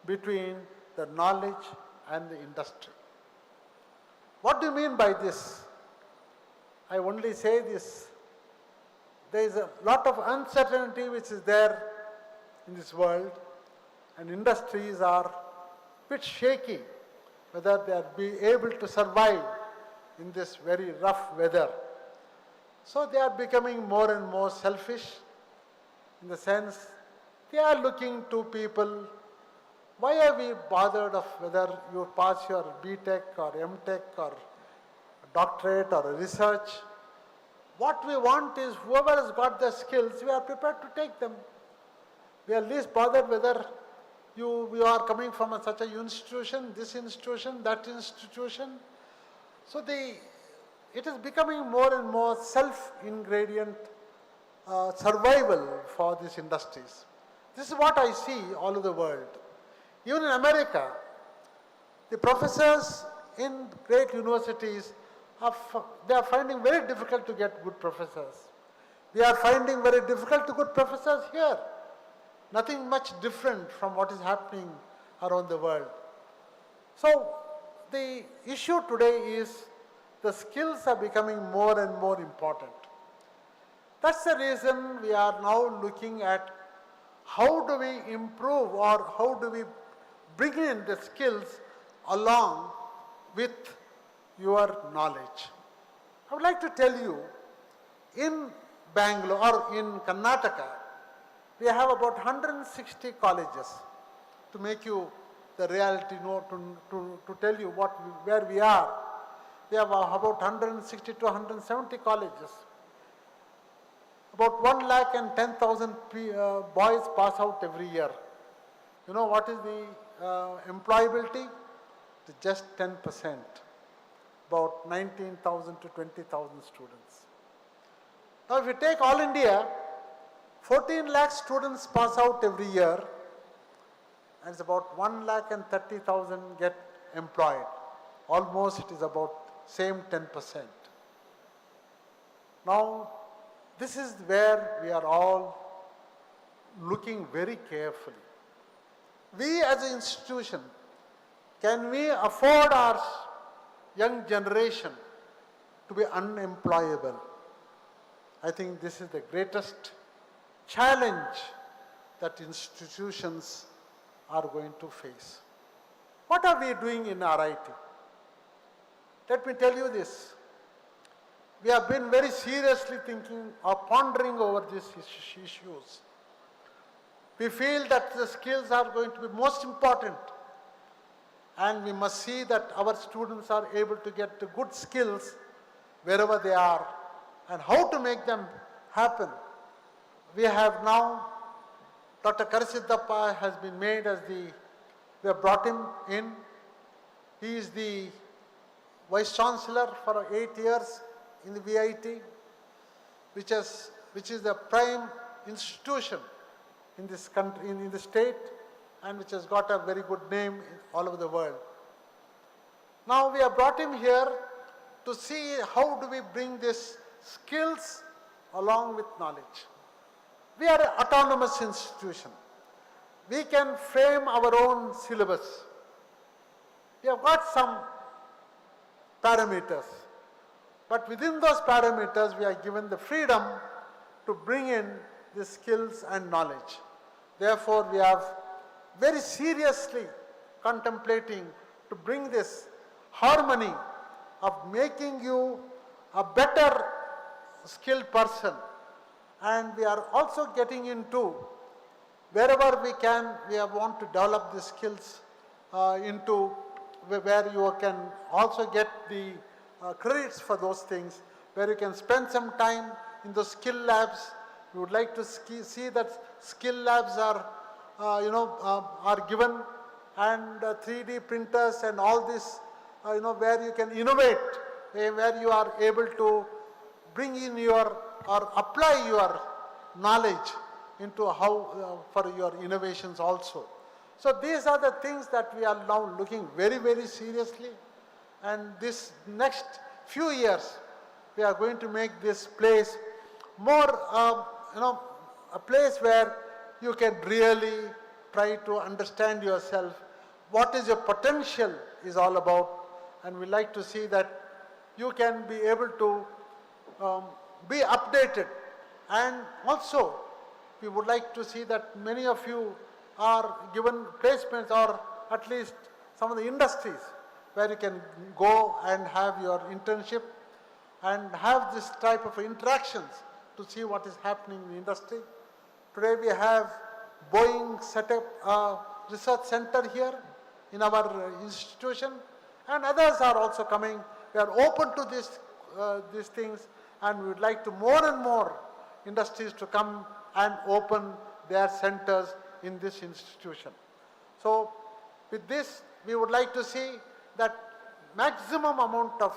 between the knowledge and the industry. What do you mean by this? I only say this. There is a lot of uncertainty which is there in this world, and industries are a bit shaky whether they are be able to survive in this very rough weather. So they are becoming more and more selfish in the sense they are looking to people. Why are we bothered of whether you pass your B.Tech or M.Tech or doctorate or research? What we want is whoever has got the skills, we are prepared to take them. We are least bothered whether you are coming from such a institution, this institution, that institution. So it is becoming more and more self-ingredient survival for these industries. This is what I see all over the world. Even in America, the professors in great universities, they are finding very difficult to get good professors. We are finding very difficult to get professors here. Nothing much different from what is happening around the world. So the issue today is the skills are becoming more and more important. That's the reason we are now looking at how do we improve or how do we bring in the skills along with your knowledge. I would like to tell you, in Bangalore or in Karnataka, we have about 160 colleges. To make you the reality know, to tell you where we are, we have about 160 to 170 colleges. About 110,000 boys pass out every year. You know what is the employability? It's just 10%. About 19,000 to 20,000 students. Now if you take all India, 14 lakh students pass out every year, and it's about 130,000 get employed. Almost it is about same 10%. Now this is where we are all looking very carefully. We as an institution, can we afford our young generation to be unemployable? I think this is the greatest challenge that institutions are going to face. What are we doing in RIT? Let me tell you this. We have been very seriously thinking or pondering over these issues. We feel that the skills are going to be most important, and we must see that our students are able to get the good skills wherever they are and how to make them happen. We have now, Dr. Karasiddappa has been made as we have brought him in. He is the Vice Chancellor for 8 years in the VIT, which is the prime institution in this country, in the state, and which has got a very good name all over the world. Now we have brought him here to see how do we bring these skills along with knowledge. We are an autonomous institution. We can frame our own syllabus. We have got some parameters, but within those parameters we are given the freedom to bring in the skills and knowledge. Therefore, we have very seriously contemplating to bring this harmony of making you a better skilled person. And we are also getting into wherever we can, we want to develop the skills into where you can also get the credits for those things, where you can spend some time in the skill labs. We would like to see that skill labs are, are given, and 3D printers and all this, where you can innovate, where you are able to bring in your or apply your knowledge into how for your innovations also. So these are the things that we are now looking very, very seriously, and this next few years we are going to make this place more, a place where you can really try to understand yourself, what is your potential is all about, and we like to see that you can be able to be updated. And also we would like to see that many of you are given placements, or at least some of the industries where you can go and have your internship and have this type of interactions to see what is happening in the industry. Today we have Boeing set up a research center here in our institution, and others are also coming. We are open to these things, and we would like to more and more industries to come and open their centers in this institution. So with this, we would like to see that maximum amount of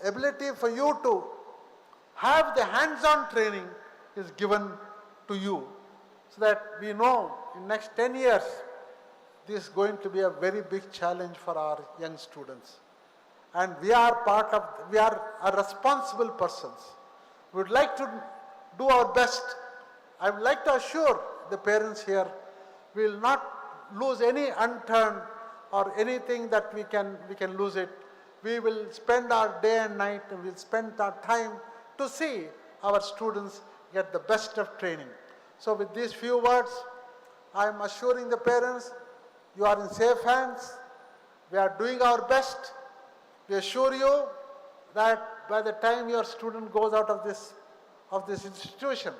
ability for you to have the hands-on training is given to you, so that we know in next 10 years this is going to be a very big challenge for our young students. And we are responsible persons. We would like to do our best. I would like to assure the parents here, we will not lose any unturned or anything that we can lose it. We will spend our day and night, and we'll spend our time to see our students get the best of training. So with these few words, I am assuring the parents, you are in safe hands. We are doing our best. We assure you that by the time your student goes out of this institution,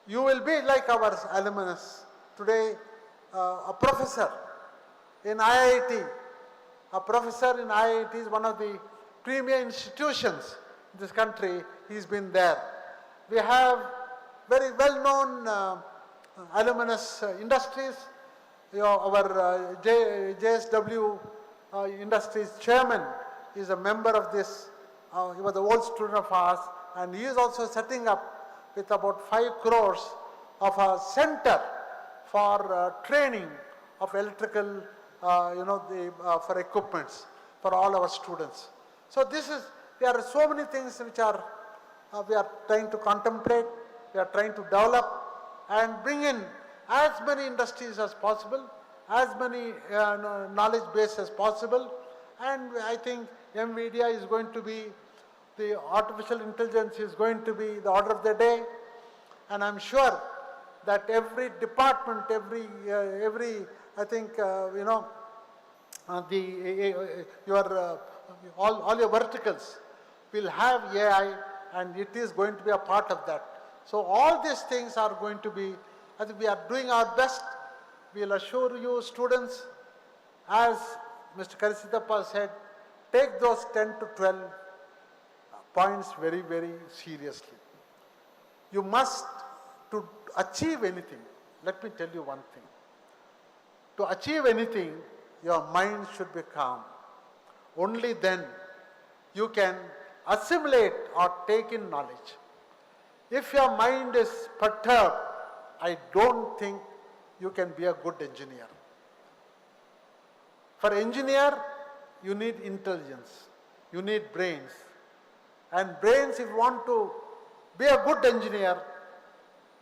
you will be like our alumnus. Today, a professor in IIT, is one of the premier institutions in this country. He's been there. We have very well-known alumnus industries. Our JSW Industries chairman is a member of this. He was an old student of ours, and he is also setting up with about 5 crores of a center for training of electrical, for equipments for all our students. So there are so many things which are we are trying to contemplate, we are trying to develop and bring in as many industries as possible, as many knowledge base as possible. And I think NVIDIA is going to be, the artificial intelligence is going to be the order of the day. And I'm sure that every department, I think, all your verticals will have AI, and it is going to be a part of that. So all these things are going to be, I think we are doing our best. We will assure you students, as Mr. Karisitappa said, take those 10 to 12 points very, very seriously. You must, to achieve anything, let me tell you one thing. To achieve anything, your mind should be calm. Only then you can assimilate or take in knowledge. If your mind is perturbed, I don't think you can be a good engineer. For engineer, you need intelligence, you need brains. And brains, if you want to be a good engineer,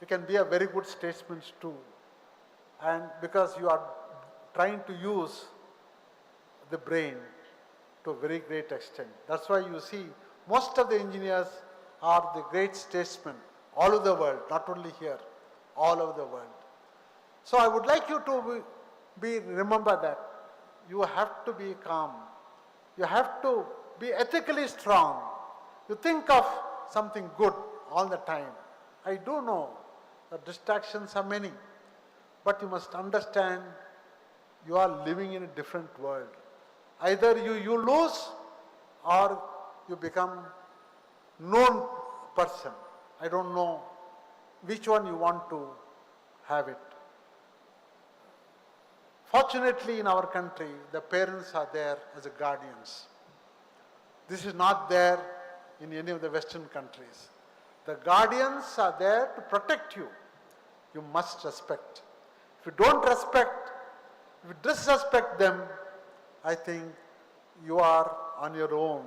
you can be a very good statesman too. And because you are trying to use the brain to a very great extent. That's why you see most of the engineers are the great statesmen all over the world, not only here, all over the world. So I would like you to remember that you have to be calm. You have to be ethically strong. You think of something good all the time. I do know the distractions are many, but you must understand you are living in a different world. Either you lose or you become known person. I don't know which one you want to have it. Fortunately, in our country, the parents are there as a guardians. This is not there in any of the Western countries. The guardians are there to protect you. You must respect. If you don't respect, if you disrespect them, I think you are on your own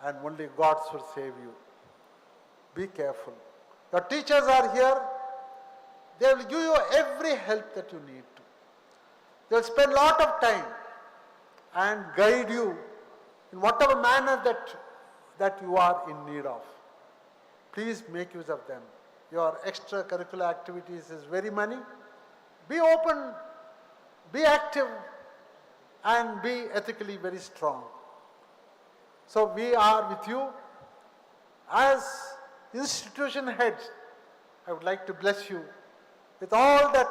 and only God will save you. Be careful. Your teachers are here. They will give you every help that you need to. They will spend a lot of time and guide you in whatever manner that you are in need of. Please make use of them. Your extracurricular activities is very many. Be open, be active, and be ethically very strong. So we are with you. As institution heads, I would like to bless you with all that.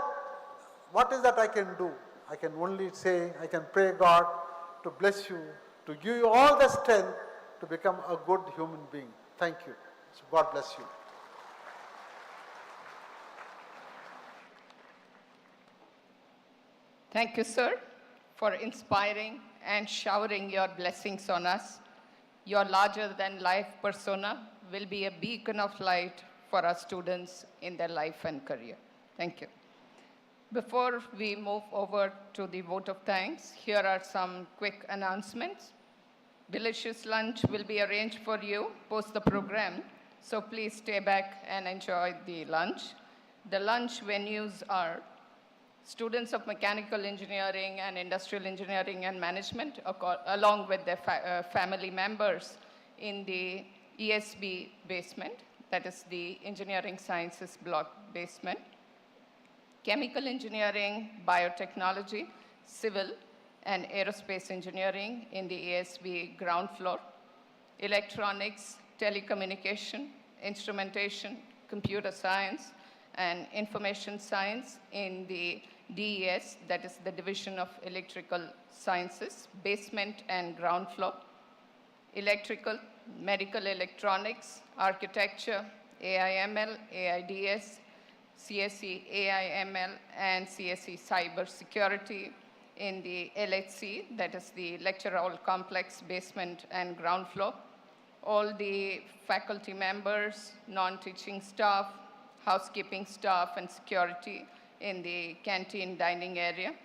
What is that I can do? I can only say, I can pray God to bless you, to give you all the strength to become a good human being. Thank you. So God bless you. Thank you, sir, for inspiring and showering your blessings on us. Your larger-than-life persona will be a beacon of light for our students in their life and career. Thank you. Before we move over to the vote of thanks, here are some quick announcements. Delicious lunch will be arranged for you post the program, so please stay back and enjoy the lunch. The lunch venues are students of mechanical engineering and industrial engineering and management, along with their family members in the ESB basement, that is the Engineering Sciences Block basement. Chemical engineering, biotechnology, civil and aerospace engineering in the ESB ground floor. Electronics, telecommunication, instrumentation, computer science, and information science in the DES, that is the Division of Electrical Sciences, basement and ground floor. Electrical, medical electronics, architecture, AIML, AIDS, CSE AIML, and CSE Cyber Security in the LHC, that is the Lecture Hall Complex, basement and ground floor. All the faculty members, non-teaching staff, housekeeping staff, and security in the canteen dining area.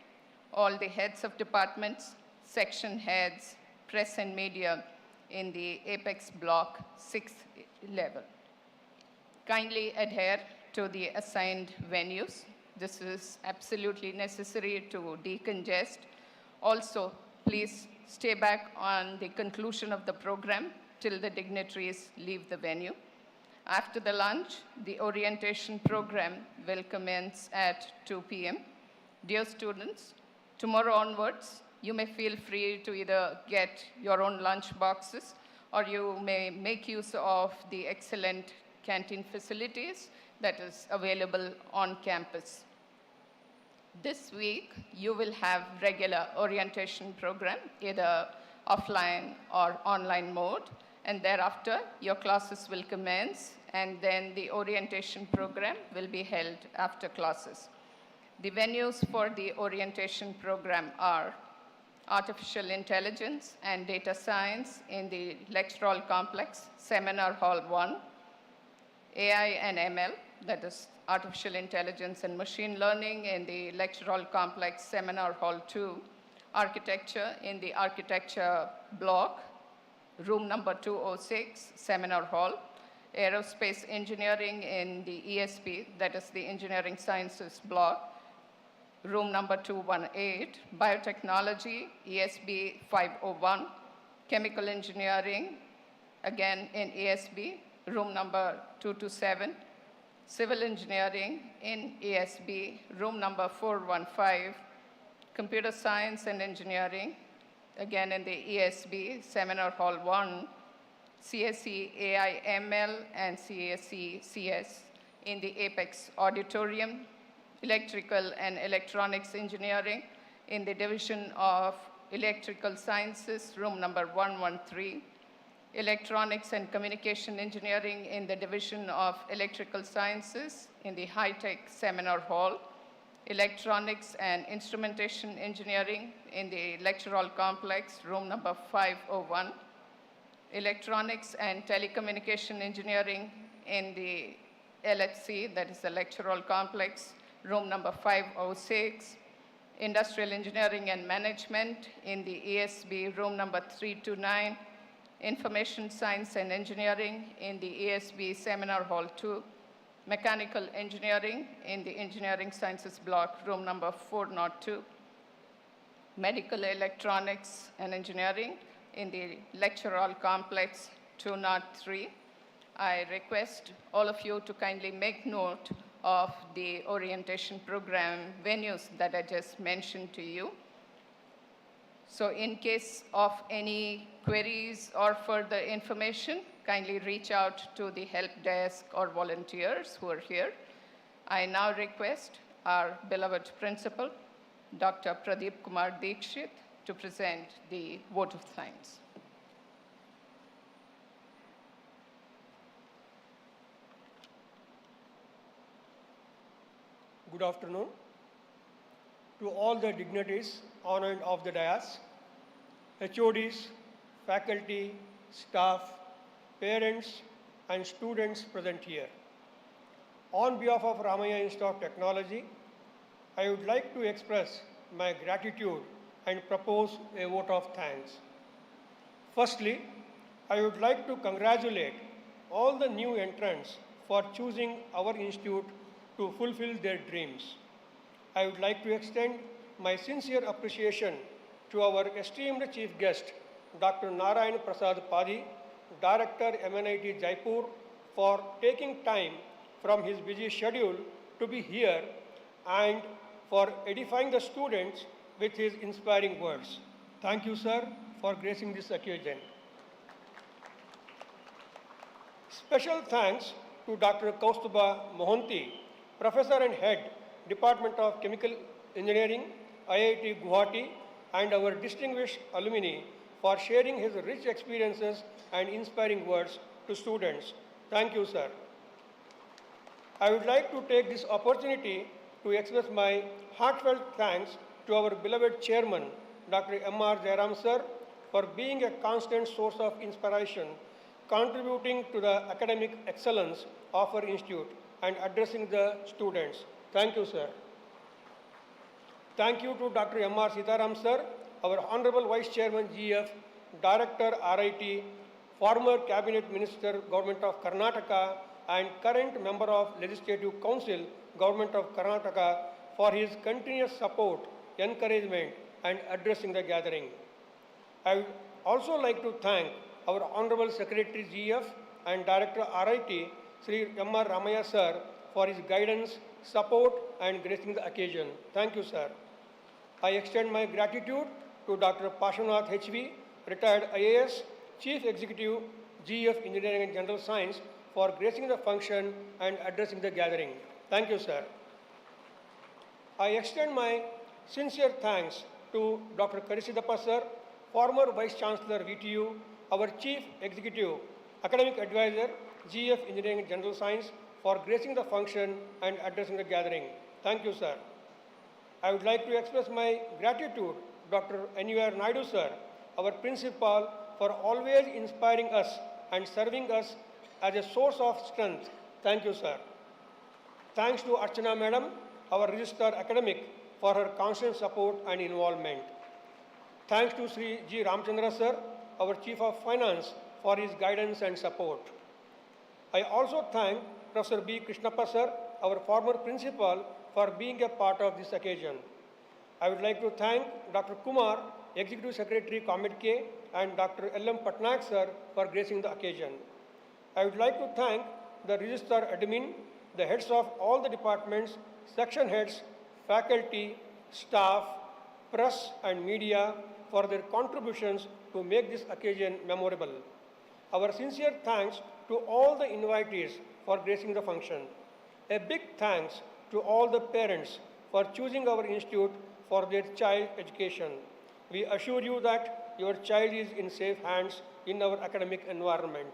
All the heads of departments, section heads, press and media in the Apex Block 6th level. Kindly adhere to the assigned venues. This is absolutely necessary to decongest. Also, please stay back on the conclusion of the program till the dignitaries leave the venue. After the lunch, the orientation program will commence at 2 p.m. Dear students, tomorrow onwards, you may feel free to either get your own lunch boxes or you may make use of the excellent canteen facilities that is available on campus. This week, you will have regular orientation program, either offline or online mode, and thereafter, your classes will commence, and then the orientation program will be held after classes. The venues for the orientation program are Artificial Intelligence and Data Science in the Lecture Hall Complex, Seminar Hall 1, AI and ML, that is Artificial Intelligence and Machine Learning in the Lecture Hall Complex, Seminar Hall 2, Architecture in the Architecture Block, room number 206, Seminar Hall, Aerospace Engineering in the ESP, that is the Engineering Sciences Block, room number 218, Biotechnology, ESB 501, Chemical Engineering, again in ESB, room number 227, Civil Engineering in ESB, room number 415, Computer Science and Engineering, again in the ESB, Seminar Hall 1, CSE AI ML and CSE CS in the Apex Auditorium, Electrical and Electronics Engineering in the Division of Electrical Sciences, room number 113, Electronics and Communication Engineering in the Division of Electrical Sciences in the High-Tech Seminar Hall, Electronics and Instrumentation Engineering in the Lecture Hall Complex, room number 501, Electronics and Telecommunication Engineering in the LHC, that is the Lecture Hall Complex, room number 506, Industrial Engineering and Management in the ESB, room number 329, Information Science and Engineering in the ESB Seminar Hall 2, Mechanical Engineering in the Engineering Sciences Block, room number 402, Medical Electronics and Engineering in the Lecture Hall Complex 203. I request all of you to kindly make note of the orientation program venues that I just mentioned to you. So in case of any queries or further information, kindly reach out to the help desk or volunteers who are here. I now request our beloved principal, Dr. Pradeep Kumar Dikshit, to present the vote of thanks. Good afternoon to all the dignitaries on and off the dais, HODs, faculty, staff, parents, and students present here. On behalf of Ramaiah Institute of Technology, I would like to express my gratitude and propose a vote of thanks. Firstly, I would like to congratulate all the new entrants for choosing our institute to fulfill their dreams. I would like to extend my sincere appreciation to our esteemed chief guest, Dr. Narayan Prasad Padi, Director, MNIT Jaipur, for taking time from his busy schedule to be here and for edifying the students with his inspiring words. Thank you, sir, for gracing this occasion. Special thanks to Dr. Kaustuba Mohanty, Professor and Head, Department of Chemical Engineering, IIT Guwahati, and our distinguished alumni for sharing his rich experiences and inspiring words to students. Thank you, sir. I would like to take this opportunity to express my heartfelt thanks to our beloved chairman, Dr. M.R. Jairam, sir, for being a constant source of inspiration, contributing to the academic excellence of our institute and addressing the students. Thank you, sir. Thank you to Dr. M.R. Sitaram, sir, our Honorable Vice Chairman, GF, Director, RIT, former Cabinet Minister, Government of Karnataka, and current member of Legislative Council, Government of Karnataka, for his continuous support, encouragement, and addressing the gathering. I would also like to thank our Honorable Secretary, GF, and Director, RIT, Sri M.R. Ramaiah, sir, for his guidance, support, and gracing the occasion. Thank you, sir. I extend my gratitude to Dr. Pashwanath HV, retired IAS, Chief Executive, GF Engineering and General Science, for gracing the function and addressing the gathering. Thank you, sir. I extend my sincere thanks to Dr. Karisidappa, sir, former Vice Chancellor, VTU, our Chief Executive, Academic Advisor, GF Engineering and General Science, for gracing the function and addressing the gathering. Thank you, sir. I would like to express my gratitude, Dr. N.U.R. Naidu, sir, our principal, for always inspiring us and serving us as a source of strength. Thank you, sir. Thanks to Archana Madam, our Registrar Academic, for her constant support and involvement. Thanks to Sri G. Ramchandra, sir, our Chief of Finance, for his guidance and support. I also thank Professor B. Krishnappa, sir, our former principal, for being a part of this occasion. I would like to thank Dr. Kumar, Executive Secretary, Comet K, and Dr. L.M. Patnaik, sir, for gracing the occasion. I would like to thank the Registrar Admin, the heads of all the departments, section heads, faculty, staff, press and media for their contributions to make this occasion memorable. Our sincere thanks to all the invitees for gracing the function. A big thanks to all the parents for choosing our institute for their child education. We assure you that your child is in safe hands in our academic environment.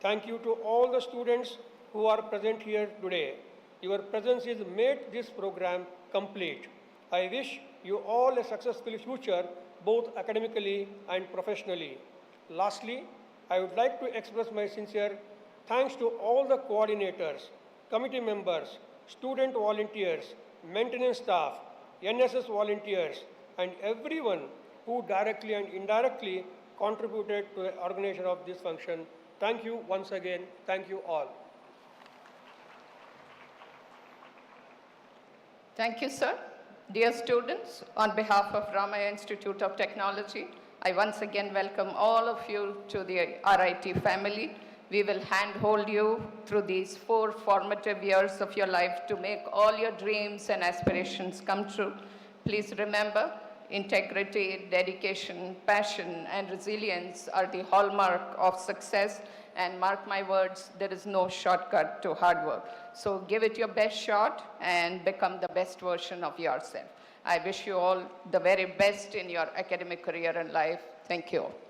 Thank you to all the students who are present here today. Your presence has made this program complete. I wish you all a successful future, both academically and professionally. Lastly, I would like to express my sincere thanks to all the coordinators, committee members, student volunteers, maintenance staff, NSS volunteers, and everyone who directly and indirectly contributed to the organization of this function. Thank you once again. Thank you all. Thank you, sir. Dear students, on behalf of Ramaiah Institute of Technology, I once again welcome all of you to the RIT family. We will handhold you through these 4 formative years of your life to make all your dreams and aspirations come true. Please remember, integrity, dedication, passion, and resilience are the hallmark of success. And mark my words, there is no shortcut to hard work. So give it your best shot and become the best version of yourself. I wish you all the very best in your academic career and life. Thank you all.